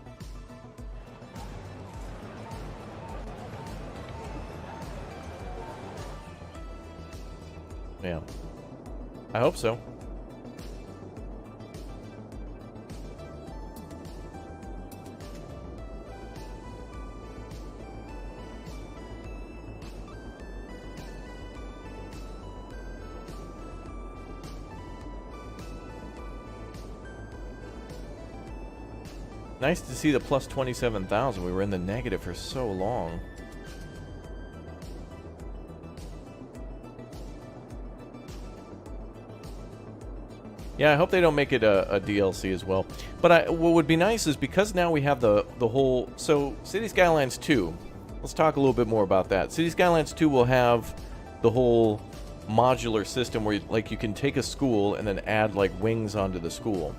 S1: Yeah. I hope so. Nice to see the plus 27,000. We were in the negative for so long. Yeah, I hope they don't make it a DLC as well. But what would be nice is, because now we have the whole... So, City Skylines 2. Let's talk a little bit more about that. City Skylines 2 will have the whole modular system where, like, you can take a school and then add, like, wings onto the school.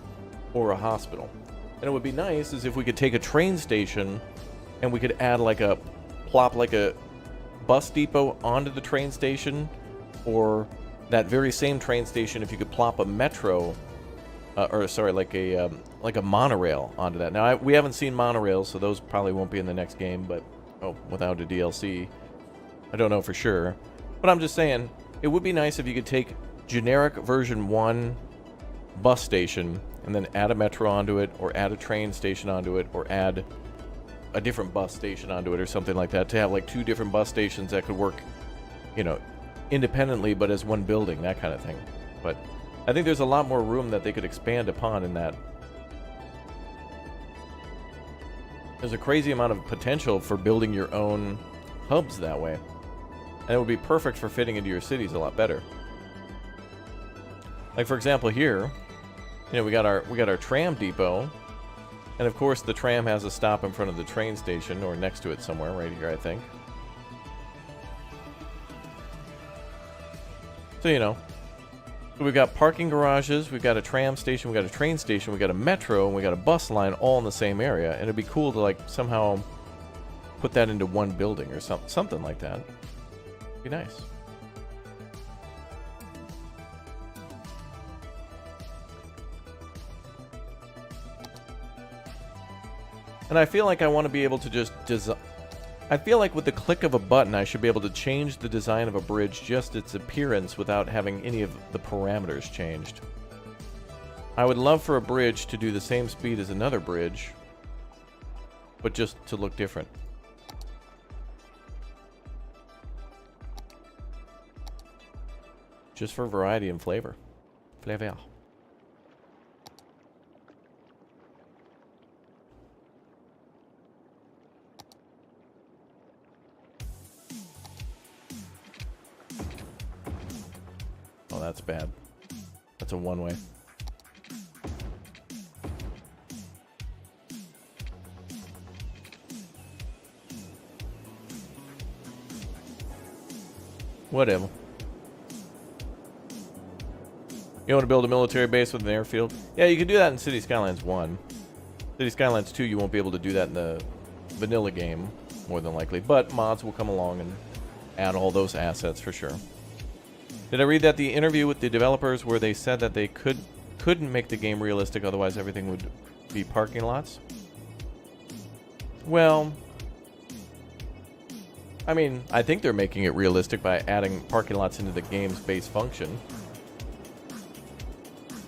S1: Or a hospital. And it would be nice is if we could take a train station and we could add, like, plop, like, a bus depot onto the train station, or... that very same train station, if you could plop a metro, like a monorail onto that. Now, we haven't seen monorails, so those probably won't be in the next game, but, without a DLC. I don't know for sure. But I'm just saying, it would be nice if you could take generic version 1 bus station, and then add a metro onto it, or add a train station onto it, or add a different bus station onto it, or something like that, to have, like, 2 different bus stations that could work, you know, independently, but as one building, that kind of thing. But I think there's a lot more room that they could expand upon in that. There's a crazy amount of potential for building your own hubs that way. And it would be perfect for fitting into your cities a lot better. Like, for example, here, you know, we got our tram depot, and of course the tram has a stop in front of the train station, or next to it somewhere, right here, I think. So, you know, we've got parking garages, we've got a tram station, we've got a train station, we've got a metro, and we've got a bus line all in the same area. And it'd be cool to, like, somehow put that into one building or something like that. It'd be nice. And I feel like I want to be able to just design... I feel like with the click of a button, I should be able to change the design of a bridge, just its appearance, without having any of the parameters changed. I would love for a bridge to do the same speed as another bridge, but just to look different. Just for variety and flavor. Flavor. Oh, that's bad. That's a one-way. Whatever. You want to build a military base with an airfield? Yeah, you can do that in City Skylines 1. City Skylines 2, you won't be able to do that in the vanilla game, more than likely. But mods will come along and add all those assets for sure. Did I read that the interview with the developers where they said that they couldn't make the game realistic, otherwise everything would be parking lots? Well, I mean, I think they're making it realistic by adding parking lots into the game's base function.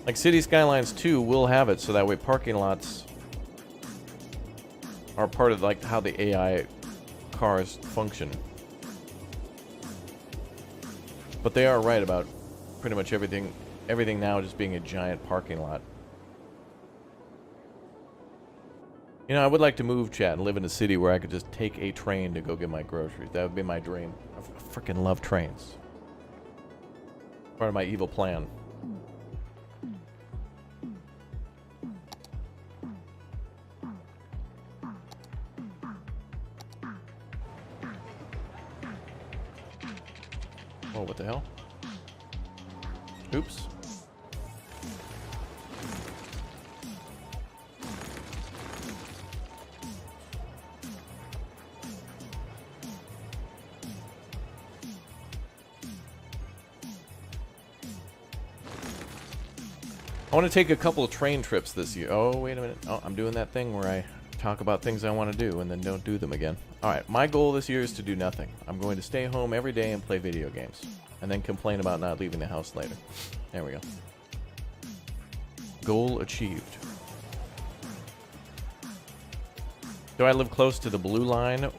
S1: Like, City Skylines 2 will have it so that way parking lots are part of, like, how the AI cars function. But they are right about pretty much everything now just being a giant parking lot. You know, I would like to move, chat, and live in a city where I could just take a train to go get my groceries. That would be my dream. I freaking love trains. Part of my evil plan. Oh, what the hell? Oops. I want to take a couple of train trips this year. Oh, wait a minute. Oh, I'm doing that thing where I talk about things I want to do and then don't do them again. Alright, my goal this year is to do nothing. I'm going to stay home every day and play video games. And then complain about not leaving the house later. There we go. Goal achieved. Do I live close to the blue line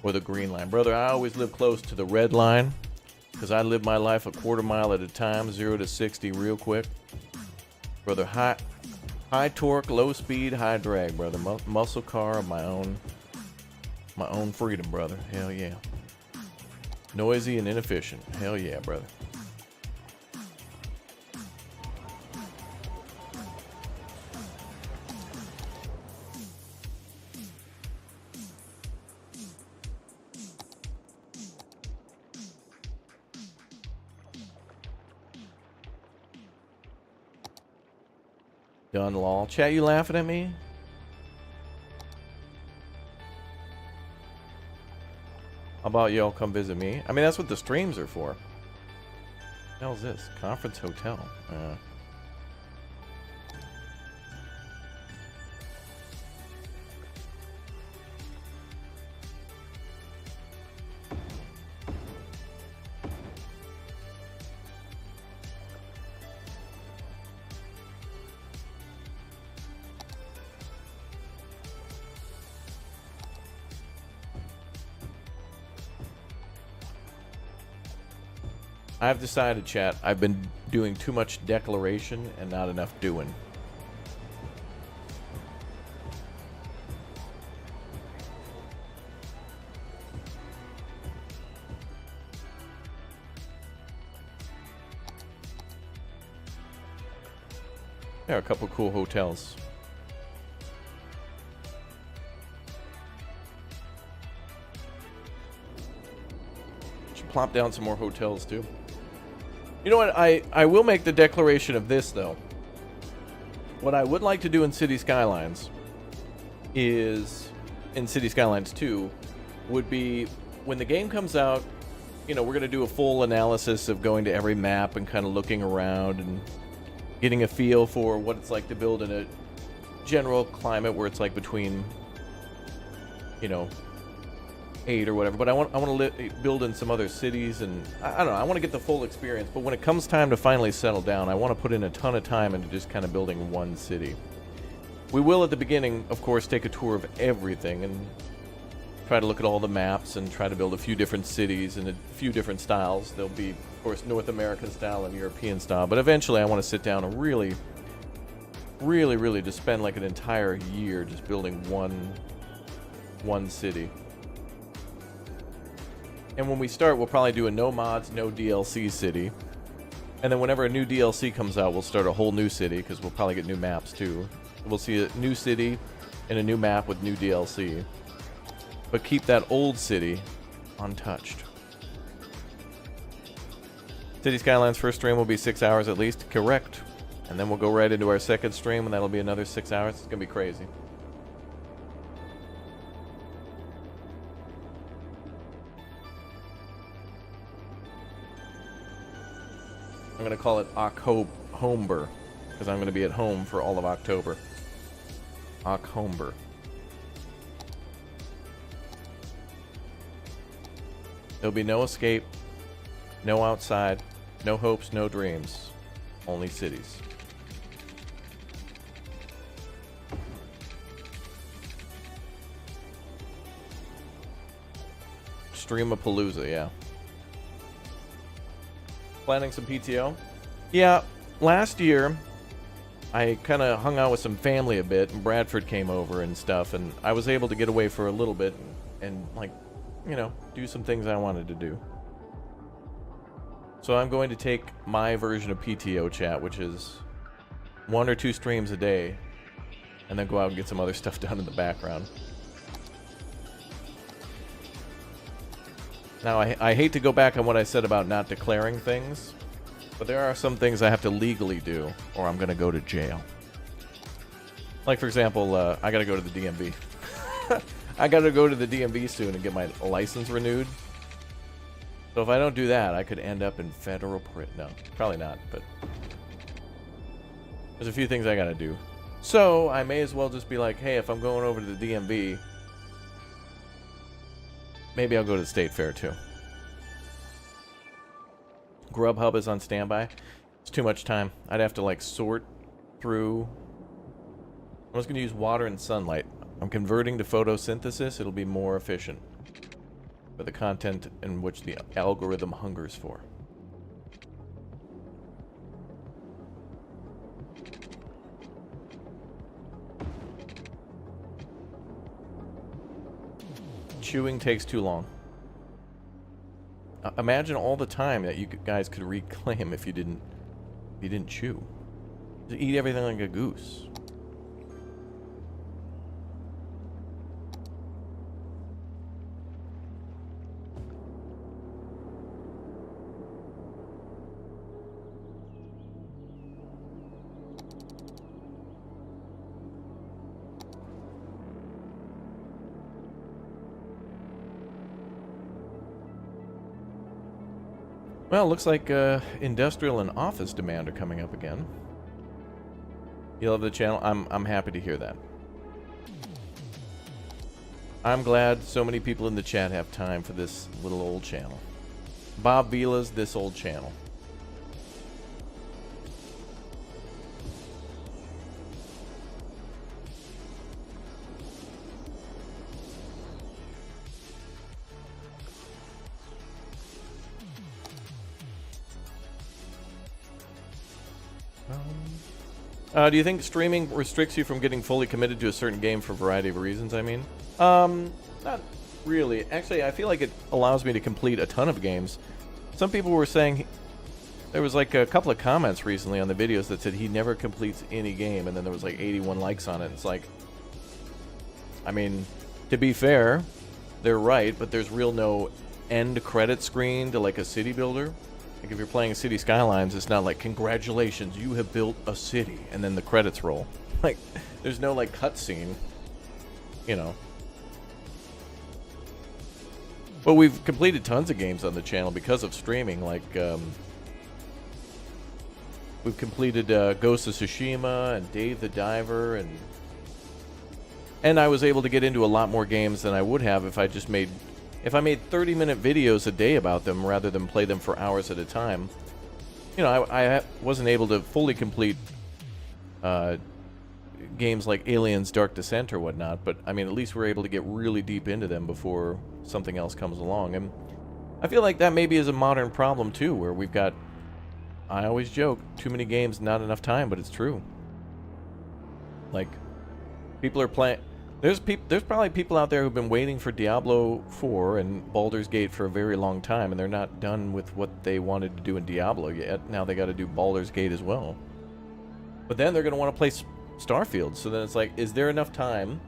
S1: or the green line? Brother, I always live close to the red line because I live my life a quarter mile at a time, 0 to 60 real quick. Brother, high torque, low speed, high drag, brother. Muscle car of my own freedom, brother. Hell yeah. Noisy and inefficient. Hell yeah, brother. Done, lol. Chat, you laughing at me? How about y'all come visit me? I mean, that's what the streams are for. What the hell is this? Conference hotel. I've decided, chat, I've been doing too much declaration and not enough doing. There are a couple cool hotels. Should plop down some more hotels too. You know what? I will make the declaration of this, though. What I would like to do in City Skylines is, in City Skylines 2, would be, when the game comes out, you know, we're going to do a full analysis of going to every map and kind of looking around and getting a feel for what it's like to build in a general climate where it's like between, you know, 8 or whatever, but I want to build in some other cities, and I don't know, I want to get the full experience. But when it comes time to finally settle down, I want to put in a ton of time into just kind of building one city. We will at the beginning, of course, take a tour of everything and try to look at all the maps and try to build a few different cities in a few different styles. There'll be, of course, North American style and European style, but eventually I want to sit down and really just spend like an entire year just building one city. And when we start, we'll probably do a no mods, no DLC city. And then whenever a new DLC comes out, we'll start a whole new city, because we'll probably get new maps too. We'll see a new city and a new map with new DLC. But keep that old city untouched. City Skylines first stream will be 6 hours at least. Correct. And then we'll go right into our second stream, and that'll be another 6 hours. It's going to be crazy. I'm going to call it October, because I'm going to be at home for all of October. October. There'll be no escape, no outside, no hopes, no dreams. Only cities. Streamapalooza, yeah. Planning some PTO? Yeah, last year I kind of hung out with some family a bit, and Bradford came over and stuff, and I was able to get away for a little bit and like, you know, do some things I wanted to do. So I'm going to take my version of PTO, chat, which is 1 or 2 streams a day, and then go out and get some other stuff done in the background. Now, I hate to go back on what I said about not declaring things, but there are some things I have to legally do, or I'm going to go to jail. Like, for example, I got to go to the DMV. I got to go to the DMV soon and get my license renewed. So if I don't do that, I could end up in federal prison. No, probably not, but... There's a few things I gotta do. So I may as well just be like, hey, if I'm going over to the DMV, maybe I'll go to the State Fair too. Grubhub is on standby. It's too much time. I'd have to like sort through. I was gonna use water and sunlight. I'm converting to photosynthesis. It'll be more efficient for the content in which the algorithm hungers for. Chewing takes too long. Imagine all the time that you guys could reclaim if you didn't chew. Just eat everything like a goose. Well, looks like industrial and office demand are coming up again. You love the channel? I'm happy to hear that. I'm glad so many people in the chat have time for this little old channel. Bob Vila's This Old Channel. Do you think streaming restricts you from getting fully committed to a certain game for a variety of reasons, I mean? Not really. Actually, I feel like it allows me to complete a ton of games. Some people were saying... There was like a couple of comments recently on the videos that said he never completes any game, and then there was like 81 likes on it. It's like... I mean, to be fair, they're right, but there's real no end credit screen to like a city builder. Like if you're playing City Skylines, it's not like, congratulations, you have built a city, and then the credits roll. Like, there's no like cutscene, you know. But we've completed tons of games on the channel because of streaming. Like, we've completed Ghost of Tsushima and Dave the Diver, and I was able to get into a lot more games than I would have if I just made... If I made 30-minute videos a day about them rather than play them for hours at a time, you know, I wasn't able to fully complete games like Aliens Dark Descent or whatnot, but, I mean, at least we're able to get really deep into them before something else comes along. And I feel like that maybe is a modern problem, too, where we've got, I always joke, too many games, not enough time, but it's true. Like, people are playing... There's probably people out there who've been waiting for Diablo 4 and Baldur's Gate for a very long time, and they're not done with what they wanted to do in Diablo yet. Now they got to do Baldur's Gate as well. But then they're going to want to play Starfield. So then it's like, is there enough time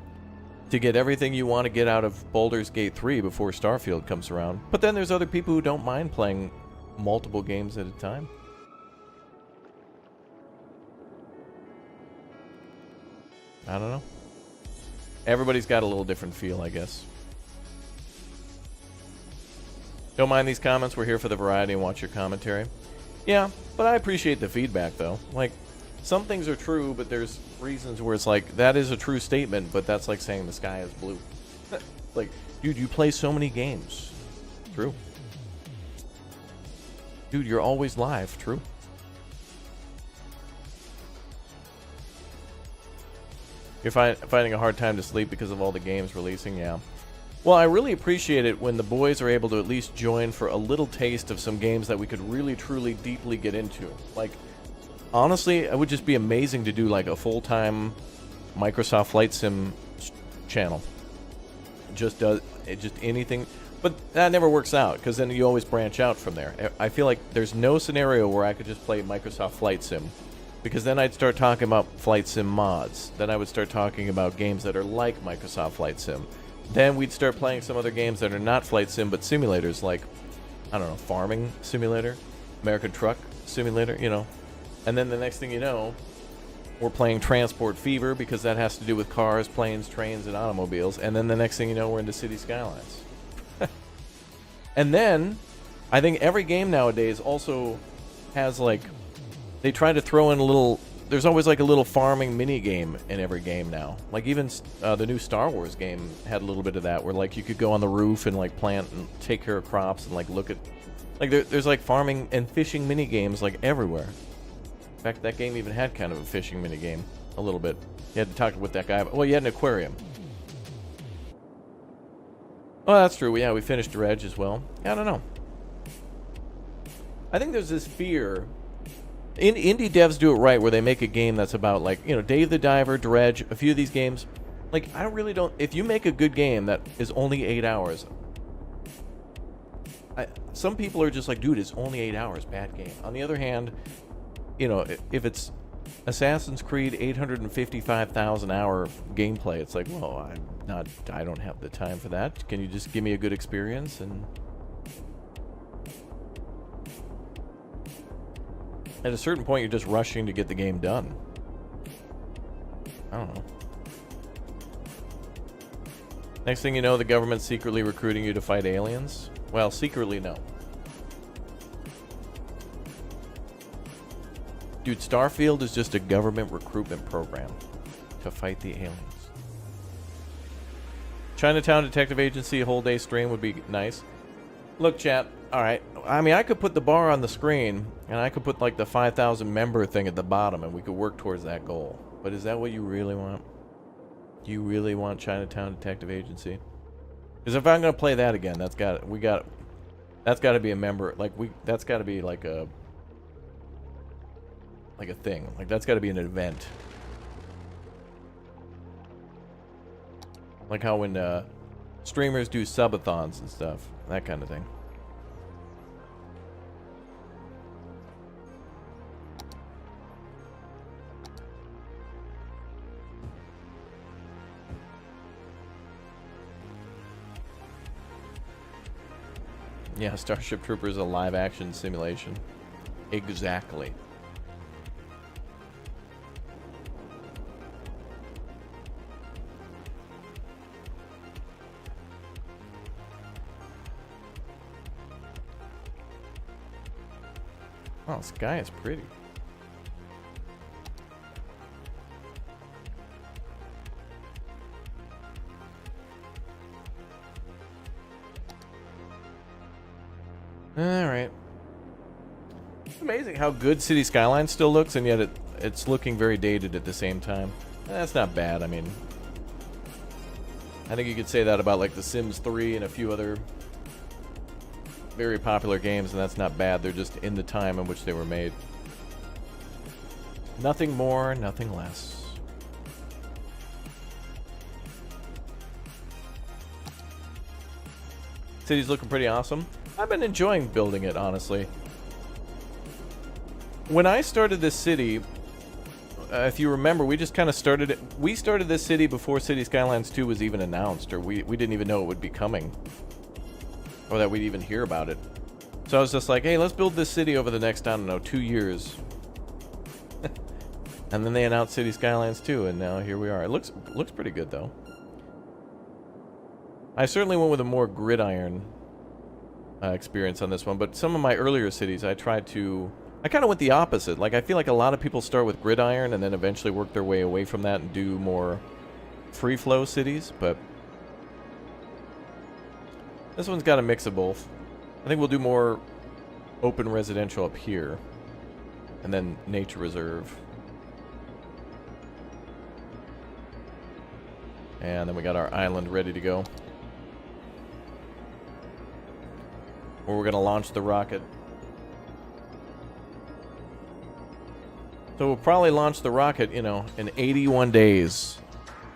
S1: to get everything you want to get out of Baldur's Gate 3 before Starfield comes around? But then there's other people who don't mind playing multiple games at a time. I don't know. Everybody's got a little different feel, I guess. Don't mind these comments. We're here for the variety and watch your commentary. Yeah, but I appreciate the feedback, though. Like, some things are true, but there's reasons where it's like, that is a true statement, but that's like saying the sky is blue. Like, dude, you play so many games. True. Dude, you're always live. True. You're finding a hard time to sleep because of all the games releasing, yeah. Well, I really appreciate it when the boys are able to at least join for a little taste of some games that we could really, truly, deeply get into. Like, honestly, it would just be amazing to do like a full-time Microsoft Flight Sim channel. Just anything, but that never works out because then you always branch out from there. I feel like there's no scenario where I could just play Microsoft Flight Sim. Because then I'd start talking about Flight Sim mods. Then I would start talking about games that are like Microsoft Flight Sim. Then we'd start playing some other games that are not Flight Sim, but simulators like, I don't know, Farming Simulator, American Truck Simulator, you know. And then the next thing you know, we're playing Transport Fever because that has to do with cars, planes, trains, and automobiles. And then the next thing you know, we're into City Skylines. And then, I think every game nowadays also has like... They try to throw in a little there's always like a little farming mini game in every game now. Like even the new Star Wars game had a little bit of that, where like you could go on the roof and like plant and take care of crops and like look at, like there's like farming and fishing mini games like everywhere. In fact, that game even had kind of a fishing mini game a little bit. You had to talk with that guy. Well, you had an aquarium. Oh, that's true. Yeah, we finished Dredge as well. Yeah, I don't know. I think there's this fear. Indie devs do it right, where they make a game that's about, like, you know, Dave the Diver, Dredge, a few of these games. Like, I really don't... If you make a good game that is only 8 hours... some people are just like, dude, it's only 8 hours, bad game. On the other hand, you know, if it's Assassin's Creed 855,000 hour gameplay, it's like, well, I don't have the time for that. Can you just give me a good experience? And at a certain point, you're just rushing to get the game done. I don't know. Next thing you know, the government's secretly recruiting you to fight aliens. Well, secretly, no. Dude, Starfield is just a government recruitment program to fight the aliens. Chinatown Detective Agency whole day stream would be nice. Look, chat. All right. I mean, I could put the bar on the screen, and I could put like the 5,000 member thing at the bottom, and we could work towards that goal. But is that what you really want? Do you really want Chinatown Detective Agency? Because if I'm gonna play that again, that's got to be a member. Like that's got to be like a thing. Like that's got to be an event. Like how when streamers do subathons and stuff, that kind of thing. Yeah, Starship Troopers is a live-action simulation. Exactly. Oh, the sky is pretty. Alright. It's amazing how good City Skylines still looks, and yet it's looking very dated at the same time. That's not bad. I mean, I think you could say that about like The Sims 3 and a few other very popular games, and that's not bad. They're just in the time in which they were made. Nothing more, nothing less. City's looking pretty awesome. I've been enjoying building it, honestly. When I started this city, if you remember, we just kind of started it. We started this city before City Skylines 2 was even announced, or we didn't even know it would be coming, or that we'd even hear about it. So I was just like, hey, let's build this city over the next, I don't know, 2 years. And then they announced City Skylines 2, and now here we are. It looks pretty good, though. I certainly went with a more gridiron experience on this one, but some of my earlier cities, I kind of went the opposite. Like, I feel like a lot of people start with gridiron and then eventually work their way away from that and do more free-flow cities, but this one's got a mix of both. I think we'll do more open residential up here, and then nature reserve. And then we got our island ready to go. Where we're going to launch the rocket. So we'll probably launch the rocket, you know, in 81 days.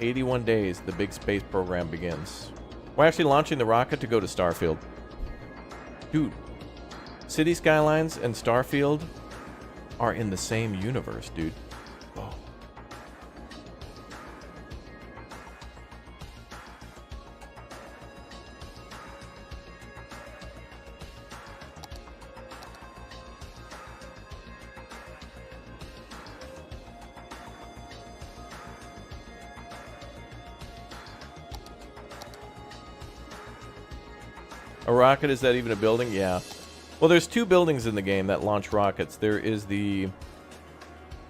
S1: 81 days, the big space program begins. We're actually launching the rocket to go to Starfield. Dude, City Skylines and Starfield are in the same universe, dude. Oh. A rocket, is that even a building? Yeah. Well, there's two buildings in the game that launch rockets. There's the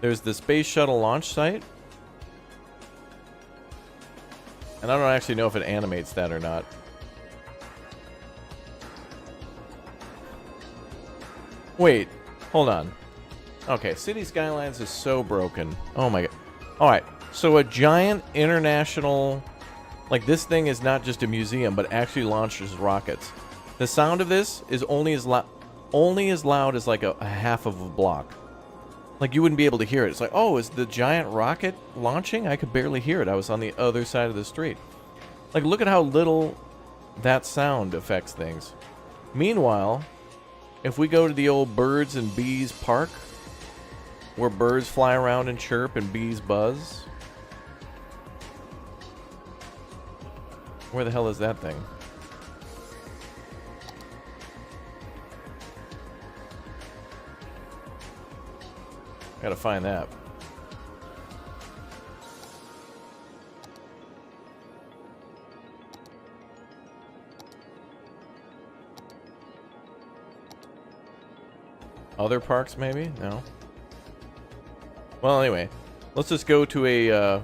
S1: There's the Space Shuttle launch site. And I don't actually know if it animates that or not. Wait, hold on. Okay, City Skylines is so broken. Oh my god. Alright, so a giant international... Like, this thing is not just a museum, but actually launches rockets. The sound of this is only as loud as, like, a half of a block. Like, you wouldn't be able to hear it. It's like, oh, is the giant rocket launching? I could barely hear it. I was on the other side of the street. Like, look at how little that sound affects things. Meanwhile, if we go to the old Birds and Bees Park, where birds fly around and chirp and bees buzz... Where the hell is that thing? Gotta find that. Other parks, maybe? No. Well, anyway, let's just go to a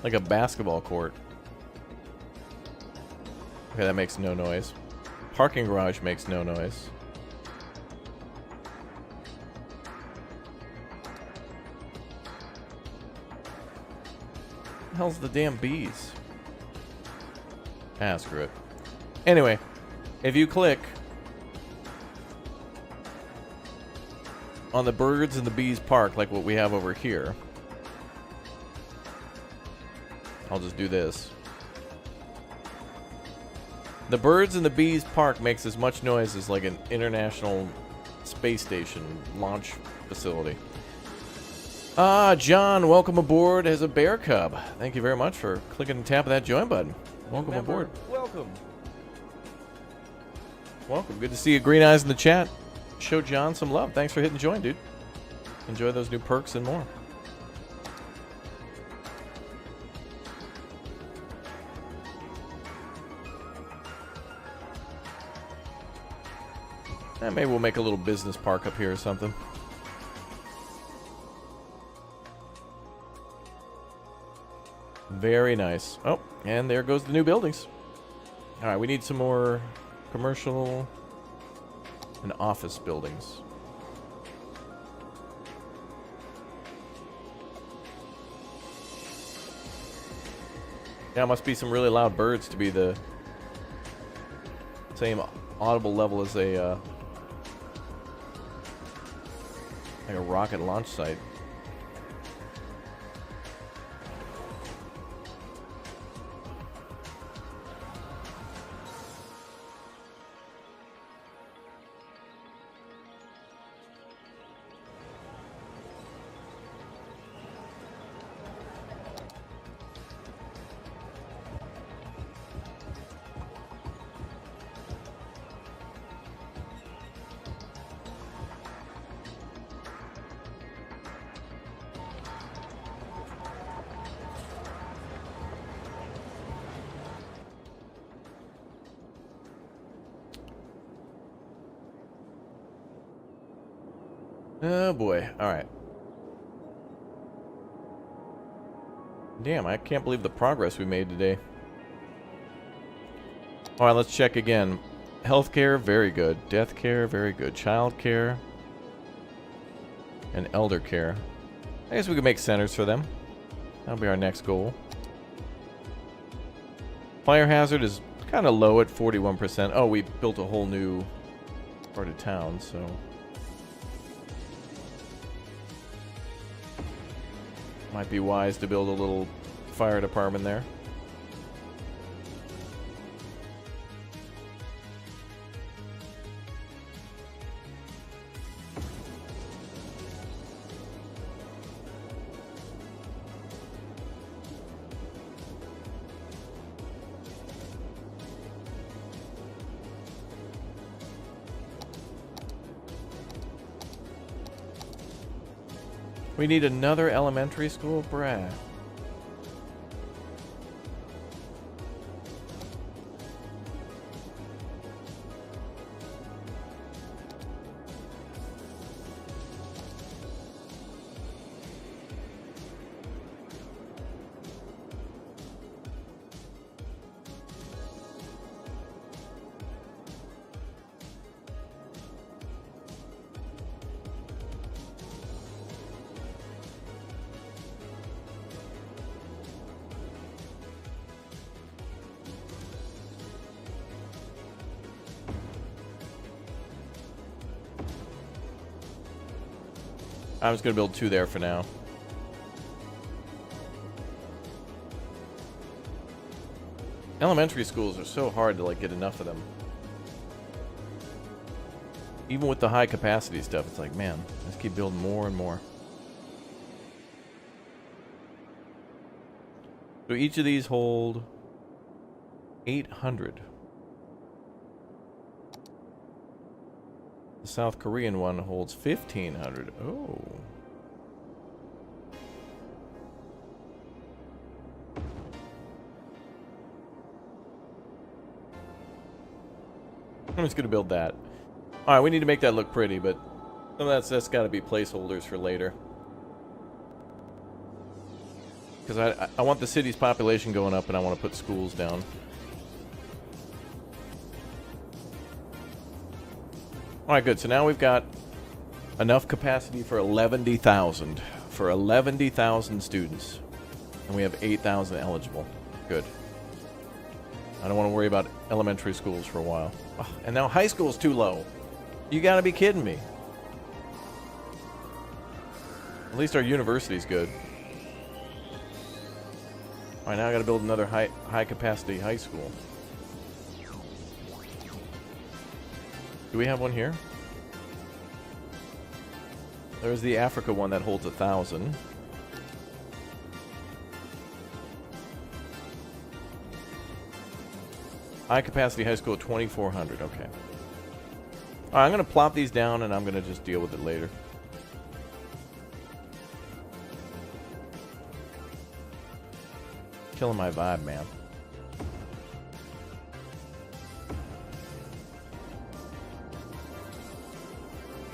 S1: like a basketball court. Okay, that makes no noise. Parking garage makes no noise. What the hell's the damn bees? Ah, screw it. Anyway, if you click on the Birds and the Bees Park, like what we have over here, I'll just do this. The Birds and the Bees Park makes as much noise as like an international space station launch facility. John, welcome aboard as a bear cub. Thank you very much for clicking and tapping that join button. Welcome aboard.
S6: Welcome.
S1: Welcome. Good to see you, Green Eyes, in the chat. Show John some love. Thanks for hitting join, dude. Enjoy those new perks and more. Maybe we'll make a little business park up here or something. Very nice. Oh, and there goes the new buildings. All right, we need some more commercial and office buildings. Yeah, it must be some really loud birds to be the same audible level as a like a rocket launch site. Oh boy. Alright. Damn, I can't believe the progress we made today. Alright, let's check again. Healthcare, very good. Death care, very good. Child care. And elder care. I guess we could make centers for them. That'll be our next goal. Fire hazard is kind of low at 41%. Oh, we built a whole new part of town, so... Might be wise to build a little fire department there. We need another elementary school? Brah. I'm just going to build 2 there for now. Elementary schools are so hard to like get enough of them. Even with the high capacity stuff, it's like, man, let's keep building more and more. So each of these hold 800. The South Korean one holds 1,500. Oh. I'm just going to build that. Alright, we need to make that look pretty, but some of that's got to be placeholders for later. Because I want the city's population going up and I want to put schools down. Alright, good. So now we've got enough capacity for 11,000. For 11,000 students. And we have 8,000 eligible. Good. I don't want to worry about elementary schools for a while. Oh, and now high school's too low. You gotta be kidding me. At least our university's good. Alright, now I gotta build another high capacity high school. Do we have one here? There's the Africa one that holds 1,000. High capacity high school 2,400. Okay. Alright, I'm gonna plop these down and I'm gonna just deal with it later. Killing my vibe, man.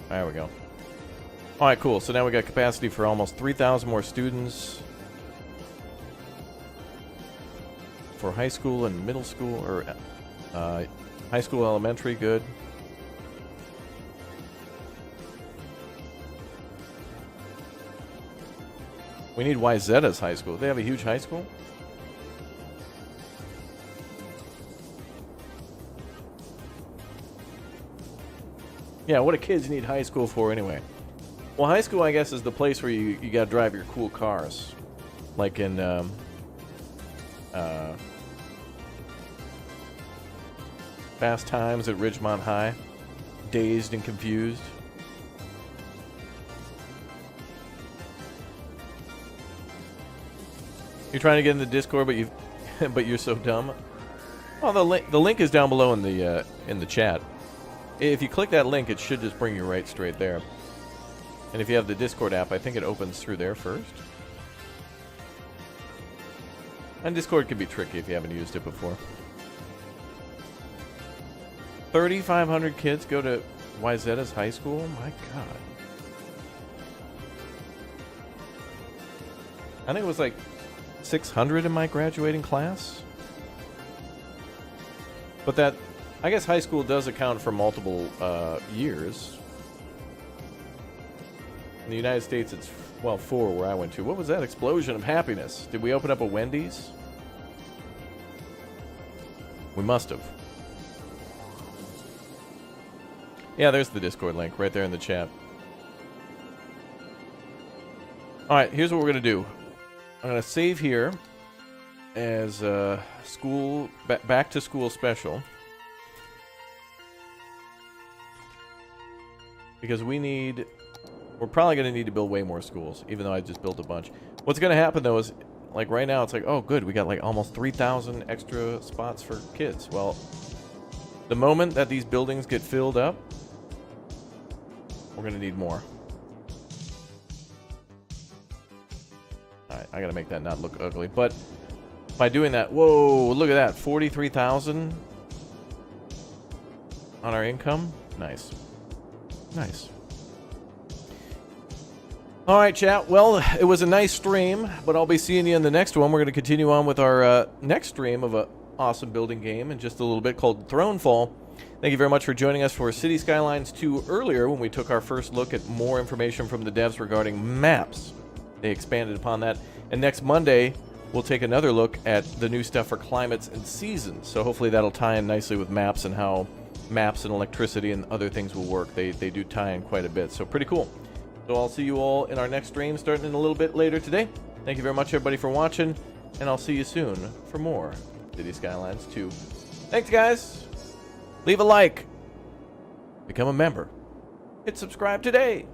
S1: There we go. Alright, cool. So now we got capacity for almost 3,000 more students. For high school and middle school, or high school, elementary, good. We need YZ's high school. They have a huge high school? Yeah, what do kids need high school for anyway? Well, high school, I guess, is the place where you gotta drive your cool cars. Like in, Fast Times at Ridgemont High. Dazed and Confused. You're trying to get in the Discord, but but you're so dumb. Oh, the link is down below in the chat. If you click that link, it should just bring you right straight there. And if you have the Discord app, I think it opens through there first. And Discord can be tricky if you haven't used it before. 3,500 kids go to YZ's high school? Oh my god. I think it was like 600 in my graduating class. But that, I guess high school does account for multiple years. In the United States, it's, well, 4 where I went to. What was that explosion of happiness? Did we open up a Wendy's? We must have. Yeah, there's the Discord link right there in the chat. Alright, here's what we're going to do. I'm going to save here as school, back to school special. Because we're probably going to need to build way more schools, even though I just built a bunch. What's going to happen, though, is, like, right now, it's like, oh, good, we got, like, almost 3,000 extra spots for kids. Well, the moment that these buildings get filled up, we're going to need more. Alright, I got to make that not look ugly. But by doing that, whoa, look at that, 43,000 on our income. Nice. Nice. Alright, chat. Well, it was a nice stream, but I'll be seeing you in the next one. We're going to continue on with our next stream of an awesome building game in just a little bit called Thronefall. Thank you very much for joining us for City Skylines 2 earlier when we took our first look at more information from the devs regarding maps. They expanded upon that. And next Monday, we'll take another look at the new stuff for climates and seasons. So hopefully that'll tie in nicely with maps and how maps and electricity and other things will work. They do tie in quite a bit. So pretty cool. So I'll see you all in our next stream starting in a little bit later today. Thank you very much, everybody, for watching, and I'll see you soon for more City Skylines 2. Thanks, guys. Leave a like. Become a member. Hit subscribe today.